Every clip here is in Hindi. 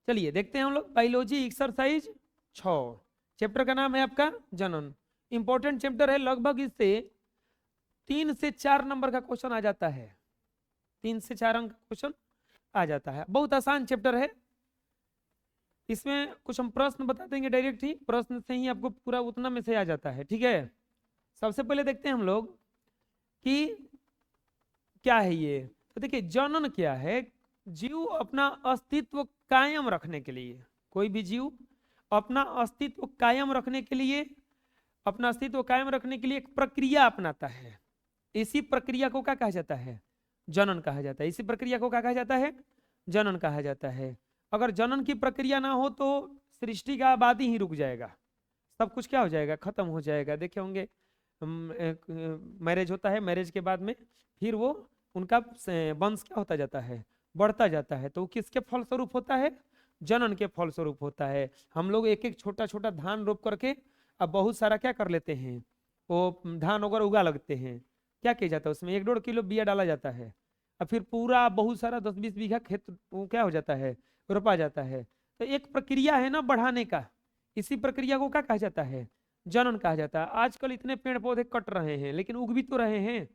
चलिए देखते हैं हम लोग बायोलॉजी एक्सरसाइज 6। चैप्टर का नाम है आपका जनन। इंपॉर्टेंट चैप्टर है, लगभग इससे 3 से 4 नंबर का क्वेश्चन आ जाता है। 3 से 4 अंक क्वेश्चन आ जाता है। बहुत आसान चैप्टर है। इसमें कुछ हम प्रश्न बता देंगे डायरेक्ट ही, प्रश्न से ही आपको पूरा उतना में से आ जाता है। ठीक है, सबसे पहले देखते हैं हम लोग कि क्या है ये। तो देखिए जनन क्या है। जीव अपना अस्तित्व कायम रखने के लिए, कोई भी जीव अपना अस्तित्व कायम रखने के लिए, अपना अस्तित्व कायम रखने के लिए एक प्रक्रिया अपनाता है। इसी प्रक्रिया को क्या कहा जाता है? जनन कहा जाता है। इसी प्रक्रिया को क्या कहा जाता है? जनन कहा जाता है। अगर जनन की प्रक्रिया ना हो तो सृष्टि का आबादी ही रुक जाएगा, सब कुछ क्या हो जाएगा? खत्म हो जाएगा। देखे होंगे मैरिज होता है, मैरिज के बाद में फिर वो उनका वंश क्या होता जाता है? बढ़ता जाता है। तो वो किसके फलस्वरूप होता है? जनन के फलस्वरूप होता है। हम लोग एक एक छोटा छोटा धान रोप करके अब बहुत सारा क्या कर लेते हैं, वो धान वगैरह उगा लगते हैं। क्या किया जाता है उसमें? 1-1.5 किलो बिया डाला जाता है और फिर पूरा बहुत सारा 10-20 बीघा खेत वो क्या हो जाता है? रोपा जाता है। तो एक प्रक्रिया है ना बढ़ाने का, इसी प्रक्रिया को क्या कहा जाता है? जनन कहा जाता है। आजकल इतने पेड़ पौधे कट रहे हैं लेकिन उग भी तो रहे हैं,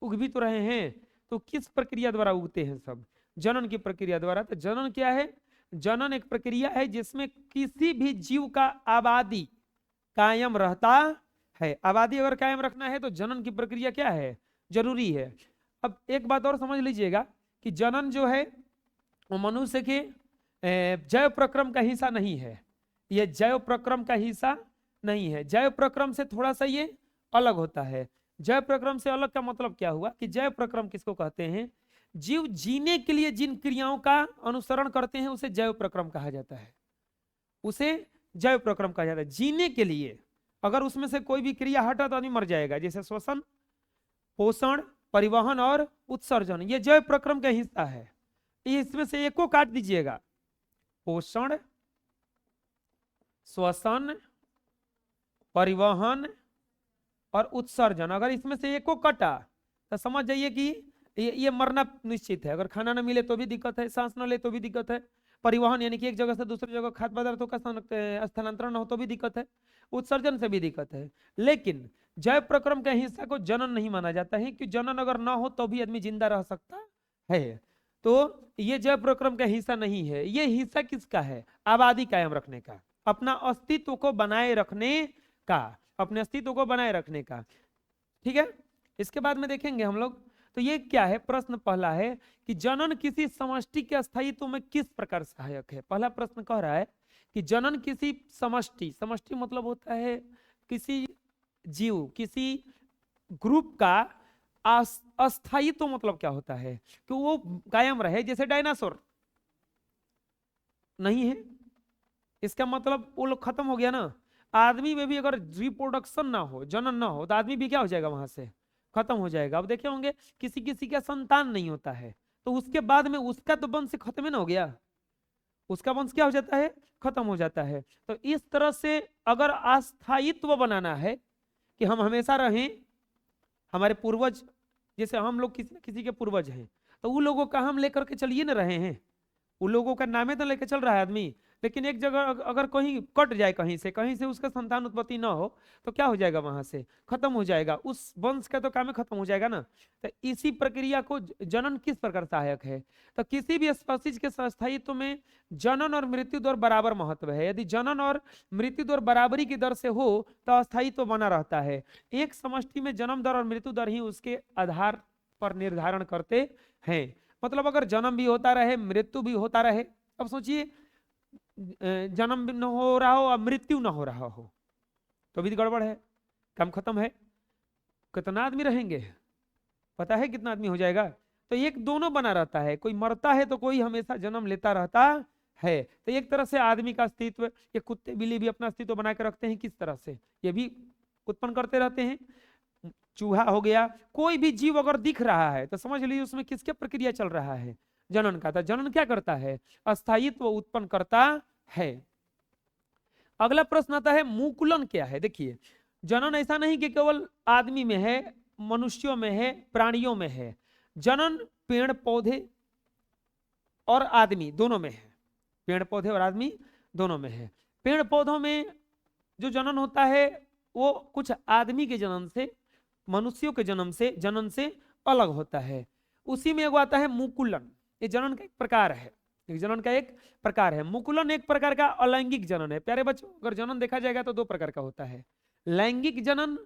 उग भी तो रहे हैं। तो किस प्रक्रिया द्वारा उगते हैं? सब जनन की प्रक्रिया द्वारा। तो जनन क्या है? जनन एक प्रक्रिया है जिसमें किसी भी जीव का आबादी कायम रहता है। आबादी अगर कायम रखना है तो जनन की प्रक्रिया क्या है? जरूरी है। अब एक बात और समझ लीजिएगा कि जनन जो है वो मनुष्य के जैव प्रक्रम का हिस्सा नहीं है। ये जैव प्रक्रम का हिस्सा नहीं है। जैव प्रक्रम से थोड़ा सा ये अलग होता है। जैव प्रक्रम से अलग का मतलब क्या हुआ कि जैव प्रक्रम किसको कहते हैं? जीव जीने के लिए जिन क्रियाओं का अनुसरण करते हैं उसे जैव प्रक्रम कहा जाता है। उसे जैव प्रक्रम कहा जाता है। जीने के लिए अगर उसमें से कोई भी क्रिया हटा तो आदमी मर जाएगा। जैसे श्वसन, पोषण, परिवहन और उत्सर्जन, ये जैव प्रक्रम का हिस्सा है। इसमें से एक को काट दीजिएगा, पोषण, श्वसन, परिवहन और उत्सर्जन, अगर इसमें से एक को कटा तो समझ जाइए कि ये मरना निश्चित है। अगर खाना ना मिले तो भी दिक्कत है, सांस ना ले तो भी दिक्कत है, परिवहन यानी कि एक जगह से दूसरी जगह खाद्य पदार्थों का स्थानांतरण हो तो भी दिक्कत है, उत्सर्जन से भी दिक्कत है। लेकिन जैव प्रक्रम के हिस्सा को जनन नहीं माना जाता है कि जनन अगर ना हो तो भी आदमी जिंदा रह सकता है। तो ये जैव प्रक्रम का हिस्सा नहीं है। ये हिस्सा किसका है? आबादी कायम रखने का, अपना अस्तित्व को बनाए रखने का, अपने अस्तित्व को बनाए रखने का। ठीक है, इसके बाद में देखेंगे हम लोग। तो ये क्या है? प्रश्न पहला है कि जनन किसी समष्टि के स्थायित्व में किस प्रकार सहायक है। पहला प्रश्न कह रहा है कि जनन किसी समष्टि, समष्टि मतलब होता है किसी जीव, किसी ग्रुप का अस्थायित्व मतलब क्या होता है? कि वो कायम रहे। जैसे डायनासोर नहीं है, इसका मतलब वो लोग खत्म हो गया ना। आदमी में भी अगर रिप्रोडक्शन ना हो, जनन ना हो, तो आदमी भी क्या हो जाएगा? वहां से खत्म हो जाएगा। अब देखे होंगे किसी किसी का संतान नहीं होता है तो उसके बाद में उसका तो वंश खत्म ही ना हो गया, उसका वंश क्या हो जाता है? खत्म हो जाता है। तो इस तरह से अगर अस्थायित्व बनाना है कि हम हमेशा रहें, हमारे पूर्वज, जैसे हम लोग किसी न किसी के पूर्वज हैं, तो उन लोगों का हम लेकर के चलिए ना रहे हैं, उन लोगों का नामे तो लेकर चल रहा है आदमी। लेकिन एक जगह अगर कहीं कट जाए, कहीं से उसका संतान उत्पत्ति ना हो तो क्या हो जाएगा? वहां से खत्म हो जाएगा, उस वंश का तो काम ही खत्म हो जाएगा ना। तो इसी प्रक्रिया को जनन किस प्रकार सहायक है? तो किसी भी स्पीशीज के स्थायित्व में जनन और मृत्यु दर बराबर महत्व है। यदि जनन और मृत्यु दर बराबरी की दर से हो तो अस्थायित्व बना रहता है। एक समष्टि में जन्म दर और मृत्यु दर ही उसके आधार पर निर्धारण करते हैं। मतलब अगर जन्म भी होता रहे, मृत्यु भी होता रहे। अब सोचिए जन्म भी न हो रहा हो और मृत्यु ना हो रहा हो तो भी गड़बड़ है, काम खत्म है। कितना आदमी रहेंगे? पता है कितना आदमी हो जाएगा? तो एक दोनों बना रहता है, कोई मरता है तो कोई हमेशा जन्म लेता रहता है। तो एक तरह से आदमी का अस्तित्व, ये कुत्ते बिल्ली भी अपना अस्तित्व बना के रखते हैं। किस तरह से? ये भी उत्पन्न करते रहते हैं। चूहा हो गया, कोई भी जीव अगर दिख रहा है तो समझ लीजिए उसमें किसके प्रक्रिया चल रहा है? जनन का। था जनन क्या करता है? अस्थायित्व उत्पन्न करता है। अगला प्रश्न आता है मुकुलन क्या है। देखिए जनन ऐसा नहीं कि केवल आदमी में है, मनुष्यों में है, प्राणियों में है। जनन पेड़ पौधे और आदमी दोनों में है। पेड़ पौधे और आदमी दोनों में है। पेड़ पौधों में जो जनन होता है वो कुछ आदमी के जन्म से, मनुष्यों के जनन से अलग होता है। उसी में एगो आता है मुकुलन, ये जनन का एक प्रकार है, जनन का एक प्रकार है। मुकुलन एक प्रकार का अलैंगिक जनन है। प्यारे बच्चों, अगर जनन देखा जाएगा तो दो प्रकार का होता है, लैंगिक जनन,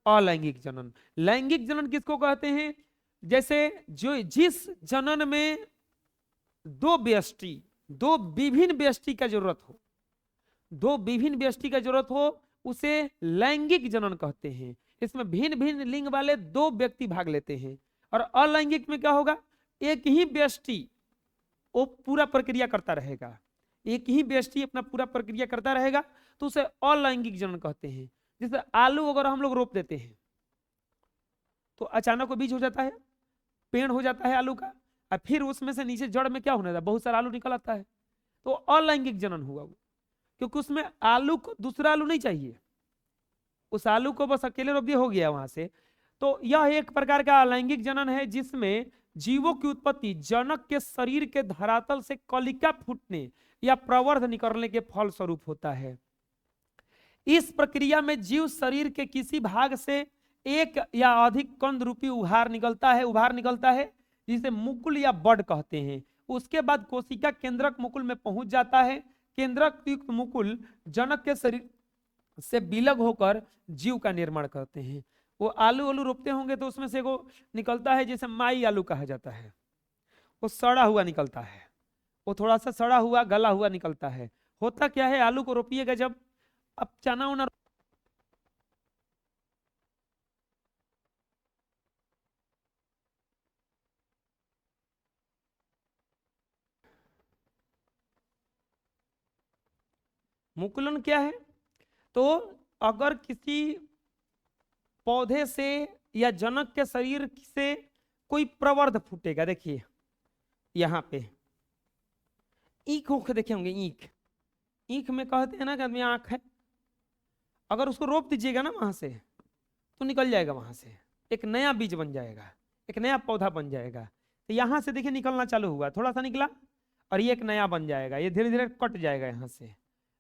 अलैंगिक जनन। लैंगिक जनन किसको कहते हैं? जैसे जो जिस जनन में दो व्यष्टि, दो विभिन्न व्यष्टि का जरूरत हो, दो विभिन्न व्यष्टि का जरूरत हो, उसे लैंगिक जनन कहते हैं। इसमें भिन्न भिन्न लिंग वाले दो व्यक्ति भाग लेते हैं। और अलैंगिक में क्या होगा? एक ही व्यष्टि वो पूरा प्रक्रिया करता रहेगा, एक ही व्यष्टि अपना पूरा प्रक्रिया करता रहेगा, तो उसे अलैंगिक जनन कहते हैं। जैसे आलू अगर हम लोग रोप देते हैं तो अचानक वो बीज हो जाता है, पेड़ हो जाता है आलू का, और फिर उसमें से नीचे जड़ में क्या होने था, बहुत सारा आलू निकल आता है, तो अलैंगिक जनन हुआ वो, क्योंकि उसमें आलू को दूसरा आलू नहीं चाहिए, उस आलू को बस अकेले रोप दिया, हो गया वहां से। तो यह एक प्रकार का अलैंगिक जनन है जिसमें जीवों की उत्पत्ति जनक के शरीर के धरातल से कलिका फूटने या प्रवर्ध निकलने के फल स्वरूप होता है। इस प्रक्रिया में जीव शरीर के किसी भाग से एक या अधिक कंद रूपी उभार निकलता है जिसे मुकुल या बड कहते हैं। उसके बाद कोशिका केंद्रक मुकुल में पहुंच जाता है। केंद्रक युक्त मुकुल जनक के शरीर से विलग होकर जीव का निर्माण करते हैं। वो आलू रोपते होंगे तो उसमें से वो निकलता है, जैसे माई आलू कहा जाता है, वो सड़ा हुआ निकलता है, वो थोड़ा सा सड़ा हुआ गला हुआ निकलता है। होता क्या है, आलू को रोपिएगा जब, अब चना उना मुकुलन क्या है? तो अगर किसी पौधे से या जनक के शरीर से कोई प्रवर्ध फूटेगा, देखिए यहां पे ईख उख देखे होंगे, ईख में कहते हैं ना कि आदमी आंख है, अगर उसको रोप दीजिएगा ना वहां से तो निकल जाएगा, वहां से एक नया बीज बन जाएगा, एक नया पौधा बन जाएगा। तो यहां से देखिए निकलना चालू हुआ, थोड़ा सा निकला और ये एक नया बन जाएगा, ये धीरे धीरे कट जाएगा यहाँ से,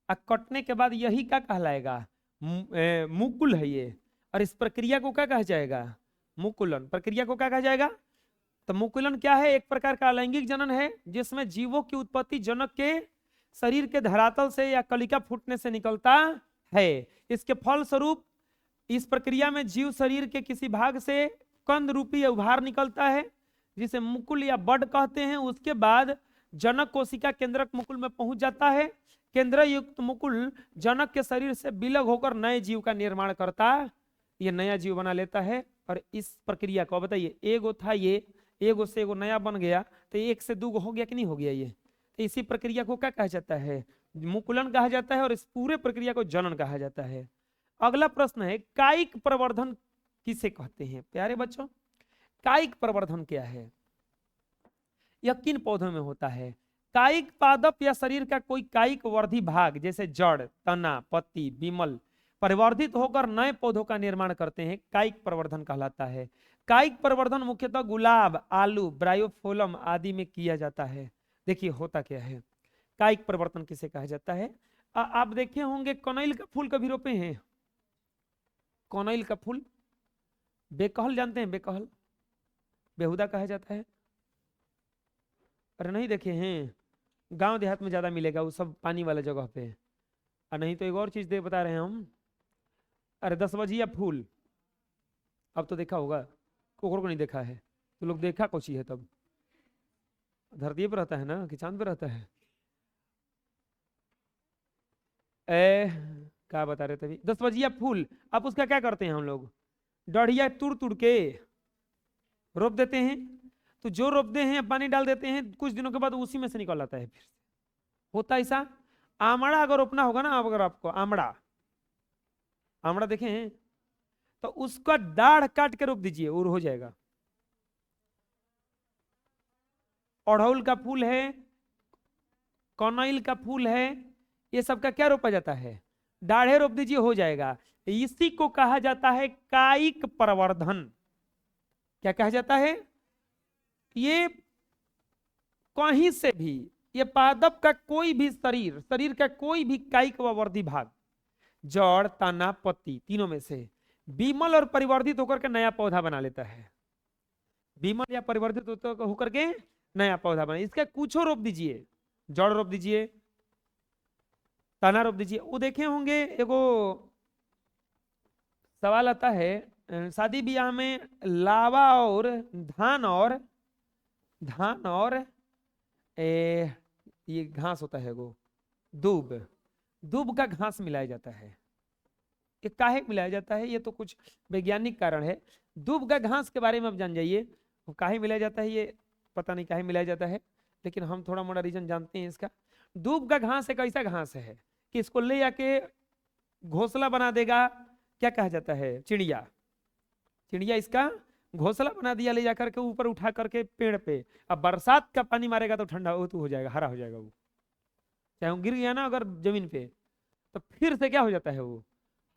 और कटने के बाद यही क्या कहलाएगा? मुकुल है ये। और इस प्रक्रिया को क्या कहा जाएगा? मुकुलन। प्रक्रिया को क्या कहा जाएगा? तो मुकुलन क्या है? एक प्रकार का अलैंगिक जनन है जिसमें जीवों की उत्पत्ति जनक के शरीर के धरातल से या कलिका फूटने से निकलता है। इसके फल स्वरूप इस प्रक्रिया में जीव शरीर के किसी भाग से कंद रूपी उभार निकलता है जिसे मुकुल या बड कहते हैं। उसके बाद जनक कोशिका केंद्रक मुकुल में पहुंच जाता है। केंद्र युक्त मुकुल जनक के शरीर से विलग होकर नए जीव का निर्माण करता, ये नया जीव बना लेता है। और इस प्रक्रिया को बताइए, एगो था ये, एगो से एगो नया बन गया, तो एक से दूगो हो गया कि नहीं हो गया? ये तो इसी प्रक्रिया को क्या कहा जाता है? मुकुलन कहा जाता है। और इस पूरे प्रक्रिया को जनन कहा जाता है। अगला प्रश्न है, कायिक प्रवर्धन किसे कहते हैं? प्यारे बच्चों, कायिक प्रवर्धन क्या है? यह किन पौधों में होता है? कायिक पादप या शरीर का कोई कायिक वर्धी भाग जैसे जड़, तना, पत्ती, बिमल परिवर्धित होकर नए पौधों का निर्माण करते हैं, कायिक प्रवर्धन कहलाता है। कायिक प्रवर्धन मुख्यतः गुलाब, आलू, ब्रायोफोलम आदि में किया जाता है। देखिए होता क्या है, कायिक प्रवर्धन किसे कहा जाता है? आप देखे होंगे कनैल का फूल कभी रोपे हैं? कनैल का फूल, बेकहल जानते हैं? बेकहल, बेहुदा कहा जाता है। अरे नहीं देखे हैं? गांव देहात में ज्यादा मिलेगा, वो सब पानी वाला जगह पे। और नहीं तो एक और चीज बता रहे हैं हम, अरे 10 बजिया फूल, अब तो देखा होगा, कोकरों को नहीं देखा है तो लोग देखा कोची है? तब धरती पे रहता है ना कि चांद पे रहता है? क्या बता रहे थे? 10 बजिया फूल, अब उसका क्या करते हैं हम लोग? डढ़िया तुड़ के रोप देते हैं। तो जो रोपते हैं पानी डाल देते हैं, कुछ दिनों के बाद उसी में से निकल आता है। फिर होता ऐसा। आमड़ा अगर रोपना होगा ना, अगर आपको आमड़ा देखे हैं तो उसका दाढ़ काट के रोप दीजिए और हो जाएगा। अड़हुल का फूल है, कनैल का फूल है, ये सबका क्या रोपा जाता है? दाढ़े रोप दीजिए, हो जाएगा। इसी को कहा जाता है कायिक प्रवर्धन। क्या कहा जाता है? ये कहीं से भी ये पादप का कोई भी शरीर का कोई भी कायिक व वर्धी भाग, जड़, तना, पत्ती, तीनों में से विमल और परिवर्धित होकर के नया पौधा बना लेता है। विमल या परिवर्धित होकर के नया पौधा बना, इसका कुछ रोप दीजिए, जड़ रोप दीजिए, तना रोप दीजिए। वो देखे होंगे एगो सवाल आता है शादी ब्याह में, लावा और धान और ये घास होता है वो दूब का घास मिलाया जाता है। ये काहे मिलाया जाता है? ये तो कुछ वैज्ञानिक कारण है। दूब का घास के बारे में आप जान जाइए, वो काहे मिलाया जाता है ये पता नहीं काहे मिलाया जाता है, लेकिन हम थोड़ा मोड़ा रीजन जानते हैं इसका। दूब का घास एक ऐसा घास है कि इसको ले जाके घोंसला बना देगा, क्या कहा जाता है, चिड़िया इसका घोंसला बना दिया ले जाकर के ऊपर उठा करके पेड़ पे। अब बरसात का पानी मारेगा तो ठंडा हो जाएगा, हरा हो जाएगा वो, चाहे वो गिर गया ना अगर जमीन पे तो फिर से क्या हो जाता है, वो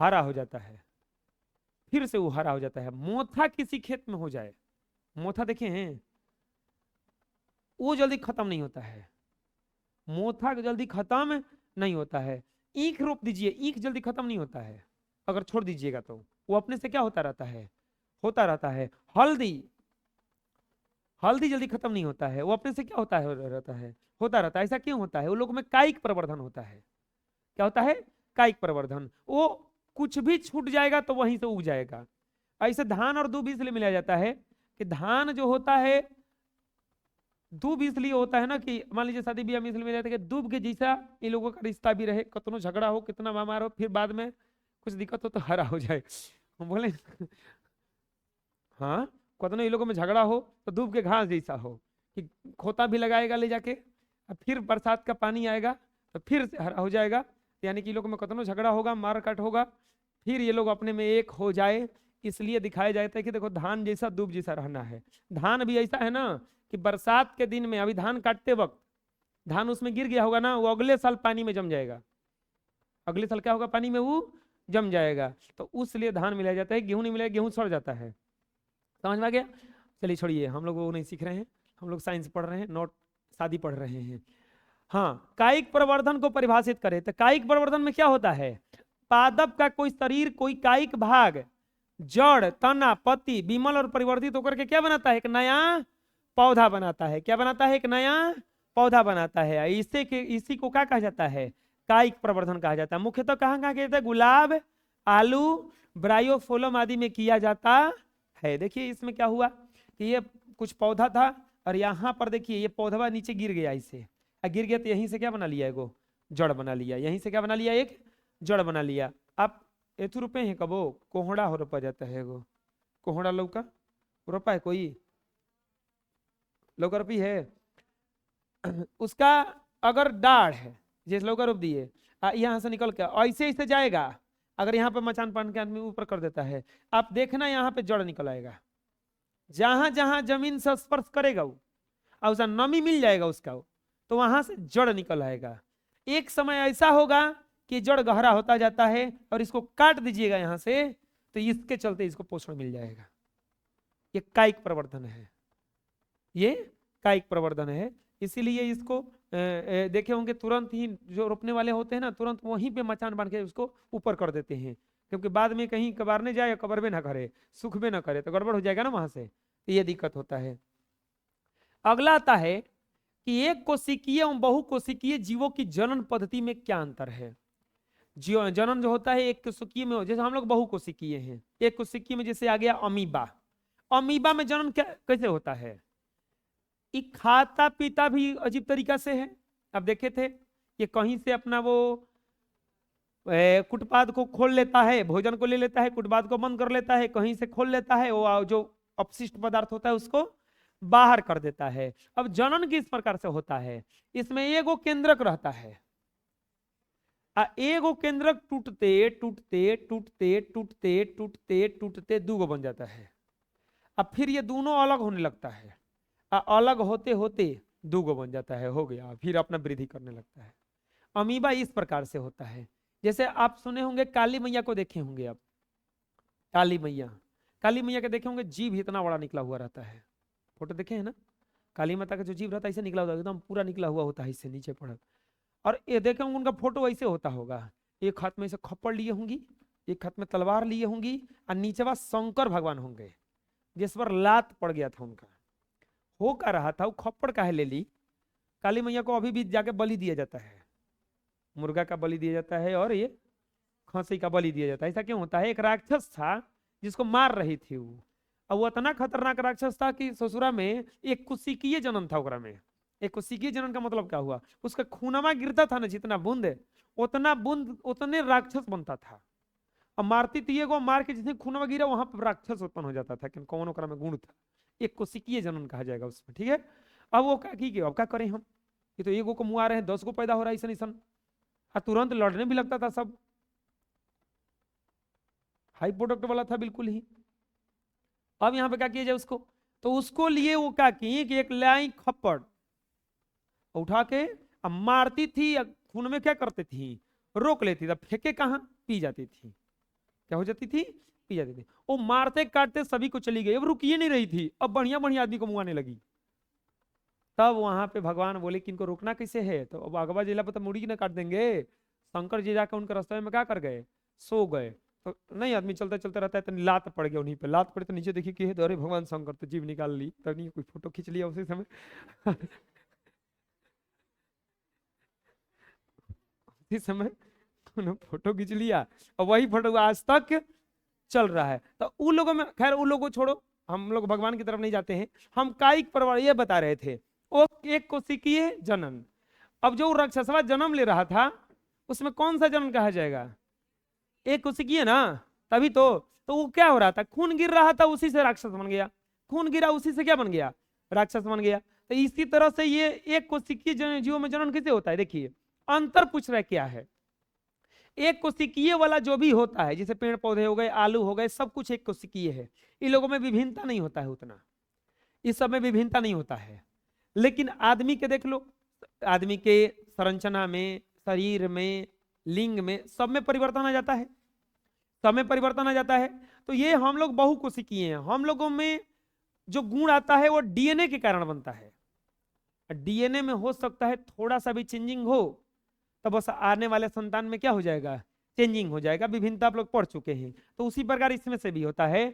हरा हो जाता है, फिर से वो हरा हो जाता है। मोथा किसी खेत में हो जाए, मोथा देखे हैं, वो जल्दी खत्म नहीं होता है, मोथा जल्दी खत्म नहीं होता है। ईख रोप दीजिए, ईख जल्दी खत्म नहीं होता है, अगर छोड़ दीजिएगा तो वो अपने से क्या होता रहता है। हल्दी जल्दी खत्म नहीं होता है, वो अपने से क्या होता रहता है। ऐसा क्यों होता है? वो लोग में कायिक प्रवर्धन होता है। क्या होता है? कायिक प्रवर्धन। वो कुछ भी छूट जाएगा तो वहीं से उग जाएगा। ऐसे धान और दूब इसलिए मिलाया जाता है कि धान जो होता है, दूब इसलिए होता है ना कि मान लीजिए शादी ब्याह में इसलिए मिला जाता है कि दूब के जैसा इन लोगों का रिश्ता भी रहे, कितना झगड़ा हो, कितना मार हो, फिर बाद में कुछ दिक्कत हो तो हरा हो जाए। हम बोले हाँ, कितना इन लोगों में झगड़ा हो तो दूब के घास जैसा हो कि खोता भी लगाएगा ले जाके, और फिर बरसात का पानी आएगा तो फिर से हरा हो जाएगा। यानी कि लोगों में कितना झगड़ा होगा, मार काट होगा, फिर ये लोग अपने में एक हो जाए, इसलिए दिखाया जाता है कि देखो धान जैसा दूब जैसा रहना है। धान भी ऐसा है ना कि बरसात के दिन में, अभी धान काटते वक्त धान उसमें गिर गया होगा ना, वो अगले साल पानी में जम जाएगा, अगले साल क्या होगा, पानी में वो जम जाएगा। तो उसलिए धान मिलाया जाता है, गेहूं नहीं मिलाया, गेहूं सड़ जाता है। समझ में आ गया? चलिए छोड़िए, हम लोग वो नहीं सीख रहे हैं, हम लोग साइंस पढ़ रहे हैं, नोट शादी पढ़ रहे हैं। हाँ, कायिक प्रवर्धन को परिभाषित करें तो कायिक प्रवर्धन में क्या होता है? पादप का कोई शरीर, कोई कायिक भाग, जड़, तना, पत्ती विमल और परिवर्तित होकर के क्या बनाता है? एक नया पौधा बनाता है। क्या बनाता है? एक नया पौधा बनाता है। इसी को क्या कहा जाता है? कायिक प्रवर्धन कहा जाता है। मुख्यतः कहाँ कहाँ किया जाता है? गुलाब, आलू, ब्रायोफोलम आदि में किया जाता है। देखिए इसमें क्या हुआ कि ये कुछ पौधा था और यहाँ पर देखिए ये पौधा नीचे गिर गया, इसे गिर गया तो यहीं से क्या बना लिया? एगो जड़ बना लिया। यहीं से क्या बना लिया? एक जड़ बना लिया। आप एथु रुपए हैं कबो कोहड़ा हो रोपा जाता है, एगो कोहड़ा लौका रोपा है, कोई लौका रोपी है? उसका अगर डाढ़ है, जैसे लौका रोप दिए, यहाँ से निकल के ऐसे ऐसे जाएगा, अगर यहाँ पे मचान पान के आदमी ऊपर कर देता है, आप देखना यहाँ पे जड़ निकल आएगा, जहां जहां जमीन से स्पर्श करेगा वो और उसका नमी मिल जाएगा उसका, तो वहां से जड़ निकल आएगा। एक समय ऐसा होगा कि जड़ गहरा होता जाता है और इसको काट दीजिएगा यहाँ से, तो इसके चलते इसको पोषण मिल जाएगा। ये कायिक प्रवर्धन है, ये कायिक प्रवर्धन है। इसीलिए इसको देखे होंगे तुरंत ही जो रोपने वाले होते हैं ना, तुरंत वहीं पे मचान बांध के उसको ऊपर कर देते हैं, क्योंकि बाद में कहीं कबारने जाए, कबरबे ना करे, सूखबे ना करे तो गड़बड़ हो जाएगा ना वहां से, तो ये दिक्कत होता है। अगला आता है कि एक कोशिकीय एवं बहुकोशिकीय जीवों की जनन पद्धति में क्या अंतर है? जनन जो होता है एक कोशिकीय में, जैसे हम लोग बहुकोशिकीय हैं, एक कोशिकीय में जैसे आ गया अमीबा, अमीबा में जनन कैसे होता है? खाता पीता भी अजीब तरीका से है। अब देखे थे ये कहीं से अपना वो कुटपाद को खोल लेता है, भोजन को ले लेता है, कुटपाद को बंद कर लेता है, कहीं से खोल लेता है, वो जो अपशिष्ट पदार्थ होता है उसको बाहर कर देता है। अब जनन किस प्रकार से होता है? इसमें एगो केंद्रक रहता है, एगो केंद्रक टूटते टूटते टूटते टूटते टूटते टूटते दूगो बन जाता है। अब फिर ये दोनों अलग होने लगता है, अलग होते होते दूगो बन जाता है, हो गया, फिर अपना वृद्धि करने लगता है। अमीबा इस प्रकार से होता है। जैसे आप सुने होंगे काली मैया को देखे होंगे आप, काली मैया के देखे होंगे, जीभ इतना बड़ा निकला हुआ रहता है, फोटो देखे हैं ना? काली माता का जो जीव रहता है ऐसे निकला होता है, एकदम पूरा निकला हुआ होता है इससे नीचे पड़ा। और ये देखे होंगे उनका फोटो ऐसे होता होगा, एक हाथ में ऐसे खप्पड़ लिए होंगी, एक हाथ में तलवार लिए होंगी, और नीचे वह शंकर भगवान होंगे जिस पर लात पड़ गया था उनका। हो क्या रहा था, वो खप्पड़ काहे ले ली? काली मैया को अभी भी जाके बलि दिया जाता है, मुर्गा का बलि दिया जाता है और ये खसी का बलि दिया जाता है। ऐसा क्यों होता है? एक राक्षस था जिसको मार रही थी वो, और वो इतना खतरनाक राक्षस था कि ससुरा में एक कुशिकीय जन्म था ओकरा में। एक कुशिकीय जन्म का मतलब क्या हुआ, उसका खूनमा गिरता था ना, जितना बूंद उतना बूंद उतने राक्षस बनता था। और मारती थी एगो, मार के जितने खूनमा गिरा वहां पर राक्षस उत्पन्न हो जाता था, कि कौन ओकरा में गुण था। एक कुशिकीय जन्म कहा जाएगा उसमें, ठीक है। अब वो क्या की, अब क्या करें हम, ये तो एगो को मुआ रहे हैं, 10 को पैदा हो रहा है ऐसा ऐसा, और तुरंत लड़ने भी लगता था सब, हाई प्रोडक्ट वाला था बिल्कुल ही। अब यहां पे क्या किया जाए उसको, तो उसको लिए वो क्या की कि एक लाई खप्पड़ उठा के अब मारती थी, खून में क्या करती थी, रोक लेती थी, फेंके कहां, पी जाती थी, क्या हो जाती थी, पी जाती थी। वो मारते काटते सभी को चली गई, अब रुकिए नहीं रही थी, अब बढ़िया बढ़िया आदमी को मुआने लगी। तब वहां पे भगवान बोले कि इनको रोकना कैसे है, तो अब अगवा जिला पर तो मुड़ी ना काट देंगे। शंकर जी जाकर उनके रास्ते में क्या कर गए, सो गए। तो नहीं, आदमी चलते चलते रहता है तो लात पड़ गया उन्हीं पे, लात पड़े तो नीचे देखिए कि अरे भगवान शंकर, तो जीव निकाल ली, तब नहीं कोई फोटो खींच लिया उसी समय उसी समय फोटो खींच लिया, और वही फोटो आज तक चल रहा है। तो उन लोगों में, खैर उन लोगों को छोड़ो, हम लोग भगवान की तरफ नहीं जाते हैं, हम कायिक परवर ये बता रहे थे। वो एक कोशिकीय जनन, अब जो राक्षसवा जन्म ले रहा था उसमें कौन सा जन्म कहा जाएगा, एक कोशिकीय ना, तभी तो वो क्या हो रहा था, खून गिर रहा था, उसी से राक्षस बन गया, खून गिरा उसी से क्या बन गया, राक्षस बन गया। तो इसी तरह से ये एक कोशिकीय जीवों में जनन कैसे होता है, देखिए अंतर पूछ रहा है क्या है। एक कोशिकीय वाला जो भी होता है, जैसे पेड़ पौधे हो गए, आलू हो गए, सब कुछ एक कोशिकीय है, इन लोगों में विभिन्नता नहीं होता है उतना, इस सब में विभिन्नता नहीं होता है। लेकिन आदमी के देख लो, आदमी के संरचना में, शरीर में, लिंग में, सब में परिवर्तन आ जाता है, सब में परिवर्तन आ जाता है। तो ये हम लोग बहुकोशिकीय हैं, हम लोगों में जो गुण आता है वो डीएनए के कारण बनता है। डीएनए में हो सकता है थोड़ा सा भी चेंजिंग हो, तो बस आने वाले संतान में क्या हो जाएगा, चेंजिंग हो जाएगा, विभिन्नता आप लोग पढ़ चुके हैं। तो उसी प्रकार इसमें से भी होता है।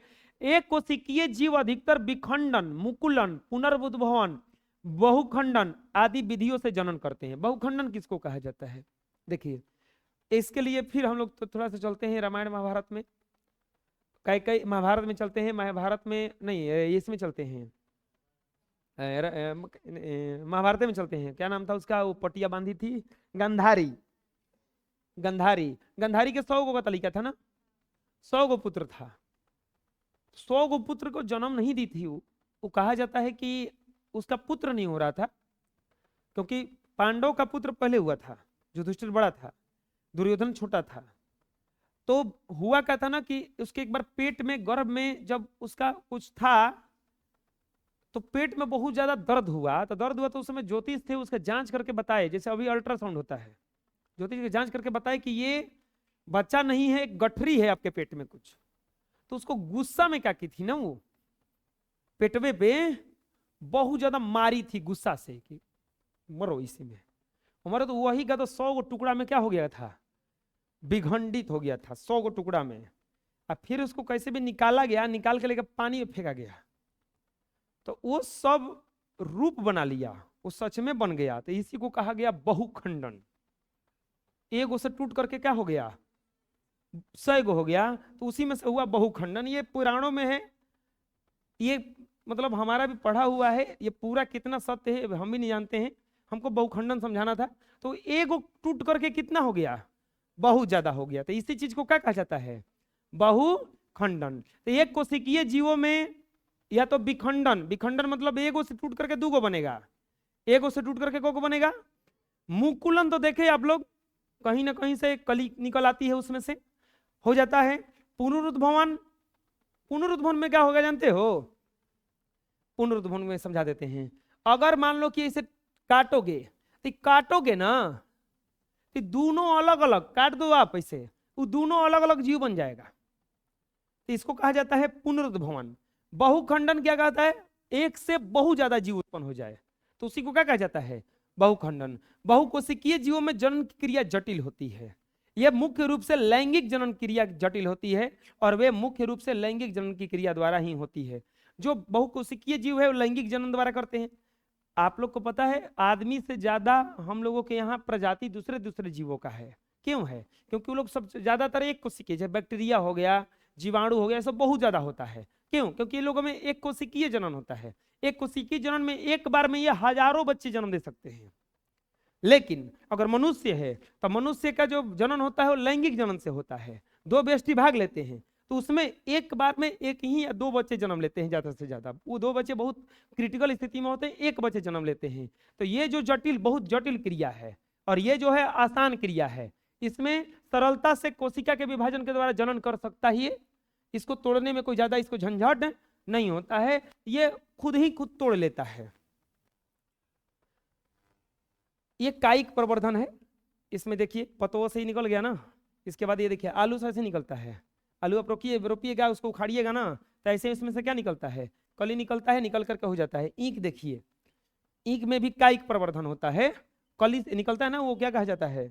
एक कोशिकीय जीव अधिकतर विखंडन, मुकुलन, पुनर्उद्भवन, बहुखंडन आदि विधियों से जनन करते हैं। बहुखंडन किसको कहा जाता है, देखिए इसके लिए फिर हम लोग तो थोड़ा सा चलते हैं रामायण महाभारत में, कई कई महाभारत में चलते हैं, महाभारत में नहीं, इसमें चलते हैं, महाभारत में चलते हैं। क्या नाम था उसका, वो पटिया बांधी थी, गंधारी, गंधारी, गंधारी के 100 गो का तरीका था ना, 100 गो पुत्र था, 100 गो पुत्र को जन्म नहीं दी थी वो कहा जाता है कि उसका पुत्र नहीं हो रहा था, क्योंकि पांडव का पुत्र पहले हुआ था, युधिष्ठिर बड़ा था, दुर्योधन छोटा था। तो हुआ क्या था ना कि उसके एक बार पेट में, गर्भ में जब उसका कुछ था, तो पेट में बहुत ज्यादा दर्द हुआ, तो उस समय ज्योतिष थे, उसका जांच करके बताए, जैसे अभी अल्ट्रासाउंड होता है, ज्योतिष की जांच करके बताए कि ये बच्चा नहीं है, एक गठरी है आपके पेट में कुछ। तो उसको गुस्सा में क्या की थी ना, वो पेटवे पे बहुत ज्यादा मारी थी गुस्सा से कि मरो इसी में, मरो। तो वही का तो 100 गो टुकड़ा में क्या हो गया था, विखंडित हो गया था 100 गो टुकड़ा में। अब फिर उसको कैसे भी निकाला गया, निकाल के लेकर पानी में फेंका गया, तो वो सब रूप बना लिया, वो सच में बन गया। तो इसी को कहा गया बहुखंडन। एक से टूट करके क्या हो गया, 100 गो हो गया, तो उसी में से हुआ बहुखंडन। ये पुराणों में है, ये मतलब हमारा भी पढ़ा हुआ है, ये पूरा कितना सत्य है हम भी नहीं जानते हैं, हमको बहुखंडन समझाना था। तो एक टूट करके कितना हो गया, बहुत ज्यादा हो गया। तो इसी चीज को क्या कहा जाता है, बहुखंडन। तो एक कोशिकीय जीवों में या तो विखंडन, विखंडन मतलब एक से टूट करके 2 गो बनेगा, एक से टूट करके को बनेगा। मुकुलन तो देखे आप लोग, कहीं ना कहीं से कली निकल आती है, उसमें से हो जाता है। पुनरुद्भवन, पुनरुद्भवन में क्या होगा जानते हो, पुनरुद्भवन में समझा देते हैं। अगर मान लो कि इसे काटोगे, तो काटोगे ना, तो दोनों अलग अलग काट दो आप ऐसे, वो दोनों अलग अलग जीव बन जाएगा, तो इसको कहा जाता है पुनरुद्भवन। बहुखंडन क्या कहता है, एक से बहुत ज्यादा जीव उत्पन्न हो जाए तो उसी को क्या कहा जाता है? बहुखंडन। बहुकोशिकीय जीवों में जनन की क्रिया जटिल होती है। यह मुख्य रूप से लैंगिक जनन क्रिया जटिल होती है और वे मुख्य रूप से लैंगिक जनन की क्रिया द्वारा ही होती है। जो बहुकोशिकीय जीव है वो लैंगिक जनन द्वारा करते हैं। आप लोग को पता है आदमी से ज्यादा हम लोगों के यहाँ प्रजाति दूसरे दूसरे जीवों का है। क्यों है? क्योंकि वो लोग सब ज्यादातर एक कोशिकीय, जैसे बैक्टीरिया हो गया, जीवाणु हो गया, सब बहुत ज्यादा होता है। क्यों? क्योंकि ये लोगों में एक कोशिकीय जनन होता है। एक कोशिकीय जनन में एक बार में ये हजारों बच्चे जन्म दे सकते हैं। लेकिन अगर मनुष्य है तो मनुष्य का जो जनन होता है वो लैंगिक जनन से होता है। दो व्यष्टि भाग लेते हैं तो उसमें एक बार में एक ही या दो बच्चे जन्म लेते हैं, ज्यादा से ज्यादा। वो दो बच्चे बहुत क्रिटिकल स्थिति में होते हैं, एक बच्चे जन्म लेते हैं। तो ये जो जटिल, बहुत जटिल क्रिया है और ये जो है आसान क्रिया है। इसमें सरलता से कोशिका के विभाजन के द्वारा जनन कर सकता ही है। इसको तोड़ने में कोई ज्यादा इसको झंझट नहीं होता है, ये खुद ही खुद तोड़ लेता है। ये कायिक प्रवर्धन है। इसमें देखिए पतों से ही निकल गया ना। इसके बाद ये देखिए आलू से ऐसे निकलता है। आलू आप रोपिएगा, उसको उखाड़िएगा ना तो ऐसे इसमें से क्या निकलता है? कली निकलता है, निकल करके हो जाता है ईंक। देखिए ईंक में भी कायिक प्रवर्धन होता है। कली निकलता है ना, वो क्या कहा जाता है?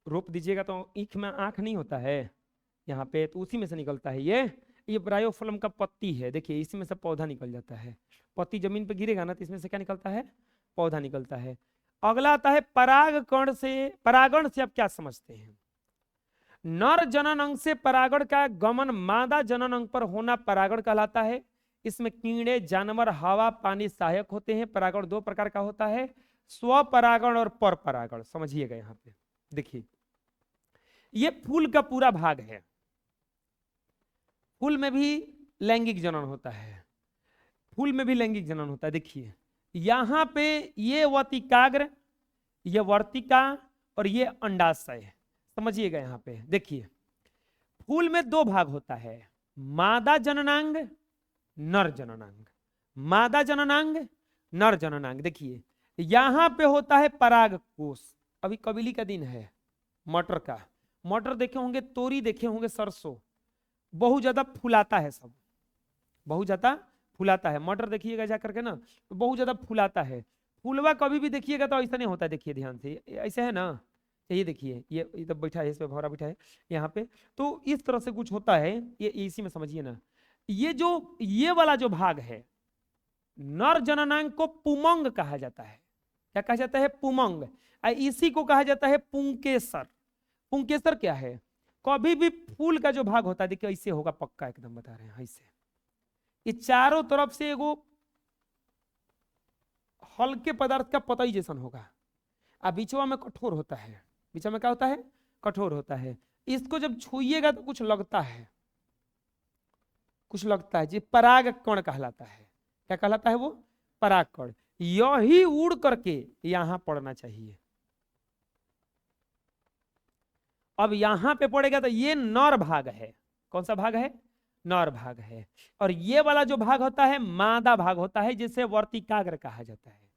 रोप दीजिएगा तो ईंख में आंख नहीं होता है यहाँ पे, तो उसी में से निकलता है। ये ब्रायोफिल्म का पत्ती है। देखिए इसमें से पौधा निकल जाता है। पत्ती जमीन पे गिरेगा ना तो इसमें से क्या निकलता है? पौधा निकलता है। अगला आता है परागकण से। परागण से आप क्या समझते हैं? नर जनन अंग से परागण का गमन मादा जनन अंग पर होना परागण कहलाता है। इसमें कीड़े, जानवर, हवा, पानी सहायक होते हैं। परागण दो प्रकार का होता है, स्वपरागण और पर परागण। समझिएगा यहाँ पे देखिए, ये फूल का पूरा भाग है। फूल में भी लैंगिक जनन होता है। फूल में भी लैंगिक जनन होता है। देखिए यहां पे ये वर्तिकाग्र, ये वर्तिका और ये अंडाशय। समझिएगा यहाँ पे देखिए, फूल में दो भाग होता है, मादा जननांग, नर जननांग। मादा जननांग, नर जननांग। देखिए यहां पे होता है पराग कोश। अभी कबीली का दिन है मटर का। मटर देखे होंगे, तोरी देखे होंगे, सरसों बहुत ज्यादा फुलाता है, सब बहुत ज्यादा फुलाता है। मटर देखिएगा जा करके ना, तो बहुत ज्यादा फुलाता है। फुलवा कभी भी देखिएगा तो ऐसा नहीं होता है। देखिए ध्यान से, ऐसे है ना, ये देखिए ये इधर बैठा है, इस पे भौरा बैठा है यहाँ पे, तो इस तरह से कुछ होता है। ये इसी में समझिए ना, ये वाला जो भाग है नर जननांग को पुमंग कहा जाता है। क्या कहा जाता है? पुमंग। इसी को कहा जाता है पुंकेसर। पुंकेसर क्या है? कभी भी फूल का जो भाग होता है, देखिए ऐसे होगा, पक्का एकदम बता रहे हैं ऐसे। ये चारों तरफ से एगो हल्के पदार्थ का पतई जैसन होगा, अब बीचवा में कठोर होता है। बीचवा में क्या होता है? कठोर होता है। इसको जब छुइएगा तो कुछ लगता है, कुछ लगता है। जी पराग कण कहलाता है। क्या कहलाता है वो? पराग कण। यही उड़ करके यहां पड़ना चाहिए। अब यहां पे पड़ेगा तो ये नर भाग है। कौन सा भाग है? नर भाग है। और ये वाला जो भाग होता है मादा भाग होता है, जिसे वर्तिकाग्र कहा जाता है।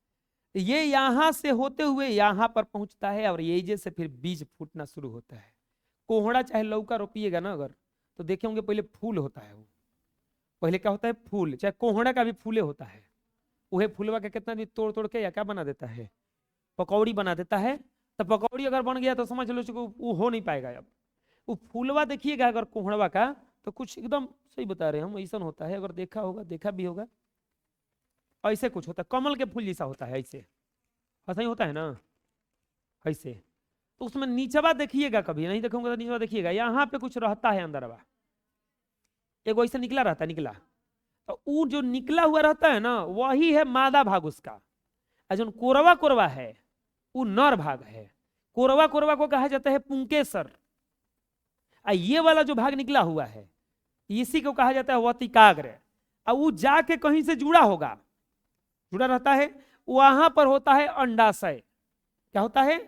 ये यहां से होते हुए यहां पर पहुंचता है और ये जैसे फिर बीज फूटना शुरू होता है। कोहड़ा चाहे लौका रोपिएगा ना अगर, तो देखे होंगे पहले फूल होता है। वो पहले क्या होता है? फूल। चाहे कोहड़ा का भी फूले होता है। वह फूलवा का कितना भी तोड़ तोड़ के या क्या बना देता है? पकौड़ी बना देता है। तो पकौड़ी अगर बन गया तो समझ लो वो हो नहीं पाएगा। अब वो फूलवा देखिएगा अगर कोहड़वा का, तो कुछ एकदम सही बता रहे हैं हम, ऐसा होता है। अगर देखा होगा, देखा भी होगा, ऐसे कुछ होता है, कमल के फूल जैसा होता है। ऐसे ऐसा ही होता है ना, ऐसे। तो उसमें नीचवा देखिएगा, कभी नहीं देखोगे तो नीचवा देखिएगा, यहाँ पे कुछ रहता है अंदरवा, एक ऐसे निकला रहता है, निकला। तो वो जो निकला हुआ रहता है ना, वही है मादा भाग उसका। जो कोरवा कोरवा है वो नर भाग है। कोरवा कोरवा को कहा जाता है पुंकेसर। ये वाला जो भाग निकला हुआ है इसी को कहा जाता है वर्तिकाग्र। अब वो जाके कहीं से जुड़ा होगा, जुड़ा रहता है, वहां पर होता है अंडाशय। क्या होता है?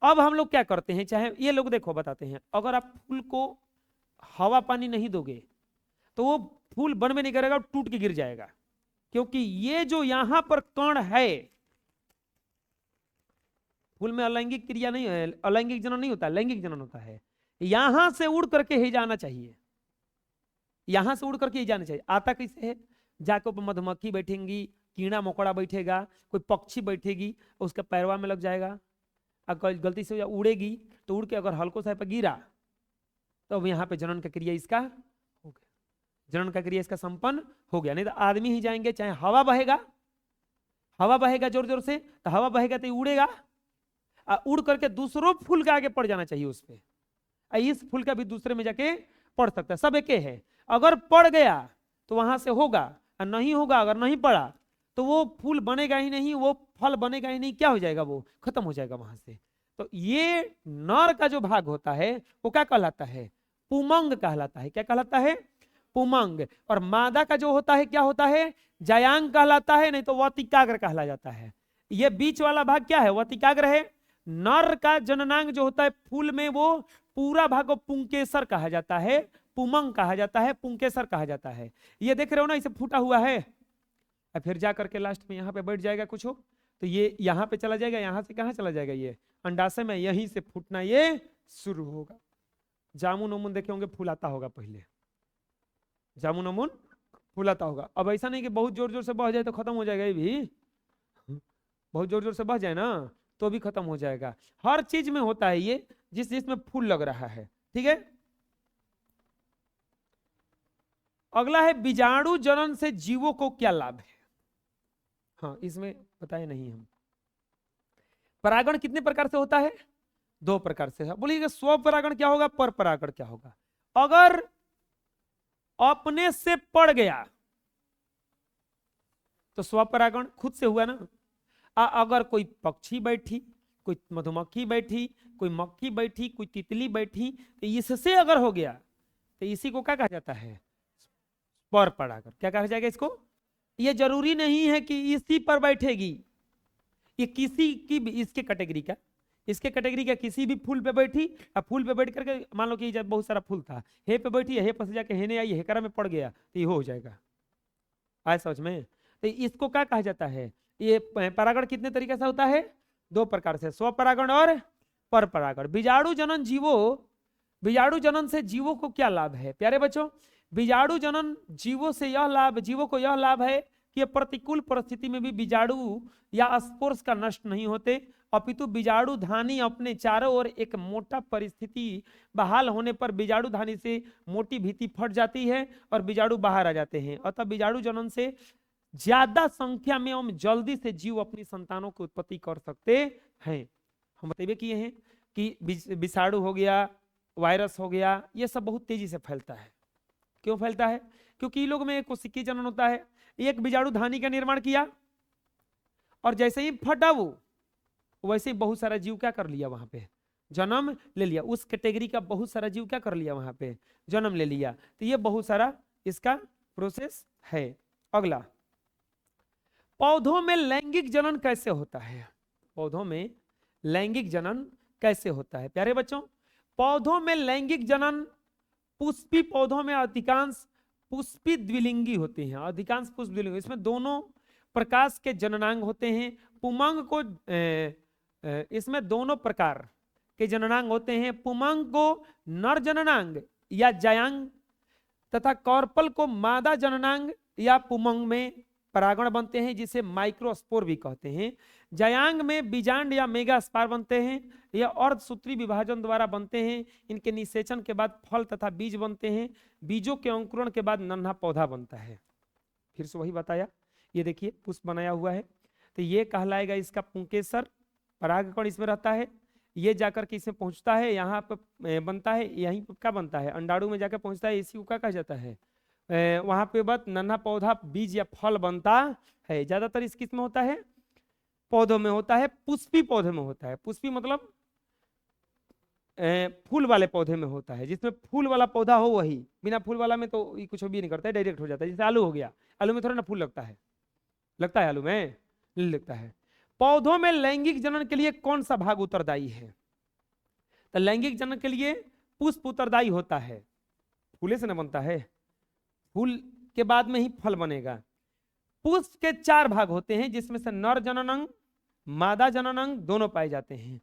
अब हम लोग क्या करते हैं, चाहे ये लोग देखो बताते हैं, अगर आप फूल को हवा पानी नहीं दोगे तो वो फूल बन में नहीं करेगा, टूट के गिर जाएगा। क्योंकि ये जो यहां पर कण है, फूल में अलैंगिक क्रिया नहीं है, अलैंगिक जनन नहीं होता, लैंगिक जनन होता है। यहां से उड़ करके ही जाना चाहिए, यहां से उड़ करके जाना चाहिए। आता कैसे है, जाके ऊपर मधुमक्खी बैठेंगी, कीड़ा मकोड़ा बैठेगा, कोई पक्षी बैठेगी, उसके पैरवा में लग जाएगा, अगर गलती से उड़ेगी तो उड़ के अगर हल्को सा पे गिरा तो अब यहाँ पे जनन का क्रिया इसका हो गया, जनन का क्रिया इसका संपन्न हो गया। नहीं तो आदमी ही जाएंगे, चाहे हवा बहेगा, हवा बहेगा जोर जोर से तो हवा बहेगा तो उड़ेगा, उड़ करके दूसरों फूल के आगे पड़ जाना चाहिए उस पर, इस फूल का भी दूसरे में जाके पड़ सकता है, सब एक है। अगर पड़ गया तो वहां से होगा, और नहीं होगा, अगर नहीं पड़ा तो वो फूल बनेगा ही नहीं, वो फल बनेगा ही नहीं, क्या हो जाएगा, वो खत्म हो जाएगा वहां से। तो ये नर का जो भाग होता है वो क्या कहलाता है, पुमंग कहलाता है। क्या कहलाता है, पुमंग। और मादा का जो होता है क्या होता है, जयांग कहलाता है, नहीं तो वतिकाग्र कहला जाता है। ये बीच वाला भाग क्या है, वतिकाग्र है। नर का जननांग जो होता है फूल में, वो पूरा भाग को पुंकेसर कहा जाता है, पुमंग कहा जाता है, पुंकेसर कहा जाता है। ये देख रहे हो ना, इसे फूटा हुआ है, और फिर जा करके लास्ट में यहाँ पे बैठ जाएगा कुछ हो, तो ये यहाँ पे चला जाएगा, यहाँ से कहाँ चला जाएगा, ये अंडाशय में, यहीं से फूटना ये शुरू होगा। जामुन उमुन देखे होंगे फूलाता होगा, पहले जामुन उमुन फूलाता होगा। अब ऐसा नहीं कि बहुत जोर जोर से बह जाए तो खत्म हो जाएगा, ये भी बहुत जोर जोर से बह जाए ना तो भी खत्म हो जाएगा। हर चीज में होता है ये, जिसमें फूल लग रहा है। ठीक है, अगला है बीजाणु जनन से जीवों को क्या लाभ है। हाँ, इसमें बताए नहीं हम। परागण कितने प्रकार से होता है, 2 प्रकार से है। बोलिएगा स्व परागण क्या होगा, पर परागण क्या होगा। अगर अपने से पड़ गया तो स्व परागण खुद से हुआ ना। अगर कोई पक्षी बैठी, कोई मधुमक्खी बैठी, कोई मक्खी बैठी, कोई तितली बैठी, तो इससे अगर हो गया तो इसी को क्या कहा जाता है, पर परागण। क्या कहा जाएगा इसको, ये जरूरी नहीं है कि इसी पर बैठेगी, ये किसी की भी, इसके कैटेगरी का, इसके कैटेगरी का किसी भी फूल पे बैठी, अब फूल पे बैठ करके मान लो कि जब बहुत सारा फूल था, हे पे बैठी है, हे पर से जाके हे ने आई, हेकरा में पड़ गया तो ये हो जाएगा। आए समझ में। तो इसको क्या कहा जाता है, ये परागण कितने तरीके से होता है, 2 प्रकार से, स्व परागण और पर परागण। बीजाणु जनन जीवों, बीजाणु जनन से जीवों को क्या लाभ है प्यारे बच्चों। बीजाणु जनन जीवों से यह लाभ, जीवों को यह लाभ है कि प्रतिकूल परिस्थिति में भी बीजाणु या स्पोर्स का नष्ट नहीं होते, अपितु बीजाणु धानी अपने चारों ओर एक मोटा परिस्थिति बहाल होने पर बीजाणु धानी से मोटी भीति फट जाती है और बीजाणु बाहर आ जाते हैं। अतः बीजाणु जनन से ज्यादा संख्या में एवं जल्दी से जीव अपनी संतानों की उत्पत्ति कर सकते हैं। हम बताइए किए हैं कि विषाणु हो गया, वायरस हो गया, ये सब बहुत तेजी से फैलता है। क्यों फैलता है, क्योंकि लोग में कोशिकीय जनन होता है। एक बीजाणु धानी का निर्माण किया और जैसे ही फटा वो, वैसे ही बहुत सारा जीव क्या कर लिया, वहां पे जन्म ले लिया। उस कैटेगरी का बहुत सारा जीव क्या कर लिया, वहां पे जन्म ले लिया। तो ये बहुत सारा इसका प्रोसेस है। अगला, पौधों में लैंगिक जनन कैसे होता है। पौधों में लैंगिक जनन कैसे होता है प्यारे बच्चों। पौधों में लैंगिक जनन, पुष्पी पौधों में अधिकांश पुष्पी द्विलिंगी होते हैं, अधिकांश पुष्प द्विलिंगी। इसमें दोनों प्रकाश के जननांग होते हैं। पुमंग को इसमें दोनों प्रकार के जननांग होते हैं। पुमंग को नर जननांग या जयांग तथा कॉर्पल को मादा जननांग या पुमंग में परागण बनते हैं, जिसे माइक्रोस्पोर भी कहते हैं। जयांग में बीजांड या मेगास्पार बनते हैं, यह अर्धसूत्री विभाजन द्वारा बनते हैं। इनके निषेचन के बाद फल तथा बीज बनते हैं। बीजों के अंकुरण के बाद नन्हा पौधा बनता है। फिर से वही बताया, ये देखिए पुष्प बनाया हुआ है, तो ये कहलाएगा इसका पुंकेसर। परागकण इसमें रहता है, ये जाकर के इसमें पहुंचता है, यहाँ पे बनता है, यहीं पे क्या बनता है, अंडाणु में जाकर पहुंचता है, इसी को क्या कहा जाता है, वहां पे बस नन्हा पौधा बीज या फल बनता है। ज्यादातर इस किस में होता है, पौधों में होता है, पुष्पी पौधे में होता है। पुष्पी मतलब फूल वाले पौधे में होता है, जिसमें फूल वाला पौधा हो वही। बिना फूल वाला में तो ये कुछ भी नहीं करता है, डायरेक्ट हो जाता है। जैसे आलू हो गया, आलू में थोड़ा ना फूल लगता है, लगता है आलू में, नहीं लगता है। पौधों में लैंगिक जनन के लिए कौन सा भाग उत्तरदायी है, तो लैंगिक जनन के लिए पुष्प उत्तरदायी होता है। फूले से न बनता है, फूल के बाद में ही फल बनेगा। पुष्प के 4 भाग होते हैं, जिसमें से नर जननांग, मादा जननांग दोनों पाए जाते हैं।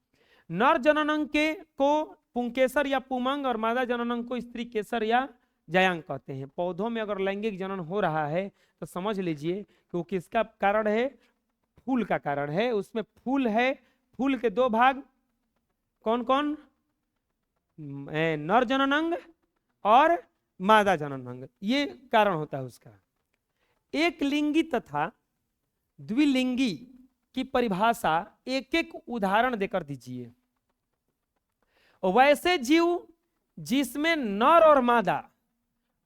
नर जननांग के को पुंकेसर या पुमंग और मादा जननांग को स्त्री केसर या जायांग कहते हैं। पौधों में अगर लैंगिक जनन हो रहा है तो समझ लीजिए कि वो किसका कारण है, फूल का कारण है। उसमें फूल है, फूल के दो भाग कौन कौन, नर जनन अंग और मादा जनन अंग, ये कारण होता है उसका। एक लिंगी तथा द्विलिंगी की परिभाषा एक एक उदाहरण देकर दीजिए। वैसे जीव जिसमें नर और मादा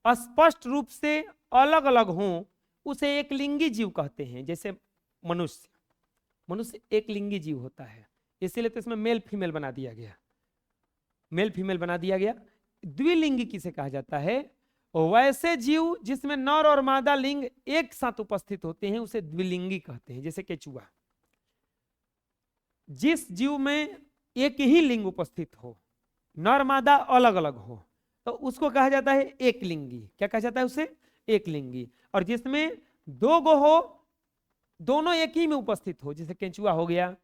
स्पष्ट रूप से अलग अलग हों उसे एक लिंगी जीव कहते हैं। जैसे मनुष्य, मनुष्य एक लिंगी जीव होता है, इसीलिए तो इसमें मेल फीमेल बना दिया गया, मेल फीमेल बना दिया गया। द्विलिंगी किसे कहा जाता है, वैसे जीव जिसमें नर और मादा लिंग एक साथ उपस्थित होते हैं उसे द्विलिंगी कहते हैं। जैसे केचुआ, जिस जीव में एक ही लिंग उपस्थित हो, नर मादा अलग अलग हो, तो उसको कहा जाता है एक लिंगी। क्या कहा जाता है उसे, एक लिंगी। और जिसमें दो गो हो, दोनों एक ही में उपस्थित हो, जैसे केंचुआ हो गया,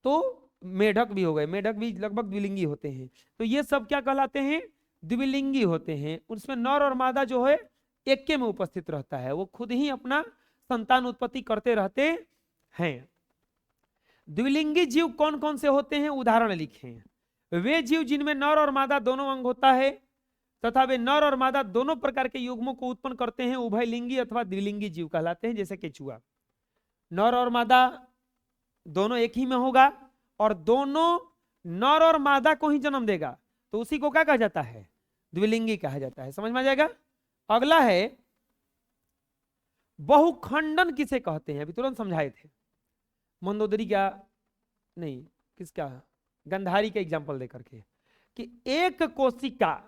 तो मेढक भी हो गए, मेढक भी लगभग द्विलिंगी होते हैं। तो ये सब क्या कहलाते हैं, द्विलिंगी होते हैं। उसमें नर और मादा जो है एक में उपस्थित रहता है, वो खुद ही अपना संतान उत्पत्ति करते रहते हैं। द्विलिंगी जीव कौन कौन से होते हैं, उदाहरण लिखें। वे जीव जिनमें नर और मादा दोनों अंग होता है तथा वे नर और मादा दोनों प्रकार के युग्मों को उत्पन्न करते हैं, उभयलिंगी अथवा द्विलिंगी जीव कहलाते हैं। जैसे केचुआ, नर और मादा दोनों एक ही में होगा और दोनों नर और मादा को ही जन्म देगा, तो उसी को क्या कहा जाता है, द्विलिंगी कहा जाता है। समझ में आ जाएगा। अगला है बहुखंडन किसे कहते हैं, अभी तुरंत समझाए थे। मंदोदरी का नहीं, किसका, गंधारी का एग्जाम्पल देकर के, कि एक कोशिका,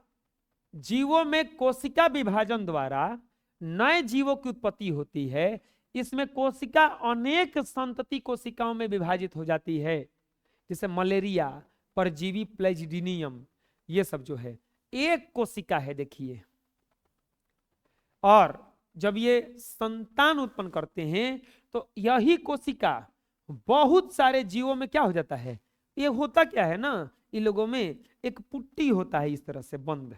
जीवों में कोशिका विभाजन द्वारा नए जीवों की उत्पत्ति होती है। इसमें कोशिका अनेक संतति कोशिकाओं में विभाजित हो जाती है, जैसे मलेरिया, परजीवी, प्लेजिडिनियम, ये सब जो है एक कोशिका है, देखिए। और जब ये संतान उत्पन्न करते हैं तो यही कोशिका बहुत सारे जीवों में क्या हो जाता है, ये होता क्या है ना, इन लोगों में एक पुट्टी होता है इस तरह से बंद,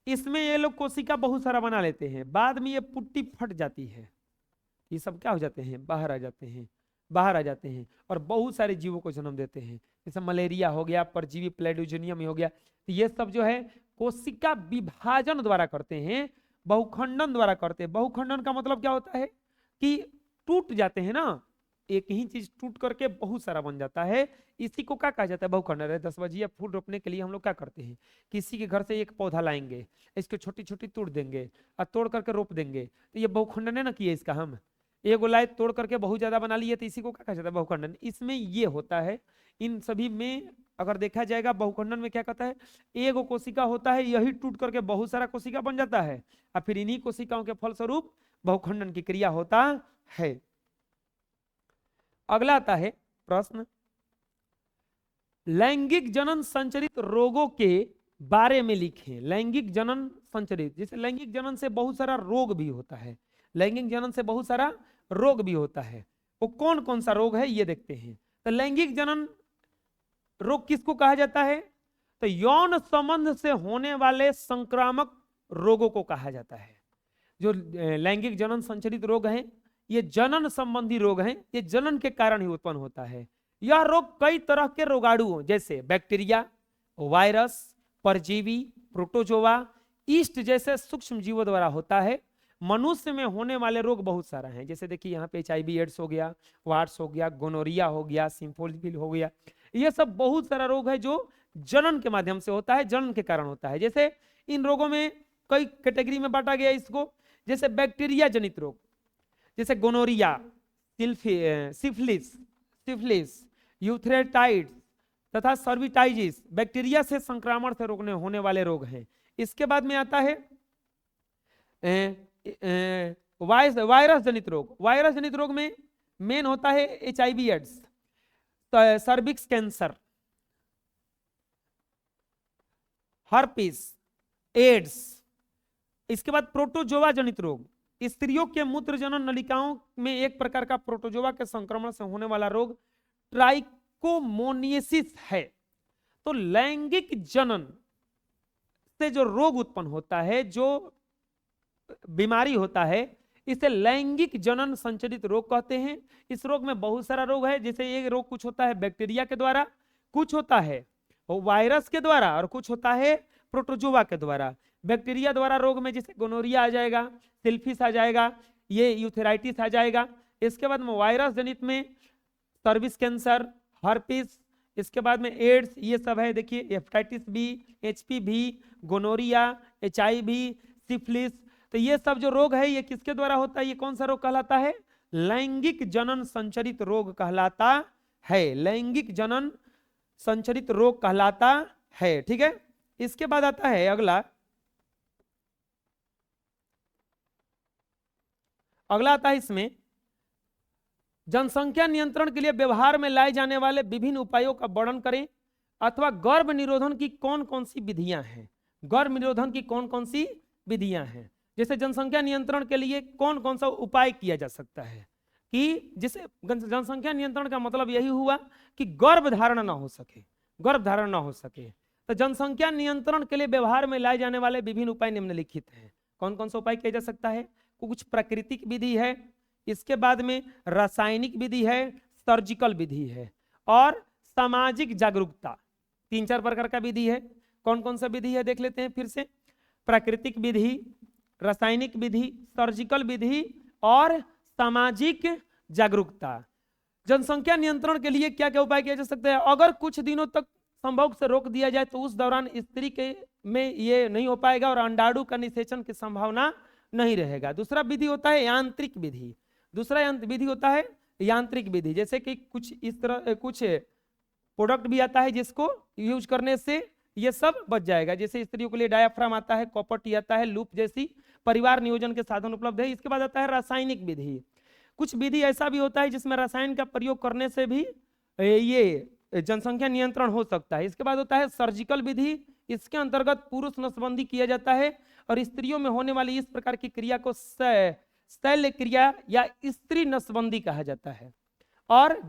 इसमें ये लोग कोशिका बहुत सारा बना लेते हैं, बाद में ये पुट्टी फट जाती है, ये सब क्या हो जाते हैं, बाहर आ जाते हैं, बाहर आ जाते हैं और बहुत सारे जीवों को जन्म देते हैं। जैसे मलेरिया हो गया, परजीवी प्लेडोजेनियम हो गया, तो ये सब जो है कोशिका विभाजन द्वारा करते हैं, बहुखंडन द्वारा करते हैं। बहुखंडन का मतलब क्या होता है कि टूट जाते हैं ना, एक ही चीज टूट करके बहुत सारा बन जाता है, इसी को क्या कहा जाता है, बहुखंडन। 10 बजे फूल रोपने के लिए हम लोग क्या करते हैं, किसी के घर से एक पौधा लाएंगे, इसको छोटी छोटी तोड़ देंगे और तोड़ करके रोप देंगे, तो ये बहुखंडन है ना, किए इसका हम एक गोलाई तोड़ करके बहुत ज्यादा बना लिए, तो इसी को क्या कहा जाता है, बहुखंडन। इसमें ये होता है, इन सभी में अगर देखा जाएगा बहुखंडन में क्या कहता है, एक कोशिका होता है, यही टूट करके बहुत सारा कोशिका बन जाता है और फिर इन्हीं कोशिकाओं के फलस्वरूप बहुखंडन की क्रिया होता है। अगला आता है प्रश्न, लैंगिक जनन संचरित रोगों के बारे में लिखें। लैंगिक जनन संचरित, जैसे लैंगिक जनन से बहुत सारा रोग भी होता है, लैंगिक जनन से बहुत सारा रोग भी होता है, वो कौन कौन सा रोग है ये देखते हैं। तो लैंगिक जनन रोग किसको कहा जाता है, तो यौन संबंध से होने वाले संक्रामक रोगों को कहा जाता है। जो लैंगिक जनन संचरित रोग हैं, ये जनन संबंधी रोग हैं, ये जनन के कारण ही उत्पन्न होता है। यह रोग कई तरह के रोगाणुओं जैसे बैक्टीरिया, वायरस, परजीवी, प्रोटोजोआ, ईस्ट जैसे सूक्ष्म जीवों द्वारा होता है। मनुष्य में होने वाले रोग बहुत सारा हैं, जैसे देखिए यहाँ पे HIV एड्स हो गया, वार्स हो गया, गोनोरिया हो गया, सिम्फोसिस हो गया, ये सब बहुत सारा रोग है जो जनन के माध्यम से होता है, जनन के कारण होता है। जैसे इन रोगों में कई कैटेगरी में बांटा गया इसको, जैसे बैक्टीरिया जनित रोग, जैसे गोनोरिया, सिफिलिस, यूथ्रेटाइड्स तथा सर्विटाइजिस बैक्टीरिया से संक्रमण से रोकने होने वाले रोग हैं। इसके बाद में आता है वायरस जनित रोग। वायरस जनित रोग में मेन होता है HIV AIDS, cervix cancer, herpes, AIDS. इसके बाद प्रोटोजोआ जनित रोग, स्त्रियों के मूत्रजनन नलिकाओं में एक प्रकार का प्रोटोजोआ के संक्रमण से होने वाला रोग ट्राइकोमोनियसिस है। तो लैंगिक जनन से जो रोग उत्पन्न होता है, जो बीमारी होता है, इसे लैंगिक जनन संचरित रोग कहते हैं। इस रोग में बहुत सारा रोग है, जैसे ये रोग कुछ होता है बैक्टीरिया के द्वारा, कुछ होता है वायरस के द्वारा, और कुछ होता है प्रोटोजोआ के द्वारा। बैक्टीरिया द्वारा रोग में जैसे गोनोरिया आ जाएगा, सिल्फिस आ जाएगा, ये यूथेराइटिस आ जाएगा। इसके बाद में वायरस जनित में सर्विस कैंसर, हर्पिस, इसके बाद में एड्स, ये सब है। देखिए hepatitis B, HPV, gonorrhoea, HIV, syphilis. तो ये सब जो रोग है ये किसके द्वारा होता है? ये कौन सा रोग कहलाता है? लैंगिक जनन संचरित रोग कहलाता है। लैंगिक जनन संचरित रोग कहलाता है। ठीक है, इसके बाद आता है अगला आता है इसमें जनसंख्या नियंत्रण के लिए व्यवहार में लाए जाने वाले विभिन्न उपायों का वर्णन करें, अथवा गर्भ निरोधन की कौन कौन सी विधियां हैं। गर्भ निरोधन की कौन कौन सी विधियां हैं, जैसे जनसंख्या नियंत्रण के लिए कौन कौन सा उपाय किया जा सकता है, कि जिसे जनसंख्या नियंत्रण का मतलब यही हुआ कि गर्भ धारण ना हो सके, गर्भ धारण ना हो सके। तो जनसंख्या नियंत्रण के लिए व्यवहार में लाए जाने वाले विभिन्न उपाय निम्नलिखित हैं। कौन कौन सा उपाय किया जा सकता है? कुछ प्राकृतिक विधि है, इसके बाद में रासायनिक विधि है, सर्जिकल विधि है, और सामाजिक जागरूकता। 3-4 प्रकार का विधि है। कौन कौन सा विधि है देख लेते हैं फिर से। प्राकृतिक विधि, रासायनिक विधि, सर्जिकल विधि और सामाजिक जागरूकता। जनसंख्या नियंत्रण के लिए क्या क्या उपाय किया जा सकता है? अगर कुछ दिनों तक संभोग से रोक दिया जाए तो उस दौरान स्त्री के में ये नहीं हो पाएगा और अंडाणु का निषेचन की संभावना नहीं रहेगा। दूसरा विधि होता है यांत्रिक विधि। दूसरा विधि होता है यांत्रिक विधि, जैसे कि कुछ इस तरह कुछ प्रोडक्ट भी आता है जिसको यूज करने से ये सब बच जाएगा। जैसे स्त्रियों के लिए डायाफ्राम आता है, कॉपर टी आता है, लूप जैसी परिवार नियोजन के साधन उपलब्ध है। इसके बाद आता है रासायनिक विधि। कुछ विधि ऐसा भी होता है जिसमें रसायन का प्रयोग करने से भी ये जनसंख्या नियंत्रण हो सकता है। इसके बाद होता है सर्जिकल विधि। इसके अंतर्गत पुरुष नसबंदी किया जाता है और स्त्रियों में होने वाली इस प्रकार की क्रिया को शल्य क्रिया या स्त्री नसबंदी कहा जाता है। और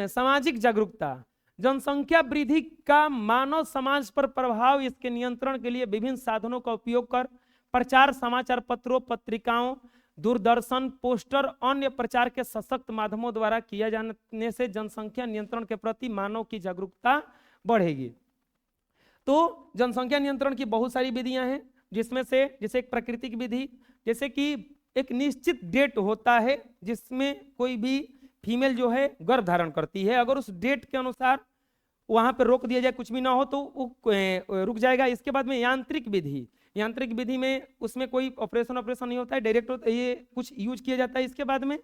सामाजिक जागरूकता, जनसंख्या वृद्धि का मानव समाज पर प्रभाव, इसके नियंत्रण के लिए विभिन्न साधनों का उपयोग कर प्रचार, समाचार पत्रों, पत्रिकाओं, दूरदर्शन, पोस्टर, अन्य प्रचार के सशक्त माध्यमों द्वारा किया जाने से जनसंख्या नियंत्रण के प्रति मानव की जागरूकता बढ़ेगी। तो जनसंख्या नियंत्रण की बहुत सारी विधियां हैं, जिसमें से जैसे एक प्राकृतिक विधि, जैसे कि एक निश्चित डेट होता है जिसमें कोई भी फीमेल जो है गर्भ धारण करती है, अगर उस डेट के अनुसार वहां पर रोक दिया जाए, कुछ भी ना हो तो वो रुक जाएगा। इसके बाद में यांत्रिक विधि। यांत्रिक विधि में उसमें कोई ऑपरेशन नहीं होता है, डायरेक्ट ये कुछ यूज किया जाता है। इसके बाद में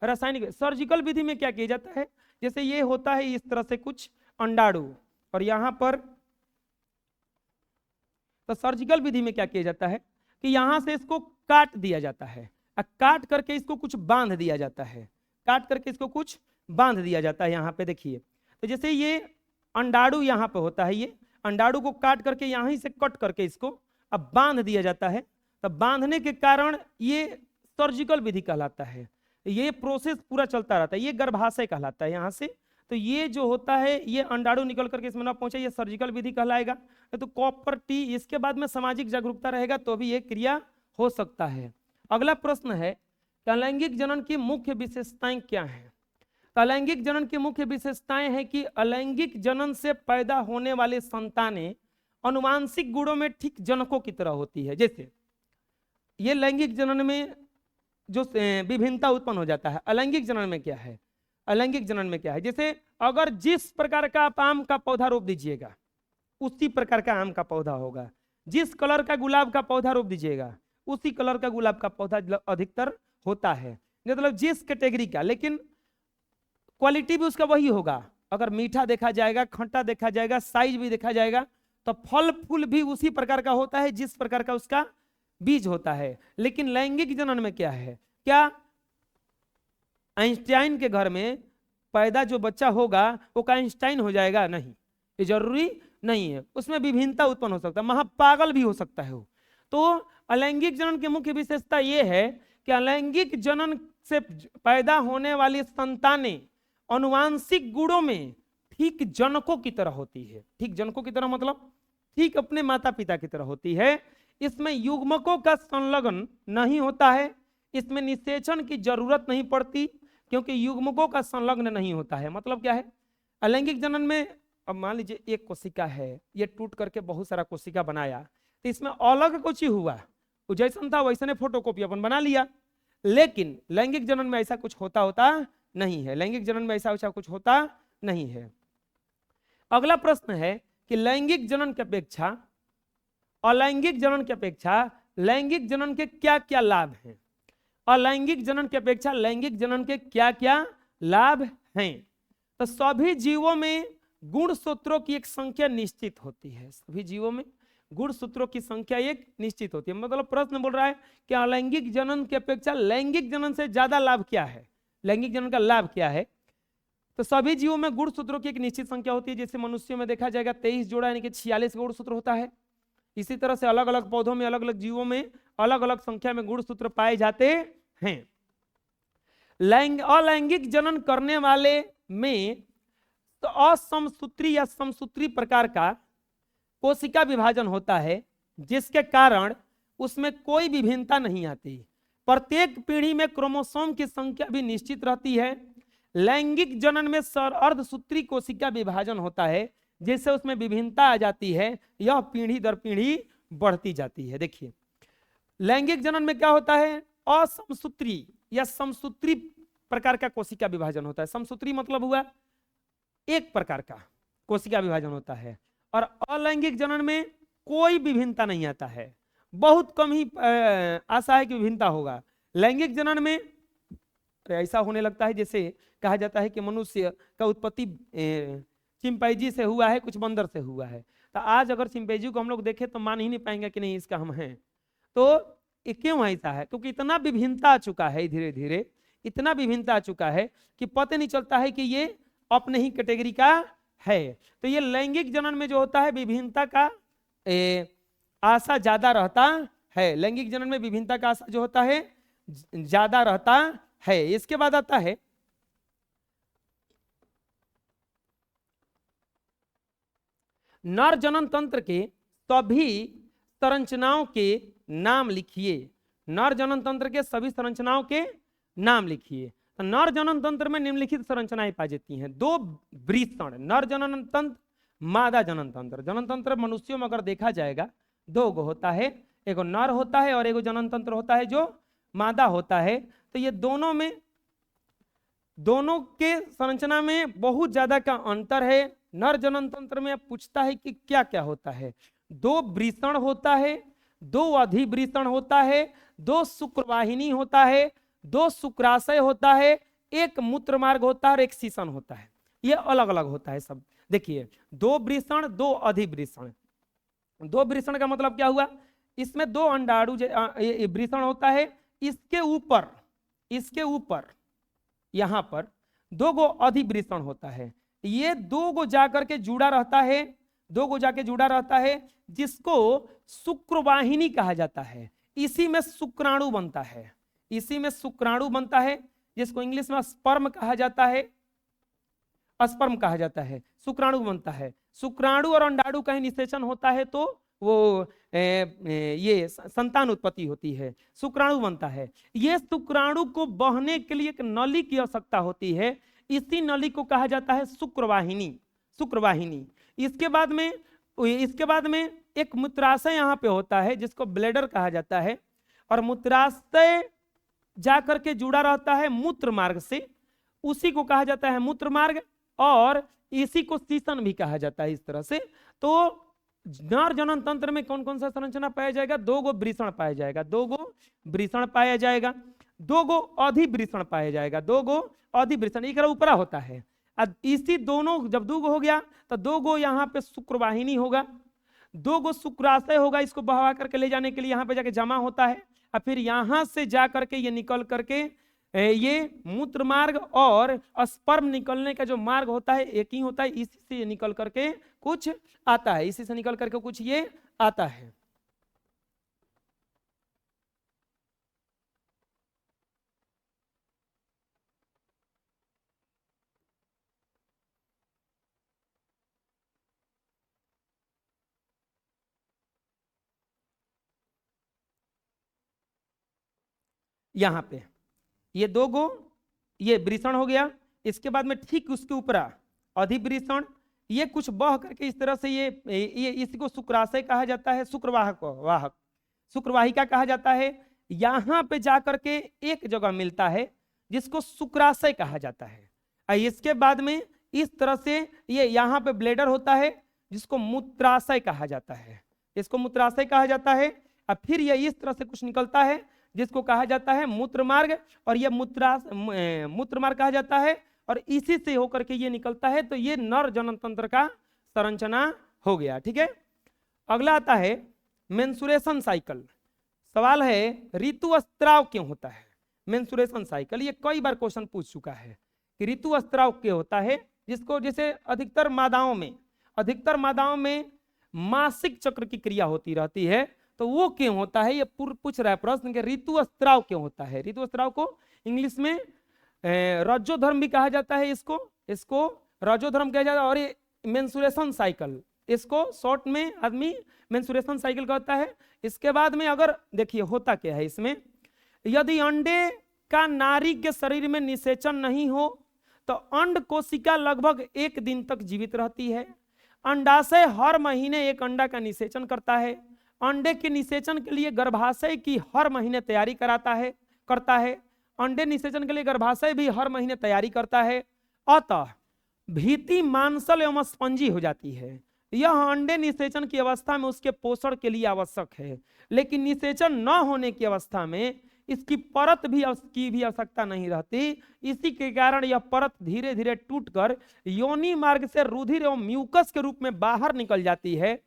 रासायनिक। सर्जिकल विधि में क्या किया जाता है, जैसे ये होता है इस तरह से कुछ अंडाणु, और यहाँ पर तो सर्जिकल विधि में क्या किया जाता है कि यहां से इसको काट दिया जाता है, काट करके इसको कुछ बांध दिया जाता है, काट करके इसको कुछ बांध दिया जाता है। यहाँ पे देखिए, तो जैसे ये अंडाणु यहाँ पे होता है, ये अंडाणु को काट करके यहीं से कट करके इसको अब बांध दिया जाता है। तब बांधने के कारण ये सर्जिकल विधि कहलाता है। ये प्रोसेस पूरा चलता रहता है, ये गर्भाशय कहलाता है यहाँ से। तो ये जो होता है ये अंडाणु निकल करके इसमें ना पहुंचे, ये सर्जिकल विधि कहलाएगा। तो कॉपर टी। इसके बाद में सामाजिक जागरूकता रहेगा तो भी ये क्रिया हो सकता है। अगला प्रश्न है अलैंगिक जनन की मुख्य विशेषताएं क्या हैं? अलैंगिक जनन की मुख्य विशेषताएं हैं कि अलैंगिक जनन से पैदा होने वाले संतानें अनुवांशिक गुणों में ठीक जनकों की तरह होती है। जैसे ये लैंगिक जनन में जो विभिन्नता उत्पन्न हो जाता है, अलैंगिक जनन में क्या है? अलैंगिक जनन में क्या है, जैसे अगर जिस प्रकार का आप आम का पौधा रोप दीजिएगा उसी प्रकार का आम का पौधा होगा, जिस कलर का गुलाब का पौधा रोप दीजिएगा उसी कलर का गुलाब का पौधा अधिकतर होता है। मतलब जिस कैटेगरी का, लेकिन क्वालिटी भी उसका वही होगा। अगर मीठा देखा जाएगा, खट्टा देखा जाएगा, साइज भी देखा जाएगा, तो फल फूल भी उसी प्रकार का होता है जिस प्रकार का उसका बीज होता है। लेकिन लैंगिक जनन में क्या है, क्या आइंस्टाइन के घर में पैदा जो बच्चा होगा वो का आइंस्टाइन हो जाएगा? नहीं, ये जरूरी नहीं है। उसमें विभिन्नता उत्पन्न हो सकता है, महापागल भी हो सकता है वो। तो अलैंगिक जनन की मुख्य विशेषता ये है कि अलैंगिक जनन से पैदा होने वाली संतानें अनुवांशिक गुणों में ठीक जनकों की तरह होती है। ठीक जनकों की तरह मतलब ठीक अपने माता पिता की तरह होती है। इसमें युग्मकों का संलग्न नहीं होता है, इसमें निषेचन की जरूरत नहीं पड़ती क्योंकि युग्मकों का संलग्न नहीं होता है। मतलब क्या है, अलैंगिक जनन में अब मान लीजिए एक कोशिका है, ये टूट करके बहुत सारा कोशिका बनाया, तो इसमें अलग कुछ ही हुआ, जैसा था वैसने फोटोकॉपी अपन बना लिया। लेकिन लैंगिक जनन में ऐसा कुछ होता नहीं है, लैंगिक जनन में ऐसा कुछ होता नहीं है। अगला प्रश्न है कि लैंगिक जनन की अपेक्षा अलैंगिक जनन की अपेक्षा लैंगिक जनन के क्या क्या लाभ हैं। अलैंगिक जनन की अपेक्षा लैंगिक जनन के क्या क्या लाभ हैं। तो सभी जीवों में गुणसूत्रों की एक संख्या निश्चित होती है, सभी जीवों में गुणसूत्रों की संख्या एक निश्चित होती है। मतलब प्रश्न बोल रहा है कि अलैंगिक जनन की अपेक्षा लैंगिक जनन से ज्यादा लाभ क्या है, लैंगिक जनन का लाभ क्या है। तो सभी जीवों में गुणसूत्रों की एक निश्चित संख्या होती है। जैसे मनुष्यों में देखा जाएगा 23 जोड़ा यानी कि 46 गुणसूत्र होता है। इसी तरह से अलग अलग पौधों में, अलग अलग जीवों में अलग अलग संख्या में गुणसूत्र पाए जाते हैं। अलैंगिक जनन करने वाले में तो असमसूत्री या समसूत्री प्रकार का कोशिका विभाजन होता है, जिसके कारण उसमें कोई विभिन्नता नहीं आती। प्रत्येक पीढ़ी में क्रोमोसोम की संख्या भी निश्चित रहती है। लैंगिक जनन में अर्धसूत्री कोशिका विभाजन होता है, जिससे उसमें विभिन्नता आ जाती है, यह पीढ़ी दर पीढ़ी बढ़ती जाती है। देखिए लैंगिक जनन में क्या होता है, असमसूत्री या समसूत्री प्रकार का कोशिका विभाजन होता है। समसूत्री मतलब हुआ एक प्रकार का कोशिका विभाजन होता है, और अलैंगिक जनन में कोई विभिन्नता नहीं आता है, बहुत कम ही आशा है कि विभिन्नता होगा। लैंगिक जनन में ऐसा होने लगता है जैसे कहा जाता है कि मनुष्य का उत्पत्ति चिंपैंजी से हुआ है, कुछ बंदर से हुआ है। तो आज अगर चिंपैंजी को हम लोग देखें तो मान ही नहीं पाएंगे कि नहीं इसका हम हैं। तो क्यों ऐसा है, क्योंकि इतना विभिन्नता आ चुका है, धीरे धीरे इतना विभिन्नता आ चुका है कि पता नहीं चलता है कि ये अपने ही कैटेगरी का है। तो ये लैंगिक जनन में जो होता है विभिन्नता का आशा ज्यादा रहता है, लैंगिक जनन में विभिन्नता का आशा जो होता है ज्यादा रहता है। इसके बाद आता है नर जनन तंत्र के सभी संरचनाओं के नाम लिखिए। नर जनन तंत्र के सभी संरचनाओं के नाम लिखिए। तो नर जनन तंत्र में निम्नलिखित संरचनाएं पाई जाती हैं। दो वृषण, नर जनन तंत्र, मादा जनन तंत्र। जनन तंत्र मनुष्यों में अगर देखा जाएगा दो गो होता है, एगो नर होता है और एगो जनन तंत्र होता है जो मादा होता है। तो ये दोनों के संरचना में बहुत ज्यादा का अंतर है। नर जनन तंत्र में पूछता है कि क्या क्या होता है, दो वृषण होता है, दो अधिवृषण होता है, दो शुक्रवाहिनी होता है, दो शुक्राशय होता है, एक मूत्र मार्ग होता है और एक शीशन होता है। ये अलग अलग होता है सब। देखिए दो वृषण, दो अधिवृषण। दो वृषण का मतलब क्या हुआ, इसमें दो अंडाणु वृषण होता है, इसके ऊपर यहां पर दो गो अधिवृषण होता है। ये दो गो जाकर के जुड़ा रहता है, दो गो जाके जुड़ा रहता है, जिसको शुक्रवाहिनी कहा जाता है। इसी में शुक्राणु बनता है, इसी में शुक्राणु बनता है, जिसको इंग्लिश में स्पर्म कहा जाता है, स्पर्म कहा जाता है। शुक्राणु बनता है, शुक्राणु और अंडाणु का ही निषेचन होता है तो वो ये संतान उत्पत्ति होती है, शुक्राणु बनता है। ये शुक्राणु को बहने के लिए एक नली की आवश्यकता होती है, इसी नली को कहा जाता है शुक्रवाहिनी। शुक्रवाहिनी इसके बाद में एक मूत्राशय यहाँ पे होता है जिसको ब्लेडर कहा जाता है, और मूत्राशय जाकर के जुड़ा रहता है मूत्र मार्ग से, उसी को कहा जाता है मूत्र मार्ग, और इसी को शीशन भी कहा जाता है। इस तरह से तो नर जनन तंत्र में कौन कौन सा संरचना पाया जाएगा, दो गो वृषण पाया जाएगा, दो गो वृषण पाया जाएगा, दो गो अधिवृषण पाया जाएगा, दो गो अधिवृषण एक ऊपरा होता है। इसी दोनों जब दो गो हो गया तो दो गो यहाँ पे शुक्रवाहिनी होगा, दो गो शुक्राशय होगा, इसको बहवा करके ले जाने के लिए यहाँ पे जाके जमा होता है, और फिर यहाँ से जा करके ये निकल करके ये मूत्र मार्ग और स्पर्म निकलने का जो मार्ग होता है एक ही होता है, इसी से ये निकल करके कुछ आता है, इसी से निकल करके कुछ ये आता है। यहाँ पे ये 2 गो ये वृषण हो गया, इसके बाद में ठीक उसके ऊपर अधिवृषण, ये कुछ बह करके इस तरह से ये इसको शुक्राशय कहा जाता है, शुक्रवाहक शुक्रवाहिका कहा जाता है। यहाँ पे जाकर के एक जगह मिलता है जिसको शुक्राशय कहा जाता है। इसके बाद में इस तरह से ये यहाँ पे ब्लेडर होता है जिसको मूत्राशय कहा जाता है, इसको मूत्राशय कहा जाता है। अब फिर ये इस तरह से कुछ निकलता है जिसको कहा जाता है मूत्रमार्ग, और ये मूत्रमार्ग कहा जाता है, और इसी से होकर के ये निकलता है। तो ये नर जनन तंत्र का संरचना हो गया। ठीक है, अगला आता है मेंसुरेशन साइकिल। सवाल है ऋतुस्राव क्यों होता है? मेंसुरेशन साइकिल ये कई बार क्वेश्चन पूछ चुका है कि ऋतुस्राव क्यों होता है, जिसको जैसे अधिकतर मादाओं में मासिक चक्र की क्रिया होती रहती है, तो वो क्यों होता है ये पूछ रहा है प्रश्न कि ऋतुस्राव क्यों होता है। ऋतुस्राव को इंग्लिश में रजोधर्म भी कहा जाता है, इसको रजोधर्म कहा जाता है, और ये मेंसुरेशन साइकिल, इसको शॉर्ट में आदमी मेंसुरेशन साइकिल कहता है। इसके बाद में अगर देखिए होता क्या है इसमें, यदि अंडे का नारी के शरीर में निषेचन नहीं हो तो अंड कोशिका लगभग 1 दिन तक जीवित रहती है। अंडाशय हर महीने एक अंडा का निषेचन करता है। अंडे के निषेचन के लिए गर्भाशय की हर महीने तैयारी करता है। अंडे निषेचन के लिए गर्भाशय भी हर महीने तैयारी करता है। अतः भीति मांसल एवं स्पंजी हो जाती है। यह अंडे निषेचन की अवस्था में उसके पोषण के लिए आवश्यक है, लेकिन निषेचन न होने की अवस्था में इसकी परत भी की आवश्यकता नहीं रहती। इसी के कारण यह परत धीरे धीरे टूटकर योनि मार्ग से रुधिर एवं म्यूकस के रूप में बाहर निकल जाती है।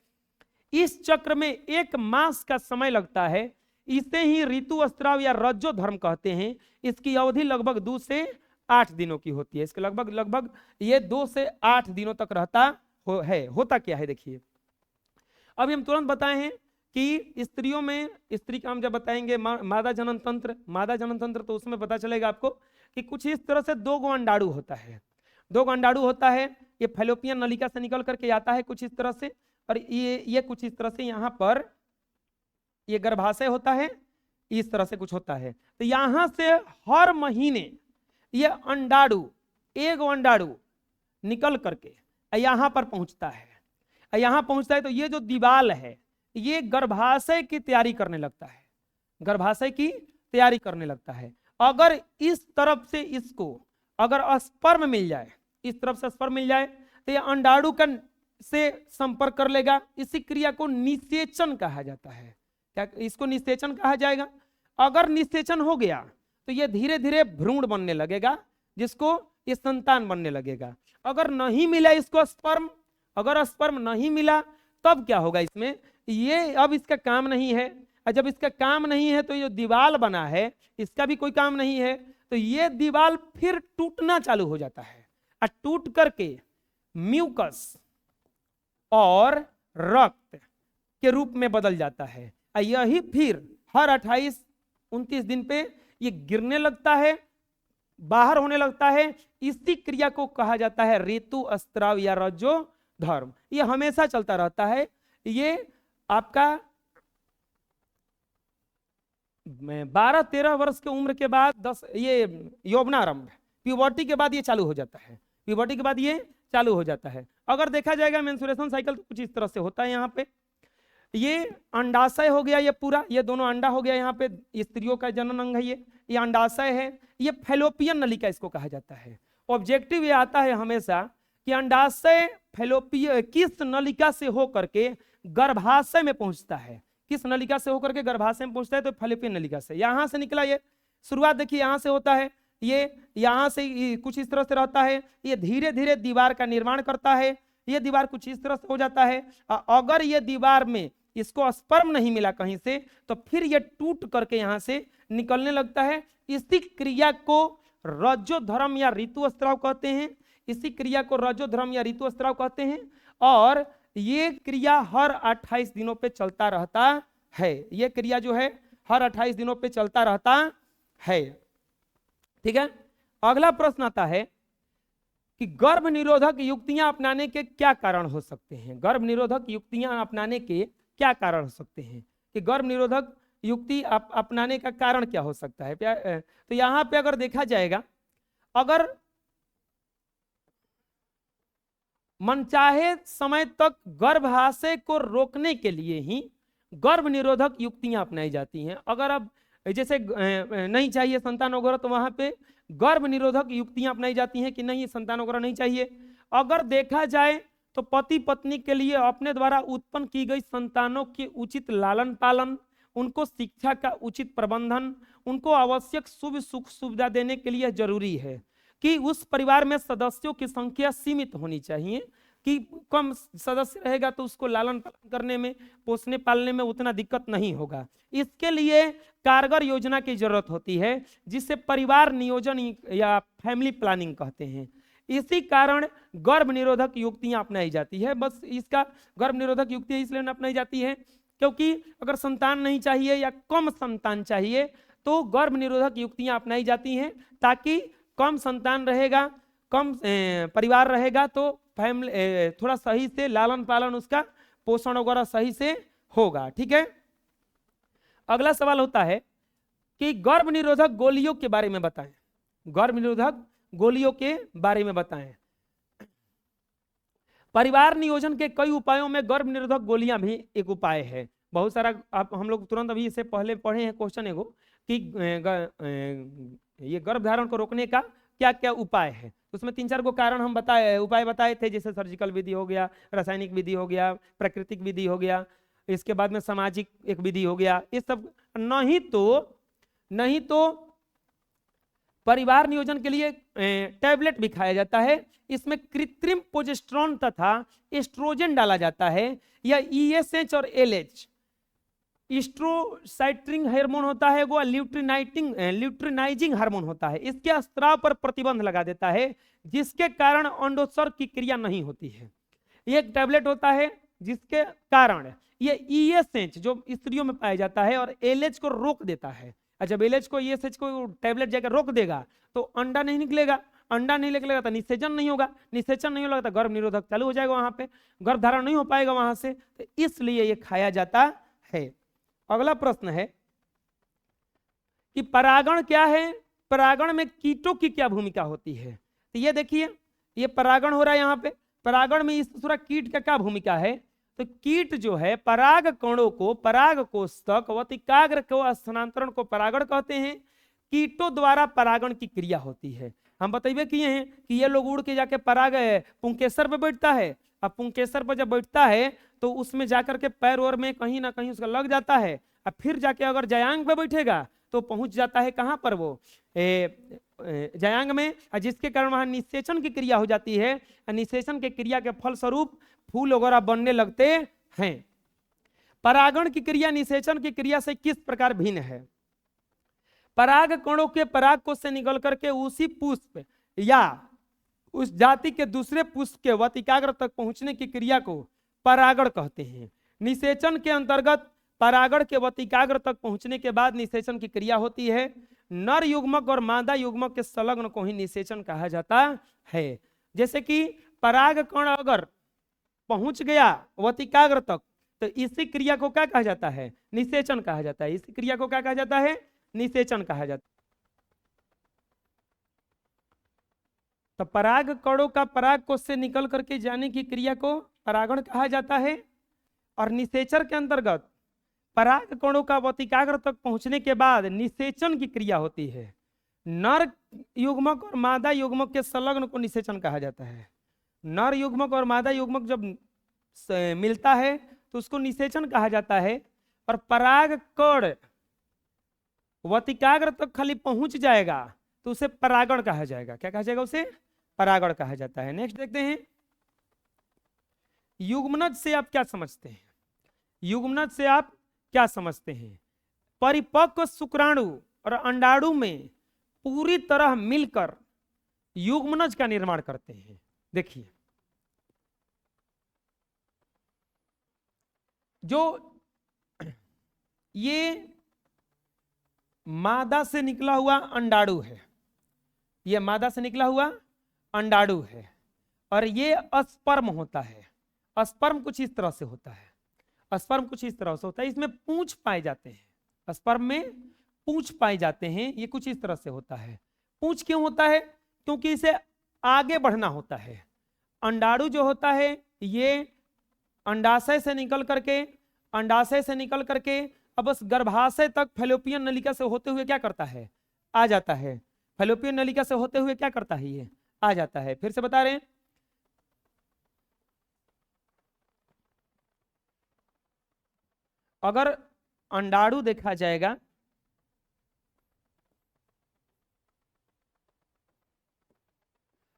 इस चक्र में 1 मास का समय लगता है। इसे ही ऋतुस्राव या रजोधर्म कहते हैं। इसकी अवधि लगभग 2 से 8 दिनों की होती है। इसके लगभग ये 2 से 8 दिनों तक रहता है। होता क्या है देखिए, अभी हम तुरंत बताए हैं कि स्त्रियों में, स्त्री का हम जब बताएंगे मादा जनन तंत्र, तो उसमें पता चलेगा आपको कि कुछ इस तरह से 2 गो अंडाणु होता है। 2 गो अंडाणु होता है, ये फैलोपियन नलिका से निकल करके आता है कुछ इस तरह से, और ये कुछ इस तरह से यहाँ पर ये गर्भाशय होता है, इस तरह से कुछ होता है। तो यहाँ से हर महीने ये एक अंडाणु निकल करके यहाँ पर पहुंचता है। तो ये जो दीवाल है ये गर्भाशय की तैयारी करने लगता है। अगर इस तरफ से इसको अगर स्पर्म मिल जाए, इस तरफ से स्पर्म मिल जाए, तो ये अंडाणु का से संपर्क कर लेगा। इसी क्रिया को निषेचन कहा जाता है। क्या इसको निषेचन कहा जाएगा? अगर निषेचन हो गया तो ये धीरे धीरे भ्रूण बनने लगेगा, जिसको ये संतान बनने लगेगा। अगर नहीं मिला इसको स्पर्म, अगर स्पर्म नहीं मिला तब क्या होगा इसमें, ये अब इसका काम नहीं है। और जब इसका काम नहीं है तो ये दीवाल बना है इसका भी कोई काम नहीं है, तो ये दीवाल फिर टूटना चालू हो जाता है और टूट करके म्यूकस और रक्त के रूप में बदल जाता है। यही फिर हर 28-29 दिन पे ये गिरने लगता है, बाहर होने लगता है। इसी क्रिया को कहा जाता है ऋतुस्राव या रजोधर्म। ये हमेशा चलता रहता है। ये आपका 12-13 वर्ष के उम्र के बाद ये यौवनारंभ, प्यूबर्टी के बाद ये चालू हो जाता है। अगर देखा जाएगा मेंस्ट्रुएशन साइकिल तो कुछ इस तरह से होता है। यहाँ पे ये अंडाशय हो गया, ये पूरा, ये दोनों अंडा हो गया। यहाँ पे स्त्रियों का जनन अंग है, ये अंडाशय है। ये फैलोपियन नलिका इसको कहा जाता है। ऑब्जेक्टिव ये आता है हमेशा कि अंडाशय किस नलिका से होकर के गर्भाशय में पहुंचता है, किस नलिका से होकर के गर्भाशय में पहुंचता है, तो फैलोपियन नलिका से। यहां से निकला ये, शुरुआत देखिए यहां से होता है, ये यहां से कुछ इस तरह से रहता है। ये धीरे धीरे दीवार का निर्माण करता है। ये दीवार कुछ इस तरह से हो जाता है। अगर ये दीवार में इसको स्पर्म नहीं मिला कहीं से, तो फिर ये टूट करके यहां से निकलने लगता है। इसी क्रिया को रजोधर्म या ऋतुस्राव कहते हैं। इसी क्रिया को रजोधर्म या ऋतुस्राव कहते हैं। और ये क्रिया हर 28 दिनों पे चलता रहता है। ये क्रिया जो है हर 28 दिनों पे चलता रहता है। ठीक है, अगला प्रश्न आता है कि गर्भ निरोधक युक्तियां अपनाने के क्या कारण हो सकते हैं। गर्भ निरोधक युक्तियां अपनाने के क्या कारण हो सकते हैं, कि गर्भ निरोधक युक्ति अपनाने का कारण क्या हो सकता है? तो यहाँ पे अगर देखा जाएगा, अगर मनचाहे समय तक गर्भाशय को रोकने के लिए ही गर्भ निरोधक युक्तियां अपनाई जाती हैं। अगर अब जैसे नहीं चाहिए संतान वगैरह, तो वहां पे गर्भ निरोधक युक्तियां अपनाई जाती हैं कि नहीं संतान वगैरह नहीं चाहिए। अगर देखा जाए तो पति पत्नी के लिए अपने द्वारा उत्पन्न की गई संतानों के उचित लालन पालन, उनको शिक्षा का उचित प्रबंधन, उनको आवश्यक शुभ सुख सुविधा देने के लिए जरूरी है कि उस परिवार में सदस्यों की संख्या सीमित होनी चाहिए, कि कम सदस्य रहेगा तो उसको लालन पालन करने में, पोसने पालने में उतना दिक्कत नहीं होगा। इसके लिए कारगर योजना की जरूरत होती है, जिसे परिवार नियोजन या फैमिली प्लानिंग कहते हैं। इसी कारण गर्भ निरोधक युक्तियां अपनाई जाती है। बस इसका गर्भ निरोधक युक्तियां इसलिए अपनाई जाती है क्योंकि अगर संतान नहीं चाहिए या कम संतान चाहिए तो गर्भ निरोधक युक्तियां अपनाई जाती हैं, ताकि कम संतान रहेगा, कम परिवार रहेगा तो फैमिली थोड़ा सही से लालन पालन, उसका पोषण वगैरह सही से होगा। ठीक है, अगला सवाल होता है कि गर्भ निरोधक गोलियों के बारे में बताएं। गर्भ निरोधक गोलियों के बारे में बताएं। परिवार नियोजन के कई उपायों में गर्भ निरोधक गोलियां भी एक उपाय है। बहुत सारा आप हम लोग तुरंत अभी इससे पहले पढ़े हैं क्वेश्चन एगो कि ये गर्भ धारण को रोकने का क्या क्या उपाय है। उसमें 3-4 को कारण हम उपाय बताए थे, जैसे सर्जिकल विधि हो गया, रासायनिक विधि हो गया, प्राकृतिक विधि हो गया, इसके बाद में सामाजिक एक विधि हो गया। ये सब नहीं तो परिवार नियोजन के लिए टैबलेट भी खाया जाता है। इसमें कृत्रिम प्रोजेस्टेरोन तथा एस्ट्रोजन डाला जाता है, या ESH और LH एस्ट्रोसाइट्रिंग हार्मोन होता है, वो ल्यूट्रिनाइजिंग हार्मोन होता है। इसके स्त्राव पर प्रतिबंध लगा देता है, जिसके कारण अंडोत्सर्ग की क्रिया नहीं होती है। ये एक टैबलेट होता है जिसके कारण ये ESH जो स्त्रियों में पाया जाता है और LH को रोक देता है। जब LH को ESH को टैबलेट जाकर रोक देगा तो अंडा नहीं निकलेगा, अंडा नहीं निकलेगा तो निषेचन नहीं होगा, निषेचन नहीं होगा तो गर्भ निरोधक चालू हो जाएगा, वहां पे गर्भ धारण नहीं हो पाएगा वहां से, तो इसलिए ये खाया जाता है। अगला प्रश्न है कि परागण क्या है, परागण में कीटों की क्या भूमिका होती है। तो ये देखिए, ये परागण हो रहा है यहाँ पे, परागण में इस पूरा कीट का क्या भूमिका है। तो कीट जो है पराग कणों को पराग कोष तक वतिकाग्र को स्थानांतरण को परागण कहते हैं। कीटों द्वारा परागण की क्रिया होती है। हम बतइबे किए हैं कि ये लोग उड़ के जाके पराग पुंकेसर पे बैठता है। अब पुंकेसर पर जब बैठता है तो उसमें जाकर के पैर और में कहीं ना कहीं उसका लग जाता है, और फिर जाके अगर जयांग पे बैठेगा तो पहुंच जाता है कहाँ पर, वो जयांग में, जिसके कारण वहां निषेचन की क्रिया हो जाती है। निषेचन की क्रिया के फलस्वरूप फूल वगैरह बनने लगते हैं। परागण की क्रिया निषेचन की क्रिया से किस प्रकार भिन्न है। पराग कणों के पराग कोष से निकल करके उसी पुष्प या उस जाति के दूसरे पुष्प के वतिकाग्र तक पहुंचने की क्रिया को परागण कहते हैं। निषेचन के अंतर्गत परागण के वतिकाग्र तक पहुंचने के बाद निषेचन की क्रिया होती है। नर युग्मक और मादा युग्मक के संलग्न को ही निषेचन कहा जाता है। जैसे कि पराग कण अगर पहुंच गया वतिकाग्र तक तो इसी क्रिया को क्या कहा जाता है, निषेचन कहा जाता है। इसी क्रिया को क्या कहा जाता है, निषेचन कहा जाता है। तो पराग कणों का पराग कोष से निकल करके जाने की क्रिया को परागण कहा जाता है, और निषेचन के अंतर्गत पराग कणों का वतिकाग्र तक पहुंचने के बाद निषेचन की क्रिया होती है। नर युग्मक और मादा युग्मक के संलग्न को निषेचन कहा जाता है। नर युग्मक और मादा युग्मक जब मिलता है तो उसको निषेचन कहा जाता है, और पराग कण वतिकाग्र तक खाली पहुंच जाएगा तो उसे परागण कहा जाएगा। क्या कहा जाएगा, उसे परागण कहा जाता है। नेक्स्ट देखते हैं, युग्मनज से आप क्या समझते हैं। युग्मनज से आप क्या समझते हैं। परिपक्व शुक्राणु और अंडाणु में पूरी तरह मिलकर युग्मनज का निर्माण करते हैं। देखिए, जो ये मादा से निकला हुआ अंडाणु है, ये मादा से निकला हुआ अंडाणु है, और ये स्पर्म होता है। स्पर्म कुछ इस तरह से होता है, स्पर्म कुछ इस तरह से होता है। इसमें पूंछ पाए जाते हैं, स्पर्म में पूंछ पाए जाते हैं। ये कुछ इस तरह से होता है। पूंछ क्यों होता है? क्योंकि इसे आगे बढ़ना होता है। अंडाणु जो होता है ये अंडाशय से निकल करके अब बस गर्भाशय तक फैलोपियन नलिका से होते हुए क्या करता है? आ जाता है। फैलोपियन नलिका से होते हुए क्या करता है? ये आ जाता है। फिर से बता रहे हैं, अगर अंडाणु देखा जाएगा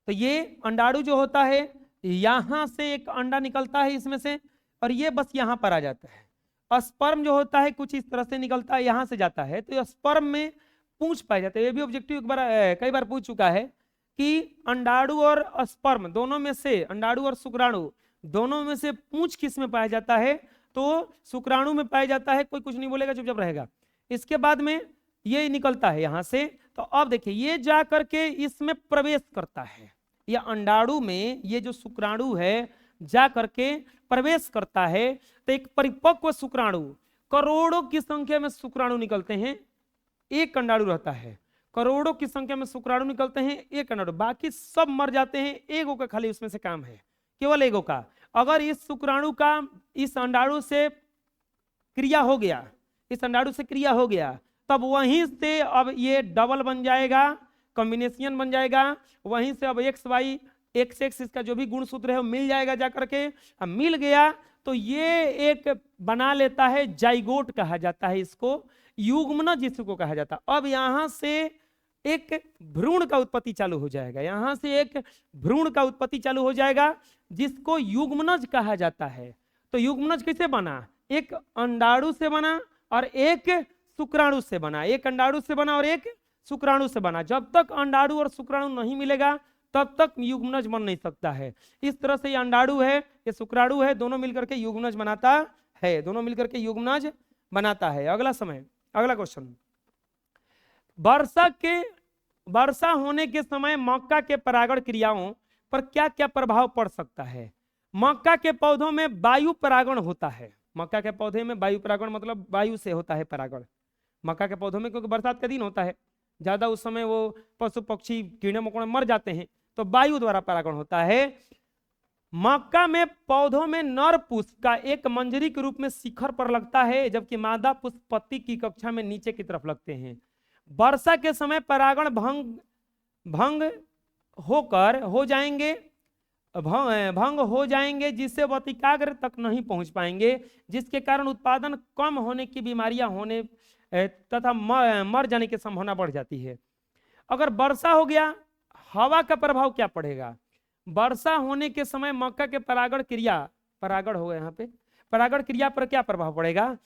तो ये अंडाणु जो होता है यहां से एक अंडा निकलता है इसमें से, और ये बस यहां पर आ जाता है। स्पर्म जो होता है कुछ इस तरह से निकलता है, यहां से जाता है। तो स्पर्म में पूंछ पाए जाते हैं। ये भी ऑब्जेक्टिव एक बार कई बार पूछ चुका है कि अंडाणु और स्पर्म दोनों में से, अंडाणु और शुक्राणु दोनों में से पूंछ किस में पाया जाता है? तो शुक्राणु में पाया जाता है। कोई कुछ नहीं बोलेगा, चुपचाप रहेगा। इसके बाद में ये निकलता है यहां से। तो अब देखिए ये जा करके इसमें प्रवेश करता है, या अंडाणु में ये जो शुक्राणु है जा करके प्रवेश करता है। तो एक परिपक्व शुक्राणु, करोड़ों की संख्या में शुक्राणु निकलते हैं, एक अंडाणु रहता है। करोड़ों की संख्या में शुक्राणु निकलते हैं, एक अंडाणु, बाकी सब मर जाते हैं। एगो का खाली उसमें से काम है, केवल एगो का। अगर इस शुक्राणु का इस अंडाणु से क्रिया हो गया, इस अंडाणु से क्रिया हो गया, तब वहीं से अब ये डबल बन जाएगा, कॉम्बिनेशन बन जाएगा। वहीं से अब एक्स वाई एक्स एक्स इसका जो भी गुणसूत्र है वो मिल जाएगा जा करके। अब मिल गया तो ये एक बना लेता है, जाइगोट कहा जाता है इसको, युग्मनज जिसको कहा जाता है। अब यहां से एक भ्रूण का उत्पत्ति चालू हो जाएगा, यहां से एक भ्रूण का उत्पत्ति चालू हो जाएगा जिसको युग्मनज कहा जाता है। तो युग्मनज कैसे बना? एक अंडाणु से बना और एक शुक्राणु से बना, एक अंडाणु से बना और एक शुक्राणु से बना। जब तक अंडाणु और शुक्राणु नहीं मिलेगा तब तक युग्मनज बन नहीं सकता है। इस तरह से ये अंडाणु है, ये शुक्राणु है, दोनों मिलकर के युग्मनज बनाता है, दोनों मिलकर के युग्मनज बनाता है। अगला क्वेश्चन, वर्षा होने के समय मक्का के परागण क्रियाओं पर क्या क्या प्रभाव पड़ सकता है? मक्का के पौधों में वायु परागण होता है। मक्का के पौधे में वायु परागण मतलब वायु से होता है परागण मक्का के पौधों में, क्योंकि बरसात का दिन होता है, ज्यादा उस समय वो पशु पक्षी कीड़े मकोड़े मर जाते हैं, तो वायु द्वारा परागण होता है। मक्का में पौधों में नर पुष्प का एक मंजरी के रूप में शिखर पर लगता है, जबकि मादा पुष्प पत्ती की कक्षा में नीचे की तरफ लगते हैं। वर्षा के समय परागण भंग हो जाएंगे जिससे वतिकाग्र तक नहीं पहुंच पाएंगे, जिसके कारण उत्पादन कम होने की बीमारियां होने तथा मर जाने की संभावना बढ़ जाती है। अगर वर्षा हो गया, हवा का प्रभाव क्या पड़ेगा? वर्षा होने के समय मक्का के परागण हो गया, यहाँ पे परागण क्रिया पर क्या प्रभाव पड़ेगा?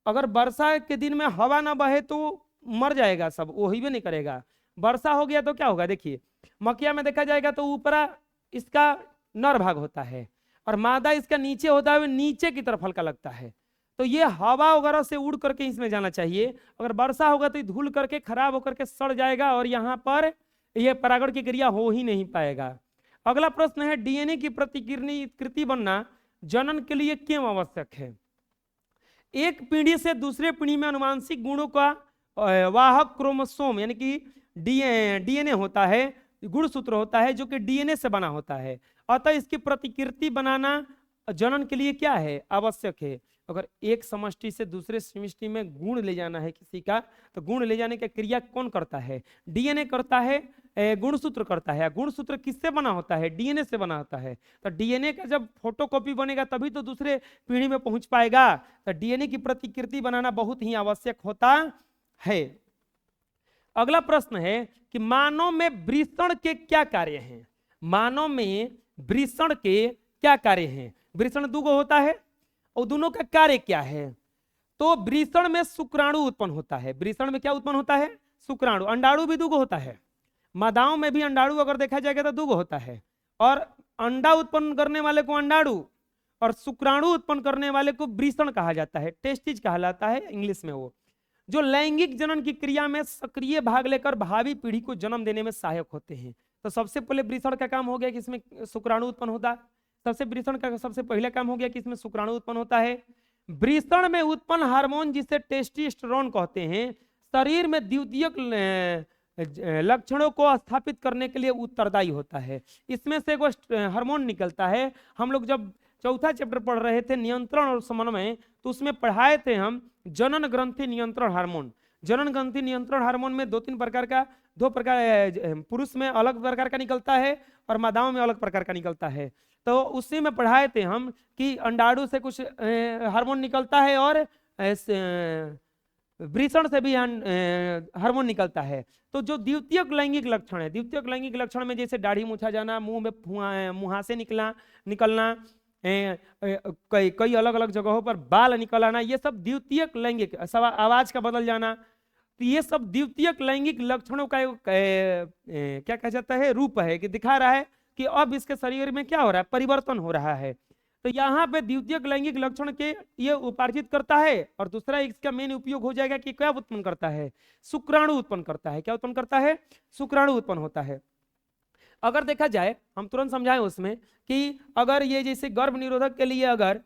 अगर वर्षा के दिन में हवा ना बहे तो मर जाएगा सब, वो ही भी नहीं करेगा। वर्षा हो गया तो क्या होगा? देखिए मक्किया में देखा जाएगा तो ऊपरा इसका नर भाग होता है और मादा इसका नीचे होता है, नीचे की तरफ हल्का लगता है। तो ये हवा वगैरह से उड़ करके इसमें जाना चाहिए। अगर वर्षा होगा तो धुल करके खराब होकर के सड़ जाएगा और यहाँ पर यह परागण की क्रिया हो ही नहीं पाएगा। अगला प्रश्न है, डीएनए की प्रतिकृति बनना जनन के लिए क्यों आवश्यक है? एक पीढ़ी से दूसरे पीढ़ी में अनुवांशिक गुणों का वाहक क्रोमोसोम यानी कि डीएनए होता है, गुणसूत्र होता है जो कि डीएनए से बना होता है। अतः इसकी प्रतिकृति बनाना जनन के लिए क्या है? आवश्यक है। अगर एक समष्टि से दूसरे समष्टि में गुण ले जाना है किसी का, तो गुण ले जाने की क्रिया कौन करता है? डीएनए करता है, गुणसूत्र करता है। गुणसूत्र किससे बना होता है? डीएनए से बना होता है। तो डीएनए का जब फोटोकॉपी बनेगा तभी तो दूसरे पीढ़ी में पहुंच पाएगा। तो डीएनए की प्रतिकृति बनाना बहुत ही आवश्यक होता है। अगला प्रश्न है कि मानव में वृषण के क्या कार्य हैं? मानव में वृषण के क्या कार्य हैं? वृषण दुगो होता है और दोनों का कार्य क्या है? तो वृषण में शुक्राणु उत्पन्न होता है। वृषण में क्या उत्पन्न होता है? शुक्राणु। अंडाणु भी दुगो होता है, मादाओं में भी अंडाणु अगर देखा जाएगा तो दुगो होता है। और अंडा उत्पन्न करने वाले को अंडाणु और शुक्राणु उत्पन्न करने वाले को वृषण कहा जाता है, टेस्टिज कहलाता है इंग्लिश में। वो जो लैंगिक जनन की क्रिया में सक्रिय भाग लेकर भावी पीढ़ी को जन्म देने में सहायक होते हैं। तो सबसे पहले वृषण का काम हो गया कि इसमें शुक्राणु उत्पन्न होता है। वृषण का सबसे पहले काम हो गया कि इसमें शुक्राणु उत्पन्न होता है। वृषण में उत्पन्न हार्मोन जिसे टेस्टोस्टेरोन कहते हैं शरीर में द्वितीयक लक्षणों को स्थापित करने के लिए उत्तरदायी होता है। इसमें से वो हार्मोन निकलता है। हम लोग जब चौथा चैप्टर पढ़ रहे थे नियंत्रण और समन्वय, तो उसमें पढ़ाए थे हम जनन ग्रंथि नियंत्रण हार्मोन। जनन ग्रंथि नियंत्रण हार्मोन में दो प्रकार पुरुष में अलग प्रकार का निकलता है और मादाओं में अलग प्रकार का निकलता है। तो उसी में पढ़ाए थे हम कि अंडाणु से कुछ हार्मोन निकलता है और वृषण से भी हार्मोन निकलता है। तो जो द्वितीयक लैंगिक लक्षण है, द्वितीयक लैंगिक लक्षण में जैसे दाढ़ी मूछा जाना, मुंह में मुहासे निकलना, कई अलग अलग जगहों पर बाल निकल आना, ये सब द्वितीयक लैंगिक, आवाज का बदल जाना, तो ये सब द्वितीयक लैंगिक लक्षणों का क्या कहा जाता है, रूप है कि दिखा रहा है कि अब इसके शरीर में क्या हो रहा है, परिवर्तन हो रहा है। तो यहाँ पे द्वितीयक लैंगिक लक्षण के ये उपार्जित करता है। और दूसरा इसका मेन उपयोग हो जाएगा कि क्या उत्पन्न करता है, शुक्राणु उत्पन्न करता है। क्या उत्पन्न करता है, शुक्राणु उत्पन्न होता है। अगर देखा जाए, हम तुरंत समझाएं उसमें कि अगर ये जैसे गर्भ निरोधक के लिए अगर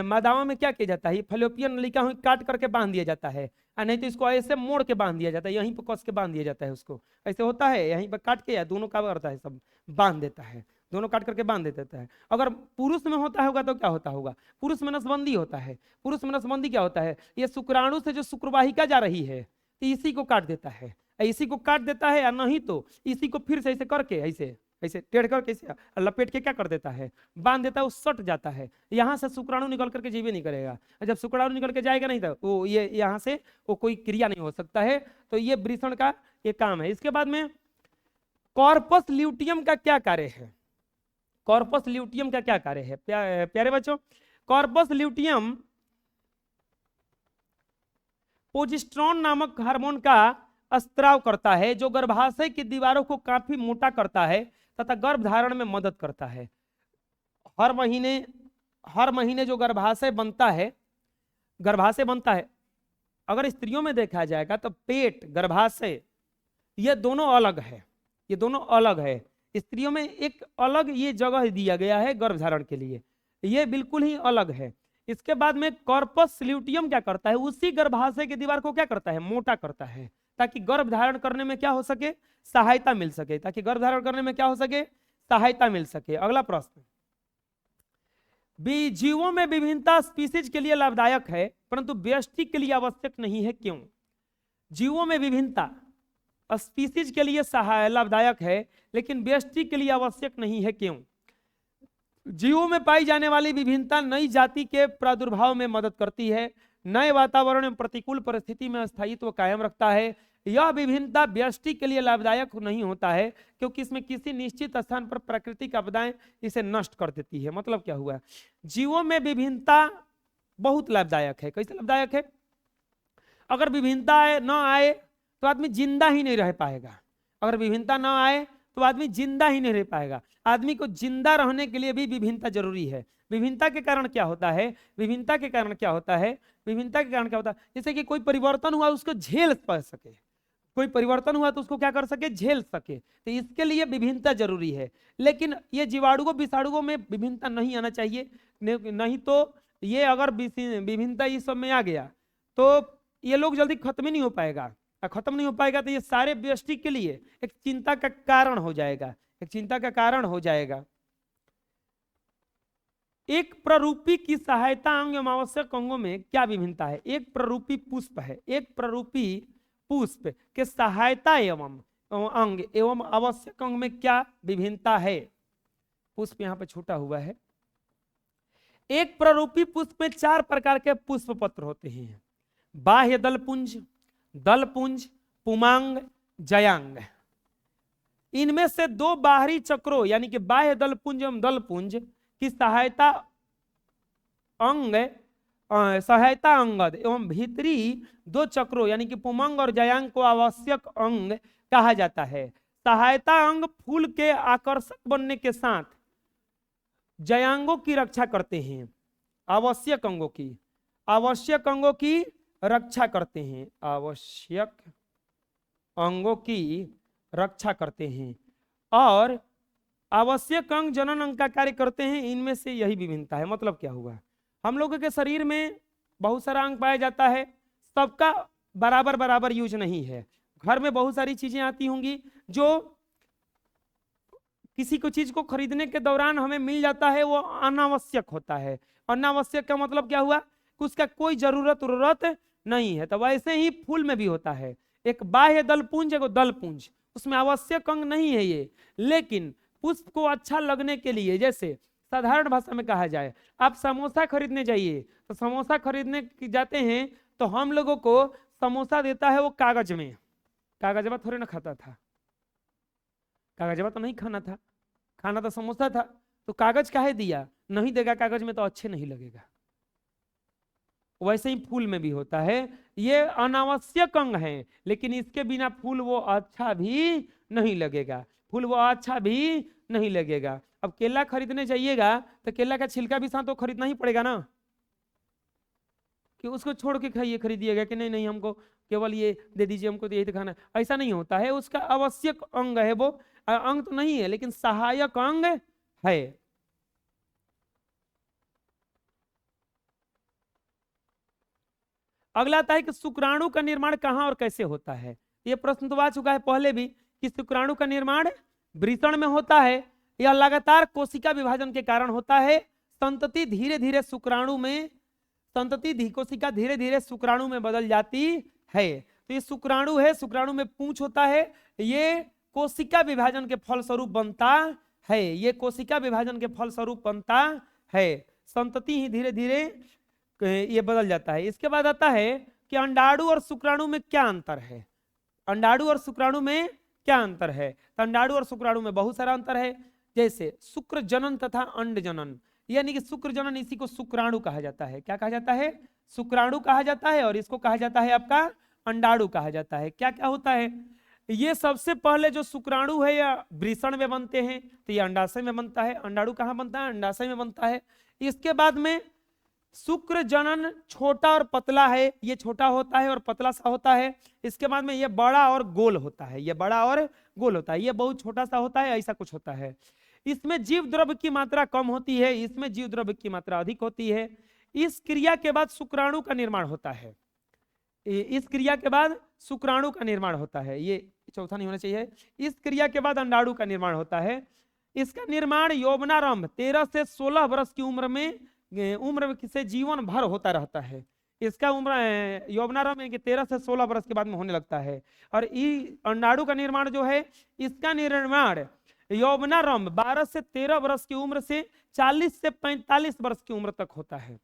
मादाओं में क्या किया जाता है, फैलोपियन नलिका काट करके बांध दिया जाता है, नहीं तो इसको ऐसे मोड़ के बांध दिया जाता है, यहीं पर कस के बांध दिया जाता है उसको, ऐसे होता है, यहीं पर काट के या दोनों का करता है, सब बांध देता है, दोनों काट करके बांध देता है। अगर पुरुष में होता होगा तो क्या होता होगा, पुरुष में नसबंदी होता है। पुरुष में नसबंदी क्या होता है, ये शुक्राणु से जो शुक्रवाहिका जा रही है तो इसी को काट देता है, इसी को काट देता है, या नहीं तो इसी को फिर से ऐसे करके ऐसे ऐसे टेढ़ करके लपेट के क्या कर देता है, बांध देता है, वो सट जाता है, यहाँ से शुक्राणु निकल करके जीवे नहीं करेगा। जब शुक्राणु निकल के जाएगा नहीं तो वो ये यहाँ से वो कोई क्रिया नहीं हो सकता है। तो ये वृषण का ये काम है। इसके बाद में कॉर्पस ल्यूटियम का क्या कार्य है, कॉर्पस ल्यूटियम का क्या कार्य है प्यारे बच्चों, कॉर्पस ल्यूटियम प्रोजेस्टेरोन नामक हार्मोन का स्त्राव करता है जो गर्भाशय की दीवारों को काफी मोटा करता है तथा गर्भ धारण में मदद करता है। हर महीने जो गर्भाशय बनता है, अगर स्त्रियों में देखा जाएगा तो पेट, गर्भाशय, ये दोनों अलग है, ये दोनों अलग है। स्त्रियों में एक अलग ये जगह दिया गया है गर्भ धारण के लिए, ये बिल्कुल ही अलग है। इसके बाद में कॉर्पस ल्यूटियम क्या करता है, उसी गर्भाशय की दीवार को क्या करता है, मोटा करता है, ताकि गर्भ धारण करने में क्या हो सके, सहायता मिल सके, ताकि गर्भ धारण करने में क्या हो सके, सहायता मिल सके। अगला प्रश्न, जीवों में विभिन्नता स्पीसीज के लिए लाभदायक है परंतु व्यष्टि के लिए आवश्यक नहीं है, क्यों? जीवों में विभिन्नता स्पीसीज के लिए लाभदायक है लेकिन व्यष्टि के लिए आवश्यक नहीं है, क्यों? जीवों में पाई जाने वाली विभिन्नता नई जाति के प्रादुर्भाव में मदद करती है, नए वातावरण में प्रतिकूल परिस्थिति में स्थायित्व कायम रखता है। यह विभिन्नता व्यष्टि के लिए लाभदायक नहीं होता है क्योंकि इसमें किसी निश्चित स्थान पर प्राकृतिक आपदाएं इसे नष्ट कर देती है। मतलब क्या हुआ, जीवों में विभिन्नता बहुत लाभदायक है। कैसे लाभदायक है, अगर विभिन्नता न आए तो आदमी जिंदा ही नहीं रह पाएगा, अगर विभिन्नता न आए तो आदमी जिंदा ही नहीं रह पाएगा। आदमी को जिंदा रहने के लिए भी विभिन्नता जरूरी है। विभिन्नता के कारण क्या होता है, विभिन्नता के कारण क्या होता है, विभिन्नता के कारण क्या होता है, जैसे कि कोई परिवर्तन हुआ उसको झेल पा सके, कोई परिवर्तन हुआ तो उसको क्या कर सके, झेल सके, तो इसके लिए विभिन्नता जरूरी है। लेकिन ये जीवाणुओं विषाणुओं में विभिन्नता नहीं आना चाहिए, नहीं तो ये अगर विभिन्नता इस सब में आ गया तो ये लोग जल्दी खत्म ही नहीं हो पाएगा, खत्म नहीं हो पाएगा तो ये सारे व्यष्टि के लिए एक चिंता का कारण हो जाएगा, एक चिंता का कारण हो जाएगा। एक प्ररूपी की सहायता अंग एवं आवश्यक अंगों में क्या विभिन्नता है? एक प्ररूपी पुष्प है, एक प्ररूपी पुष्प के सहायता एवं अंग एवं आवश्यक अंग में क्या विभिन्नता है? पुष्प यहाँ पे छूटा हुआ है। एक प्ररूपी पुष्प में 4 प्रकार के पुष्प पत्र होते हैं, बाह्य दलपुंज, दलपुंज, पुमांग, जयांग। इनमें से 2 बाहरी चक्रों यानी कि बाह्य दलपुंज एवं दलपुंज की सहायता अंगद एवं भीतरी 2 चक्रों यानी कि पुमंग और जयांग को आवश्यक अंग कहा जाता है। सहायता अंग फूल के आकर्षक बनने के साथ जयांगों की रक्षा करते हैं, आवश्यक अंगों की रक्षा करते हैं, आवश्यक अंगों की रक्षा करते हैं और आवश्यक अंग जनन अंग का कार्य करते हैं। इनमें से यही विभिन्नता है। मतलब क्या हुआ, हम लोगों के शरीर में बहुत सारा अंग पाया जाता है, सबका बराबर बराबर यूज नहीं है। घर में बहुत सारी चीजें आती होंगी जो किसी को चीज को खरीदने के दौरान हमें मिल जाता है, वो अनावश्यक होता है। अनावश्यक का मतलब क्या हुआ कि उसका कोई जरूरत नहीं है। तो वैसे ही फूल में भी होता है, एक बाह्य दल पुंज, एक दल पुंज, उसमें आवश्यक अंग नहीं है ये, लेकिन पुष्प को अच्छा लगने के लिए, जैसे साधारण भाषा में कहा जाए, आप समोसा खरीदने जाइए, तो समोसा खरीदने जाते हैं तो हम लोगों को समोसा देता है वो कागज में, कागजवा थोड़े ना खाता था, कागजवा तो नहीं खाना था, खाना तो समोसा था, तो कागज काहे दिया, नहीं देगा कागज में तो अच्छे नहीं लगेगा। वैसे ही फूल में भी होता है, ये अनावश्यक अंग है, लेकिन इसके बिना फूल वो अच्छा भी नहीं लगेगा, फूल वो अच्छा भी नहीं लगेगा। अब केला खरीदने जाइएगा तो केला का छिलका भी साथ तो खरीदना ही पड़ेगा ना, कि उसको छोड़ के खाइए खरीदिएगा कि नहीं नहीं हमको केवल ये दे दीजिए, हमको तो यही खाना, ऐसा नहीं होता है। उसका आवश्यक अंग है वो, अंग तो नहीं है लेकिन सहायक अंग है। अगला आता है कि शुक्राणु का निर्माण कहां और कैसे होता है। यह प्रश्न तो आ चुका है पहले भी कि शुक्राणु का निर्माण वृषण में होता है। यह लगातार कोशिका विभाजन के कारण होता है। संतति धीरे धीरे शुक्राणु में, संतति कोशिका धीरे धीरे शुक्राणु में बदल जाती है। तो ये शुक्राणु है, शुक्राणु में पूंछ होता है, ये कोशिका विभाजन के फलस्वरूप बनता है, ये कोशिका विभाजन के फलस्वरूप बनता है। संतति ही धीरे धीरे ये बदल जाता है। इसके बाद आता है कि अंडाणु और शुक्राणु में क्या अंतर है। अंडाणु और शुक्राणु में क्या अंतर है? तो अंडाणु और शुक्राणु में बहुत सारा अंतर है, जैसे शुक्र जनन तथा अंड जनन, यानी कि शुक्र जनन इसी को शुक्राणु कहा जाता है। क्या कहा जाता है? शुक्राणु कहा जाता है, और इसको कहा जाता है आपका अंडाणु कहा जाता है। क्या क्या होता है? ये सबसे पहले जो शुक्राणु है या वृषण में बनते हैं, तो ये अंडाशय में बनता है। अंडाणु कहाँ बनता है? अंडाशय में बनता है। इसके बाद में शुक्र जनन छोटा और पतला है, ये छोटा होता है और पतला सा होता है। इसके बाद में ये बड़ा और गोल होता है, ये बड़ा और गोल होता है, ये बहुत छोटा सा होता है, ऐसा कुछ होता है। इसमें जीव द्रव्य की मात्रा कम होती है, इसमें जीव द्रव्य की मात्रा अधिक होती है। इस क्रिया के बाद शुक्राणु का निर्माण होता है, इस क्रिया के बाद शुक्राणु का निर्माण होता है, ये चौथा नहीं होना चाहिए। इस क्रिया के बाद अंडाणु का निर्माण होता है। इसका निर्माण यौवनारंभ 13 से 16 वर्ष की उम्र से जीवन भर होता रहता है। इसका उम्र यौवनारंभ यानी कि 13 से 16 वर्ष के बाद में होने लगता है। और अंडाणु का निर्माण जो है, इसका निर्माण यौवनारंभ 12 से 13 वर्ष की उम्र से 40 से 45 वर्ष की उम्र तक होता है।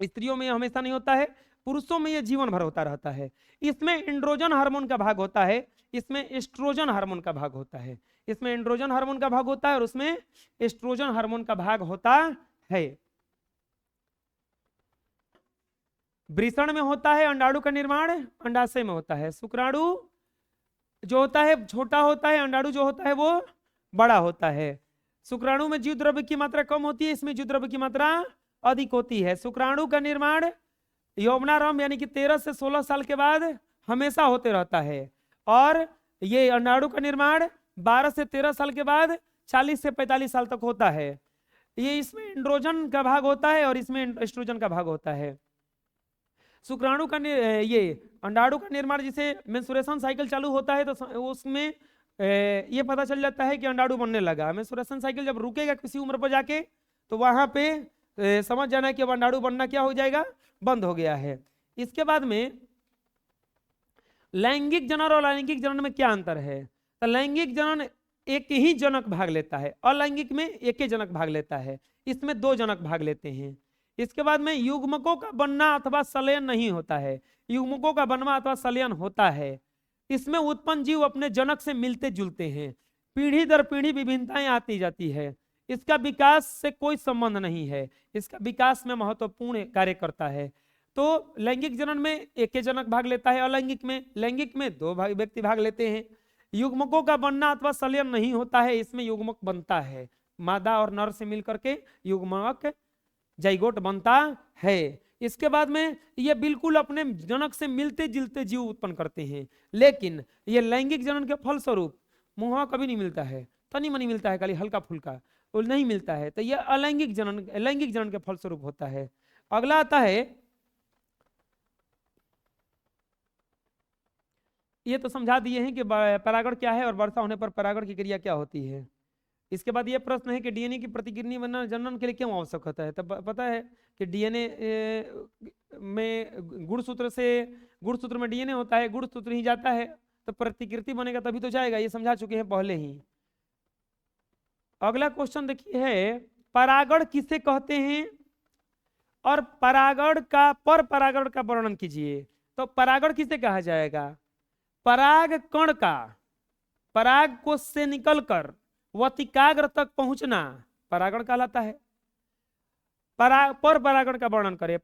स्त्रियों में हमेशा नहीं होता है, पुरुषों में यह जीवन भर होता रहता है। इसमें एंड्रोजन हार्मोन का भाग होता है, इसमें एस्ट्रोजन हार्मोन का भाग होता है। इसमें एंड्रोजन हार्मोन का भाग होता है और उसमें एस्ट्रोजन हार्मोन का भाग होता है। वृषण में होता है अंडाणु का निर्माण, अंडाशय में होता है। शुक्राणु जो होता है छोटा होता है, अंडाणु जो होता है वो बड़ा होता है। शुक्राणु में जीव द्रव्य की मात्रा कम होती है, इसमें जीव द्रव्य की मात्रा अधिक होती है। शुक्राणु का निर्माण यौवनारंभ यानी कि 13 से 16 साल के बाद हमेशा होते रहता है, और ये अंडाणु का निर्माण 12 से 13 साल के बाद 40 से 45 साल तक होता है। ये इसमें एंड्रोजन का भाग होता है और इसमें एस्ट्रोजन का भाग होता है। शुक्राणु का ये अंडाणु का निर्माण जिसे मेंस्ट्रुएशन साइकिल चालू होता है तो उसमें ये पता चल जाता है कि अंडाणु बनने लगा। मेंस्ट्रुएशन साइकिल जब रुकेगा किसी उम्र पर जाके, तो वहां पे समझ जाना है कि अब अंडाणु बनना क्या हो जाएगा, बंद हो गया है। इसके बाद में लैंगिक जनन और अलैंगिक जनन में क्या अंतर है? तो लैंगिक जनन एक ही जनक भाग लेता है, अलैंगिक में एक ही जनक भाग लेता है, इसमें 2 जनक भाग लेते हैं। इसके बाद में युग्मकों का बनना अथवा संलयन नहीं होता है, युग्मकों का बनना अथवा संलयन होता है। इसमें उत्पन्न जीव अपने जनक से मिलते जुलते हैं, पीढ़ी दर पीढ़ी विभिन्नताएं आती जाती है। इसका विकास से कोई संबंध नहीं है, इसका विकास में महत्वपूर्ण कार्य करता है। तो लैंगिक जनन में एक जनक भाग लेता है, अलैंगिक में लैंगिक में 2 व्यक्ति भाग लेते हैं। युग्मकों का बनना अथवा संलयन नहीं होता है, इसमें युग्मक बनता है, मादा और नर से मिलकर के युग्मक जाइगोट बनता है। इसके बाद में ये बिल्कुल अपने जनक से मिलते जुलते जीव उत्पन्न करते हैं, लेकिन ये लैंगिक जनन के फलस्वरूप मुंह कभी नहीं मिलता है, तनी मनी मिलता है, खाली हल्का फुल्का वो नहीं मिलता है। तो ये अलैंगिक जनन, लैंगिक जनन के फलस्वरूप होता है। अगला आता है ये तो समझा दिए हैं कि परागण क्या है और वर्षा होने पर परागण की क्रिया क्या होती है। इसके बाद ये प्रश्न है कि डीएनए की प्रतिकृति जनन के लिए क्यों आवश्यक होता है। तब पता है कि डीएनए में गुणसूत्र में डीएनए होता है, गुणसूत्र ही जाता है तो प्रतिकृति बनेगा तभी तो जाएगा, ये समझा चुके हैं पहले ही। अगला क्वेश्चन देखिए है परागण किसे कहते हैं और पर परागण का वर्णन कीजिए। तो परागण किसे कहा जाएगा, पराग कण का पराग कोश से निकलकर वतिकाग्र तक पहुंचना परागण कहलाता है। पर परागण का वर्णन करें।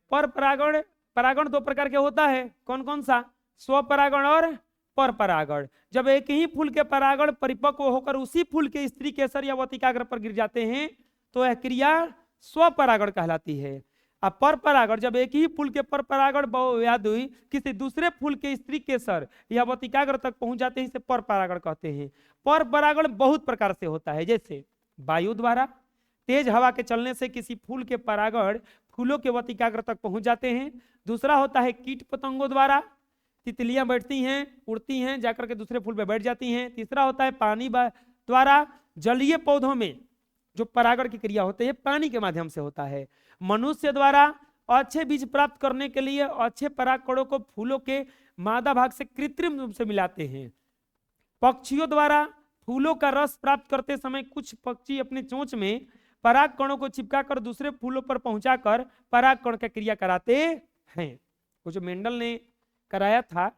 परागण दो प्रकार के होता है, कौन कौन सा, स्वपरागण और पर परागण। जब एक ही फूल के परागण परिपक्व होकर उसी फूल के स्त्री केसर या वतिकाग्र पर गिर जाते हैं तो यह क्रिया स्वपरागण कहलाती है। अब पर परागण जब एक ही फूल के पर परागण किसी दूसरे फूल के स्त्री केसर या वतिकाग्र तक पहुंच जाते हैं, इसे पर परागण कहते हैं। पर परागण बहुत प्रकार से होता है, जैसे वायु द्वारा, तेज हवा के चलने से किसी फूल के परागण फूलों के वतिकाग्र तक पहुंच जाते हैं। दूसरा होता है कीट पतंगों द्वारा, तितलियां बैठती हैं, उड़ती हैं, जाकर के दूसरे फूल पे बैठ जाती हैं। तीसरा होता है पानी द्वारा, जलीय पौधों में जो परागण की क्रिया होती है पानी के माध्यम से होता है। मनुष्य द्वारा अच्छे बीज प्राप्त करने के लिए अच्छे परागकणों को फूलों के मादा भाग से कृत्रिम रूप से मिलाते हैं। पक्षियों द्वारा फूलों का रस प्राप्त करते समय कुछ पक्षी अपने चोंच में पराग कणों को चिपकाकर दूसरे फूलों पर पहुंचाकर पराग कण की क्रिया कराते हैं। वो जो मेंडल ने कराया था,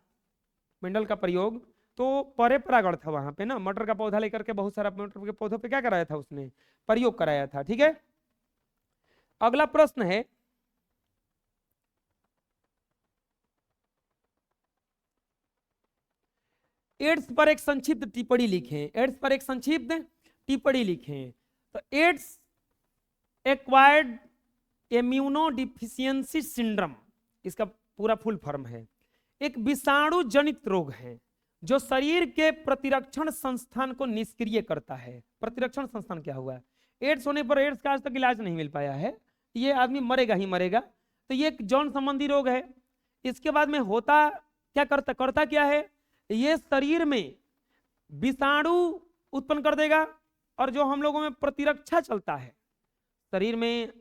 मेंडल का प्रयोग, तो परे परागण था वहां पे ना, मटर का पौधा लेकर के बहुत सारा मटर के पौधों पे क्या कराया था, उसने प्रयोग कराया था। ठीक है, अगला प्रश्न है एड्स पर एक संक्षिप्त टिप्पणी लिखें। एड्स पर एक संक्षिप्त टिप्पणी लिखें। तो एड्स एक्वायर्ड इम्यूनोडिफिशियंसी सिंड्रोम, इसका पूरा फुल फॉर्म है, एक विषाणु जनित रोग है जो शरीर के प्रतिरक्षण संस्थान को निष्क्रिय करता है। प्रतिरक्षण संस्थान क्या हुआ, एड्स होने पर एड्स का आज तक इलाज नहीं मिल पाया है, ये आदमी मरेगा ही मरेगा। तो ये एक यौन संबंधी रोग है। इसके बाद में होता क्या, करता क्या है, ये शरीर में विषाणु उत्पन्न कर देगा और जो हम लोगों में प्रतिरक्षा चलता है शरीर में,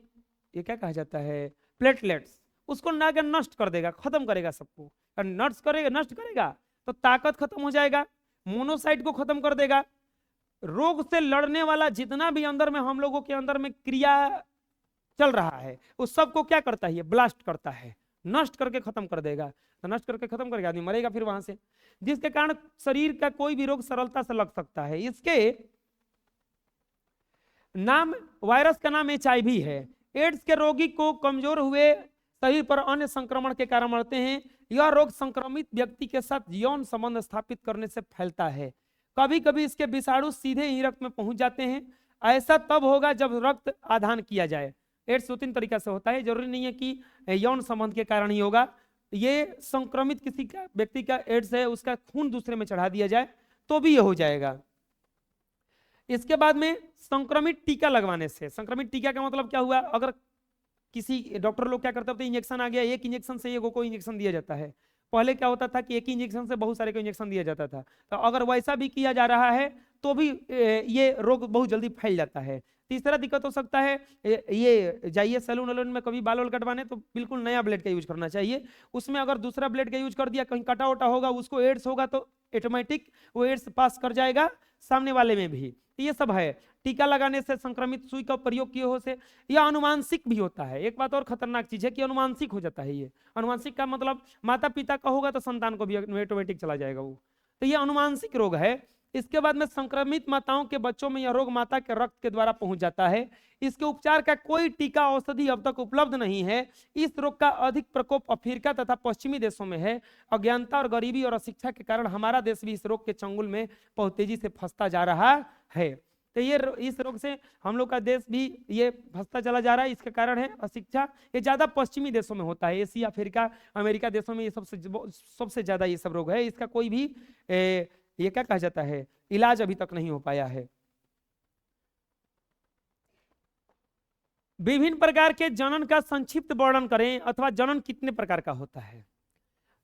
ये क्या कहा जाता है, प्लेटलेट्स, उसको नष्ट कर देगा, खत्म करेगा सबको। नष्ट करेगा तो ताकत खत्म हो जाएगा, मोनोसाइट को खत्म कर देगा। रोग से लड़ने वाला जितना भी अंदर में हम लोगों के अंदर में क्रिया चल रहा है उस सबको क्या करता है, ब्लास्ट करता है, नष्ट करके खत्म कर देगा। तो नष्ट करके खत्म करेगा, आदमी मरेगा फिर वहां से, जिसके कारण शरीर का कोई भी रोग सरलता से लग सकता है। इसके नाम, वायरस का नाम HIV है। एड्स के रोगी को कमजोर हुए शरीर पर अन्य संक्रमण के कारण मरते हैं। यह रोग संक्रमित व्यक्ति के साथ यौन संबंध स्थापित करने से फैलता है। कभी कभी इसके विषाणु सीधे ही रक्त में पहुंच जाते हैं। ऐसा तब होगा जब रक्त आधान किया जाए। एड्स 2-3 तरीका से होता है, जरूरी नहीं है कि यौन संबंध के कारण ही होगा। ये संक्रमित किसी का व्यक्ति का एड्स है, उसका खून दूसरे में चढ़ा दिया जाए तो भी ये हो जाएगा। इसके बाद में संक्रमित टीका लगवाने से, संक्रमित टीका का मतलब क्या हुआ, अगर किसी डॉक्टर लोग क्या करते हैं, इंजेक्शन आ गया, एक इंजेक्शन से ये को इंजेक्शन दिया जाता है। पहले क्या होता था कि एक ही इंजेक्शन से बहुत सारे को इंजेक्शन दिया जाता था। तो अगर वैसा भी किया जा रहा है तो भी ये रोग बहुत जल्दी फैल जाता है। तीसरा दिक्कत हो सकता है, ये जाइए सैलून वैलून में कभी बाल वाल कटवाने तो बिल्कुल नया ब्लेड का यूज करना चाहिए। उसमें अगर दूसरा ब्लेड का यूज कर दिया, कहीं कटा वटा होगा, उसको एड्स होगा तो ऑटोमेटिक वो एड्स पास कर जाएगा सामने वाले में भी। ये सब है। टीका लगाने से, संक्रमित सुई का प्रयोग किए हो से, यह अनुवांशिक भी होता है। एक बात और खतरनाक चीज है कि अनुवांशिक हो जाता है। ये अनुवांशिक का मतलब माता पिता का होगा तो संतान को भी ऑटोमेटिक चला जाएगा वो, तो ये अनुवांशिक रोग है। इसके बाद में संक्रमित माताओं के बच्चों में यह रोग माता के रक्त के द्वारा पहुंच जाता है। इसके उपचार का कोई टीका औषधि अब तक उपलब्ध नहीं है। इस रोग का अधिक प्रकोप अफ्रीका तथा पश्चिमी देशों में है। अज्ञानता और गरीबी और अशिक्षा के कारण हमारा देश भी इस रोग के चंगुल में बहुत तेजी से फंसता जा रहा है। तो ये इस रोग से हम लोग का देश भी ये फंसता चला जा रहा है। इसका कारण है अशिक्षा। ये ज्यादा पश्चिमी देशों में होता है, एशिया, अफ्रीका, अमेरिका देशों में ये सबसे ज्यादा ये सब रोग है। इसका कोई भी ये क्या कहा जाता है, इलाज अभी तक नहीं हो पाया है। विभिन्न प्रकार के जनन का संक्षिप्त वर्णन करें, अथवा जनन कितने प्रकार का होता है।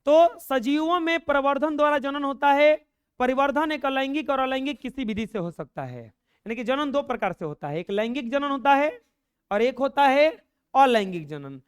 तो सजीवों में प्रवर्धन द्वारा जनन होता है। परिवर्धन एक अलैंगिक और अलैंगिक किसी विधि से हो सकता है, यानी कि जनन दो प्रकार से होता है, एक लैंगिक जनन होता है और एक होता है अलैंगिक जनन।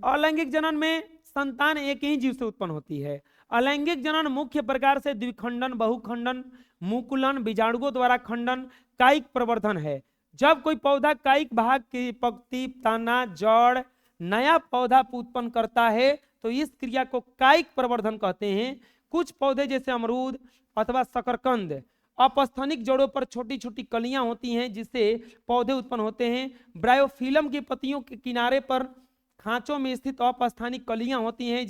अलैंगिक जनन में संतान एक ही जीव से उत्पन्न होती है। अलैंगिक जनन मुख्य प्रकार से द्विखंडन, बहुखंडन, मुकुलन, बीजाणुओं द्वारा खंडन, कायिक प्रवर्धन है। जब कोई पौधा कायिक भाग की पंक्ति, तना, जड़ नया पौधा उत्पन्न करता है तो इस क्रिया को कायिक प्रवर्धन कहते हैं। कुछ पौधे जैसे अमरूद अथवा शकरकंद अपस्थानिक जड़ों पर छोटी छोटी कलियां होती हैं जिससे पौधे उत्पन्न होते हैं। ब्रायोफिलम की पत्तियों के किनारे पर खांचों में स्थित अपस्थानिक कलियां होती हैं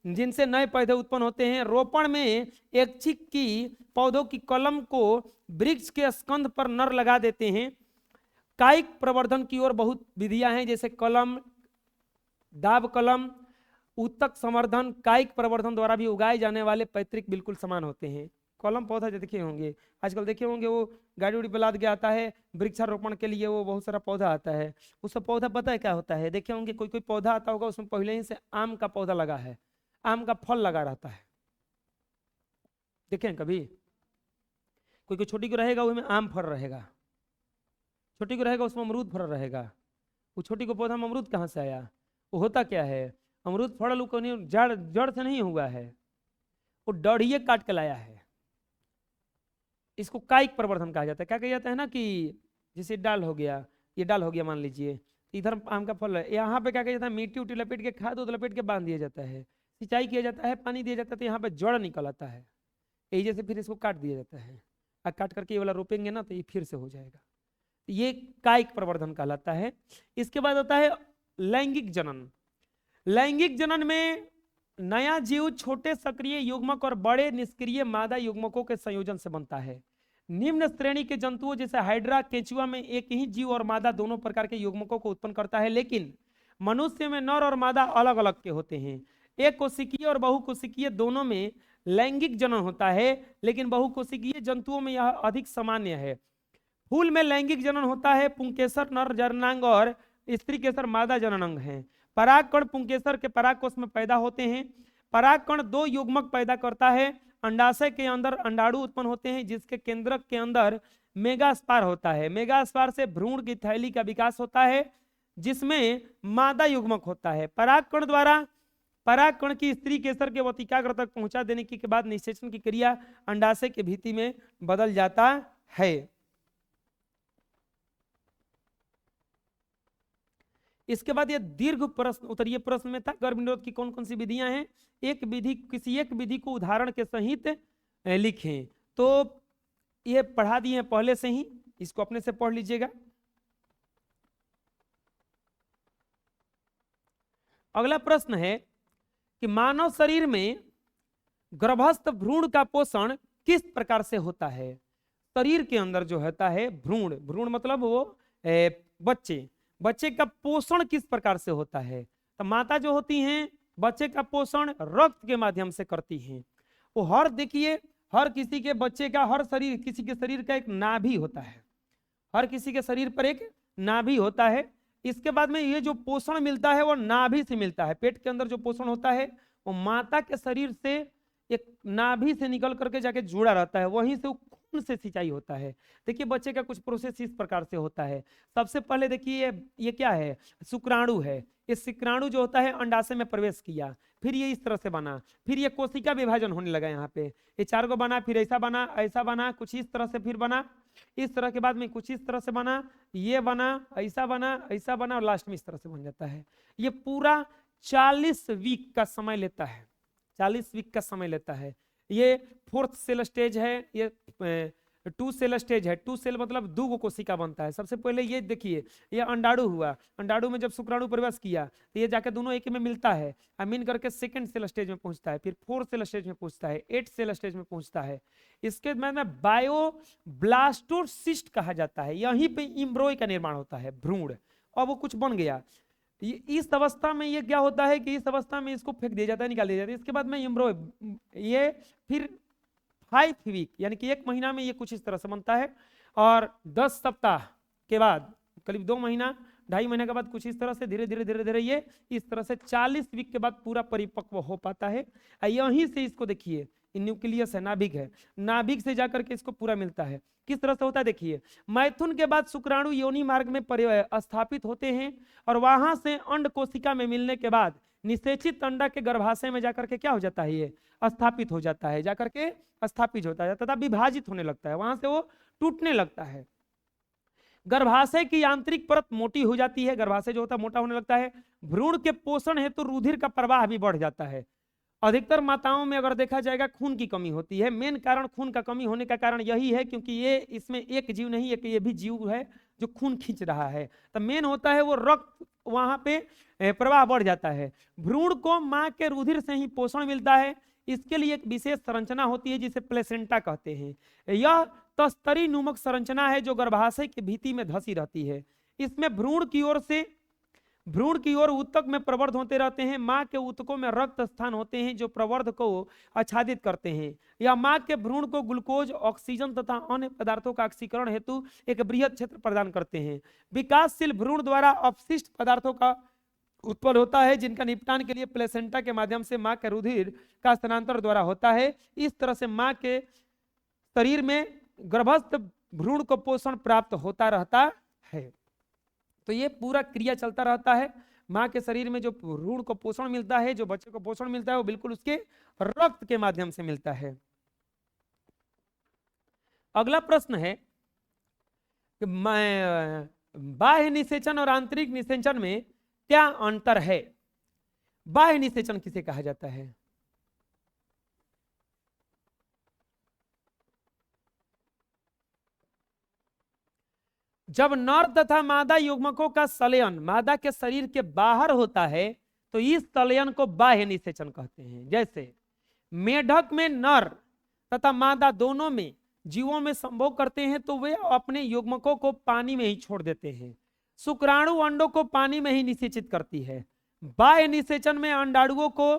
जिनसे नए पौधे उत्पन्न होते हैं। रोपण में ऐच्छिक की पौधों की कलम को वृक्ष के स्कंध पर नर लगा देते हैं। कायिक प्रवर्धन की ओर बहुत विधियां हैं, जैसे कलम, दाब कलम, उत्तक संवर्धन। कायिक प्रवर्धन द्वारा भी उगाए जाने वाले पैतृक बिल्कुल समान होते हैं। कलम पौधा जो देखे होंगे, आजकल देखे होंगे वो गाड़ी उड़ी पे लाद के आता है वृक्षारोपण के लिए, वो बहुत सारा पौधा आता है। उसका पौधा पता है क्या होता है? देखे होंगे कोई कोई पौधा आता होगा उसमें पहले ही से आम का पौधा लगा है, आम का फल लगा रहता है, देखें कभी? कोई कोई छोटी को रहेगा उसमें आम फल रहेगा, छोटी को रहेगा उसमें अमरूद फल रहेगा। वो छोटी को पौधा में अमरूद कहाँ से आया? वो होता क्या है, अमरूद फल जड़ से नहीं हुआ है, वो डढ़िए काट के लाया है। इसको कायिक प्रवर्धन कहा जाता है। क्या कहा जाता है ना कि जैसे डाल हो गया, ये डाल हो गया मान लीजिए, इधर आम का फल है, यहाँ पे क्या कहा जाता है, मिट्टी उट्टी लपेट के, खाद उद लपेट के बांध दिया जाता है, सिंचाई किया जाता है, पानी दिया जाता है, तो यहाँ पे जड़ निकल आता है। यही जैसे फिर इसको काट दिया जाता है, और काट करके ये वाला रोपेंगे ना तो ये फिर से हो जाएगा। ये कायिक प्रवर्धन कहलाता है। इसके बाद होता है लैंगिक जनन। लैंगिक जनन में नया जीव छोटे सक्रिय युग्मक और बड़े निष्क्रिय मादा युग्मकों के संयोजन से बनता है। निम्न श्रेणी के जंतुओं जैसे हाइड्रा, केंचुआ में एक ही जीव और मादा दोनों प्रकार के युग्मकों को उत्पन्न करता है, लेकिन मनुष्य में नर और मादा अलग अलग के होते हैं। एक कोशिकीय और बहुकोशिकीय दोनों में लैंगिक जनन होता है, लेकिन बहुकोशिकीय जंतुओं में यह अधिक सामान्य है। फूल में लैंगिक जनन होता है। पुंकेसर नर जननांग और स्त्री केसर मादा जननांग हैं। परागकण पुंकेसर के परागकोश में पैदा होते हैं। परागकण दो युग्मक पैदा करता है। अंडाशय के अंदर अंडाणु उत्पन्न होते हैं जिसके केंद्रक के अंदर मेगास्पार होता है। मेगास्पार से भ्रूण की थैली का विकास होता है जिसमें मादा युग्मक होता है। परागकण द्वारा परागकण की स्त्री केसर के वतिकाग्र तक पहुंचा देने के बाद निषेचन की क्रिया अंडाशय के भित्ति में बदल जाता है। इसके बाद ये दीर्घ प्रश्न उत्तरीय प्रश्न में था, गर्भ निरोध की कौन कौन सी विधियां हैं, एक विधि, किसी एक विधि को उदाहरण के सहित लिखें। तो ये पढ़ा दिए हैं पहले से ही, इसको अपने से पढ़ लीजिएगा। अगला प्रश्न है कि मानव शरीर में गर्भस्थ भ्रूण का पोषण किस प्रकार से होता है। शरीर के अंदर जो होता है भ्रूण, भ्रूण मतलब वो बच्चे का पोषण किस प्रकार से होता है। तो माता जो होती हैं बच्चे का पोषण रक्त के माध्यम से करती हैं। वो हर देखिए हर किसी के बच्चे का, हर शरीर किसी के शरीर का एक नाभि होता है, हर किसी के शरीर पर एक नाभि होता है। इसके बाद में ये जो पोषण मिलता है वो नाभि से मिलता है। पेट के अंदर जो पोषण होता है वो माता के शरीर से एक नाभि से निकल करके जाके जुड़ा रहता है, वहीं से खून से सिंचाई होता है। देखिए बच्चे का कुछ प्रोसेस इस प्रकार से होता है। सबसे पहले देखिए ये क्या है, शुक्राणु है। इस शुक्राणु जो होता है अंडाशय में प्रवेश किया, फिर ये इस तरह से बना, फिर ये कोशिका विभाजन होने लगा। यहाँ पे ये 4 को बना, फिर ऐसा बना, कुछ इस तरह से फिर बना, इस तरह के बाद में कुछ इस तरह से बना, ये बना, ऐसा बना और लास्ट में इस तरह से बन जाता है। ये पूरा 40 वीक का समय लेता है, 40 वीक का समय लेता है। ये 4th सेल स्टेज है, ये 2 सेल स्टेज है। 2 सेल मतलब 2 कोशिका बनता है। सबसे पहले ये देखिए ये अंडाणु हुआ, अंडाणु में जब शुक्राणु प्रवेश किया तो ये जाके दोनों एक में मिलता है, मिल करके 2nd सेल स्टेज में पहुंचता है, फिर 4th सेल स्टेज में पहुंचता है, 8th सेल स्टेज में पहुंचता है। इसके बाद में बायोब्लास्टोसिस्ट कहा जाता है। यहीं पे एम्ब्रॉय का निर्माण होता है, भ्रूण, और वो कुछ बन गया। इस अवस्था में ये क्या होता है कि इस अवस्था में इसको फेंक दिया जाता है, निकाल दिया जाता है। इसके बाद में एम्ब्रॉय, ये फिर 5 वीक यानी कि 1 महीना में ये कुछ इस तरह से बनता है। और 10 सप्ताह के बाद, करीब 2 महीना 2.5 महीने के बाद कुछ इस तरह से धीरे धीरे धीरे धीरे ये इस तरह से 40 वीक के बाद पूरा परिपक्व हो पाता है। यहीं से इसको देखिए, न्यूक्लियस है, नाभिक है, नाभिक से जाकर के इसको पूरा मिलता है। किस तरह से होता है देखिए, मैथुन के बाद शुक्राणु योनि मार्ग में स्थापित होते हैं और वहां से अंड कोशिका में मिलने के बाद निषेचित अंडा के गर्भाशय में जाकर के क्या हो जाता है, ये स्थापित हो जाता है, जाकर के स्थापित होता है तथा विभाजित होने लगता है, वहां से वो टूटने लगता है। गर्भाशय की आंतरिक परत मोटी हो जाती है, गर्भाशय जो होता है मोटा होने लगता है। भ्रूण के पोषण हेतु रुधिर का प्रवाह भी बढ़ जाता है। अधिकतर माताओं में अगर देखा जाएगा खून की कमी होती है। मेन कारण खून का कमी होने का कारण यही है क्योंकि ये इसमें एक जीव नहीं, एक ये भी जीव है जो खून खींच रहा है, तो मेन होता है वो रक्त वहां पे प्रवाह बढ़ जाता है। भ्रूण को मां के रुधिर से ही पोषण मिलता है। इसके लिए एक विशेष संरचना होती है जिसे प्लेसेंटा कहते हैं। यह तस्तरी नुमक संरचना है जो गर्भाशय की भित्ति में धसी रहती है। इसमें भ्रूण की ओर ऊतक में प्रवर्ध होते रहते हैं। मां के ऊतकों में रक्त स्थान होते हैं जो प्रवर्ध को आच्छादित करते हैं। यह मां के भ्रूण को ग्लूकोज, ऑक्सीजन तथा अन्य पदार्थों का ऑक्सीकरण हेतु एक बृहद क्षेत्र प्रदान करते हैं। विकासशील भ्रूण द्वारा अपशिष्ट पदार्थों का उत्पन्न होता है जिनका निपटान के लिए प्लेसेंटा के माध्यम से मां के रुधिर का स्थानांतरण द्वारा होता है। इस तरह से मां के शरीर में गर्भस्थ भ्रूण को पोषण प्राप्त होता रहता है। तो ये पूरा क्रिया चलता रहता है। मां के शरीर में जो भ्रूण को पोषण मिलता है, जो बच्चे को पोषण मिलता है, वो बिल्कुल उसके रक्त के माध्यम से मिलता है। अगला प्रश्न है कि बाह्य निषेचन और आंतरिक निषेचन में क्या अंतर है? बाह्य निषेचन किसे कहा जाता है? जब नर तथा मादा युग्मकों का संलयन मादा के शरीर के बाहर होता है तो इस संलयन को बाह्य निषेचन कहते हैं। जैसे मेढक में नर तथा मादा दोनों में जीवों में संभोग करते हैं तो वे अपने युग्मकों को पानी में ही छोड़ देते हैं। शुक्राणु अंडों को पानी में ही निषेचित करती है। बाह्य निषेचन में अंडाणुओं को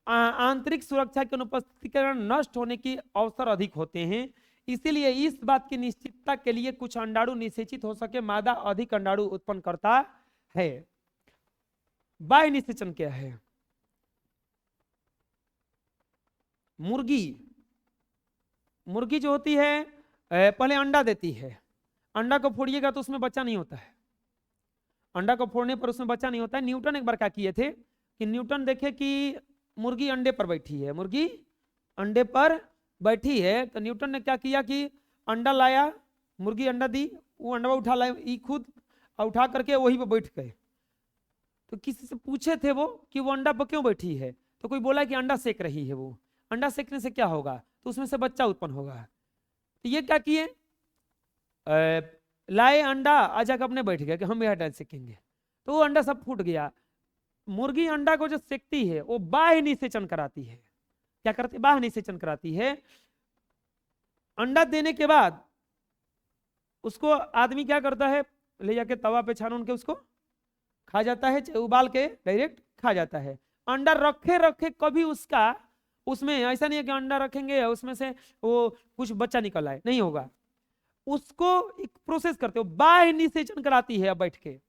आंतरिक सुरक्षा के अनुपस्थिति के कारण नष्ट होने की अवसर अधिक होते हैं। इसीलिए इस बात की निश्चितता के लिए कुछ अंडाणु निषेचित हो सके मादा अधिक अंडाणु उत्पन्न करता है। बाह्य निषेचन क्या है? मुर्गी जो होती है पहले अंडा देती है। अंडा को फोड़िएगा तो उसमें बच्चा नहीं होता है। अंडा को फोड़ने पर उसमें बच्चा नहीं होता है। न्यूटन एक बार क्या किए थे कि न्यूटन देखे कि मुर्गी अंडे पर बैठी है, मुर्गी अंडे पर बैठी है, तो न्यूटन ने क्या किया कि अंडा लाया, मुर्गी अंडा दी, वो अंडा उठा लाया खुद, उठा करके वही पे बैठ गए। तो किसी से पूछे थे वो कि वो अंडा पर क्यों बैठी है, तो कोई बोला कि अंडा सेक रही है। वो अंडा सेकने से क्या होगा, तो उसमें से बच्चा उत्पन्न होगा। तो ये क्या किए, लाए अंडा, आजा अपने बैठ गए कि हम यह अंडा सेकेंगे, तो वो अंडा सब फूट गया। मुर्गी अंडा को जो सेकती है वो बाह्य निषेचन कराती है। क्या करती? बाह्य निषेचन कराती है। अंडा देने के बाद उसको आदमी क्या करता है, ले जाके तवा पे छान के उसको खा जाता है, उबाल के डायरेक्ट खा जाता है। अंडा रखे रखे कभी उसमें ऐसा नहीं है कि अंडा रखेंगे उसमें से वो कुछ बच्चा निकल आए, नहीं होगा। उसको एक प्रोसेस करते हो, बाह्य निषेचन कराती है। अब बैठ के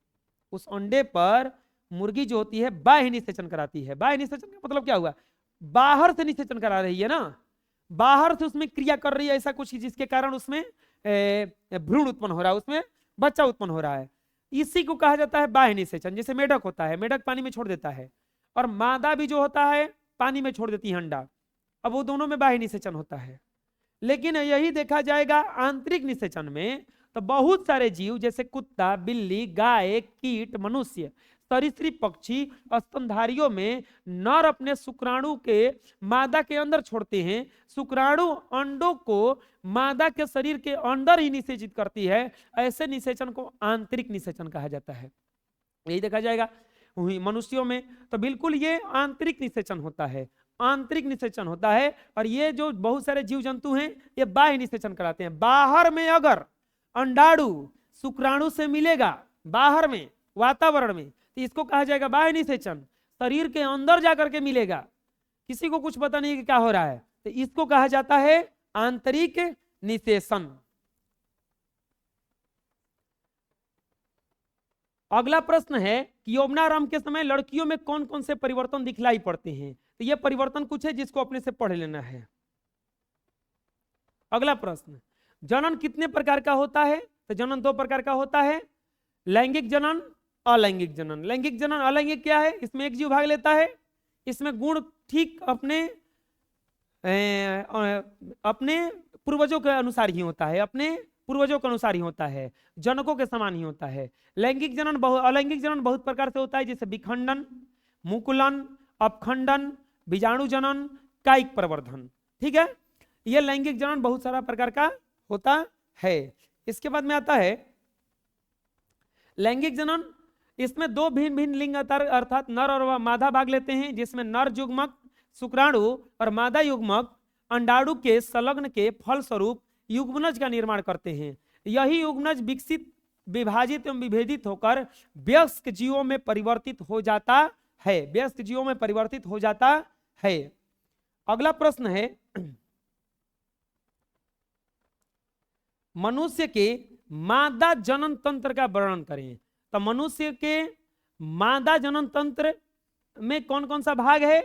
उस अंडे पर मुर्गी जो होती है बाह्य निषेचन कराती है। बाह्य निषेचन का मतलब क्या हुआ, बाहर से निषेचन करा रही है ना, बाहर से उसमें क्रिया कर रही है ऐसा कुछ जिसके कारण उसमें भ्रूण उत्पन्न हो रहा है, उसमें बच्चा उत्पन्न हो रहा है। इसी को कहा जाता है बाह्य निषेचन। जैसे मेढक होता है, मेढक पानी में छोड़ देता है, और मादा भी जो होता है पानी में छोड़ देती है अंडा। अब वो दोनों में बाह्य निषेचन होता है। लेकिन यही देखा जाएगा आंतरिक निषेचन में, तो बहुत सारे जीव जैसे कुत्ता, बिल्ली, गाय, कीट, मनुष्य, सरीसृप पक्षी, स्तनधारियों में नर अपने शुक्राणु के मादा के अंदर छोड़ते हैं। शुक्राणु अंडों को मादा के शरीर के अंदर ही निषेचित करती है। ऐसे निषेचन को आंतरिक निषेचन कहा जाता है। यही देखा जाएगा मनुष्यों में, तो बिल्कुल ये आंतरिक निषेचन होता है, आंतरिक निषेचन होता है। और ये जो बहुत सारे जीव जंतु हैं ये बाह्य निषेचन कराते हैं। बाहर में अगर अंडाणु शुक्राणु से मिलेगा, बाहर में वातावरण में, तो इसको कहा जाएगा बाह्य निषेचन। शरीर के अंदर जाकर के मिलेगा, किसी को कुछ पता नहीं कि क्या हो रहा है, तो इसको कहा जाता है आंतरिक निषेचन। अगला प्रश्न है कि यौवनारंभ के समय लड़कियों में कौन कौन से परिवर्तन दिखलाई पड़ते हैं। तो ये परिवर्तन कुछ है जिसको अपने से पढ़ लेना है। अगला प्रश्न, जनन कितने प्रकार का होता है। तो जनन 2 प्रकार का होता है, लैंगिक जनन, अलैंगिक जनन। लैंगिक जनन अलैंगिक क्या है, इसमें एक जीव भाग लेता है, इसमें गुण ठीक अपने पूर्वजों के अनुसार ही होता है, अपने पूर्वजों के अनुसार ही होता है, जनकों के समान ही होता है। लैंगिक जनन अलैंगिक जनन बहुत प्रकार से होता है, जैसे विखंडन, मुकुलन, अपखंडन, बीजाणु जनन, कायिक प्रवर्धन। ठीक है, यह लैंगिक जनन बहुत सारा प्रकार का होता है। इसके बाद में आता है लैंगिक जनन। इसमें 2 भिन्न भिन्न लिंग अर्थात नर और मादा भाग लेते हैं, जिसमें नर युग्मक शुक्राणु और मादा युग्मक अंडाणु के संलग्न के फलस्वरूप युग्मनज का निर्माण करते हैं। यही युग्मनज विकसित, विभाजित एवं विभेदित होकर वयस्क जीवों में परिवर्तित हो जाता है, वयस्क जीवों में परिवर्तित हो जाता है। अगला प्रश्न है, मनुष्य के मादा जनन तंत्र का वर्णन करें। तो मनुष्य के मादा जनन तंत्र में कौन कौन सा भाग है।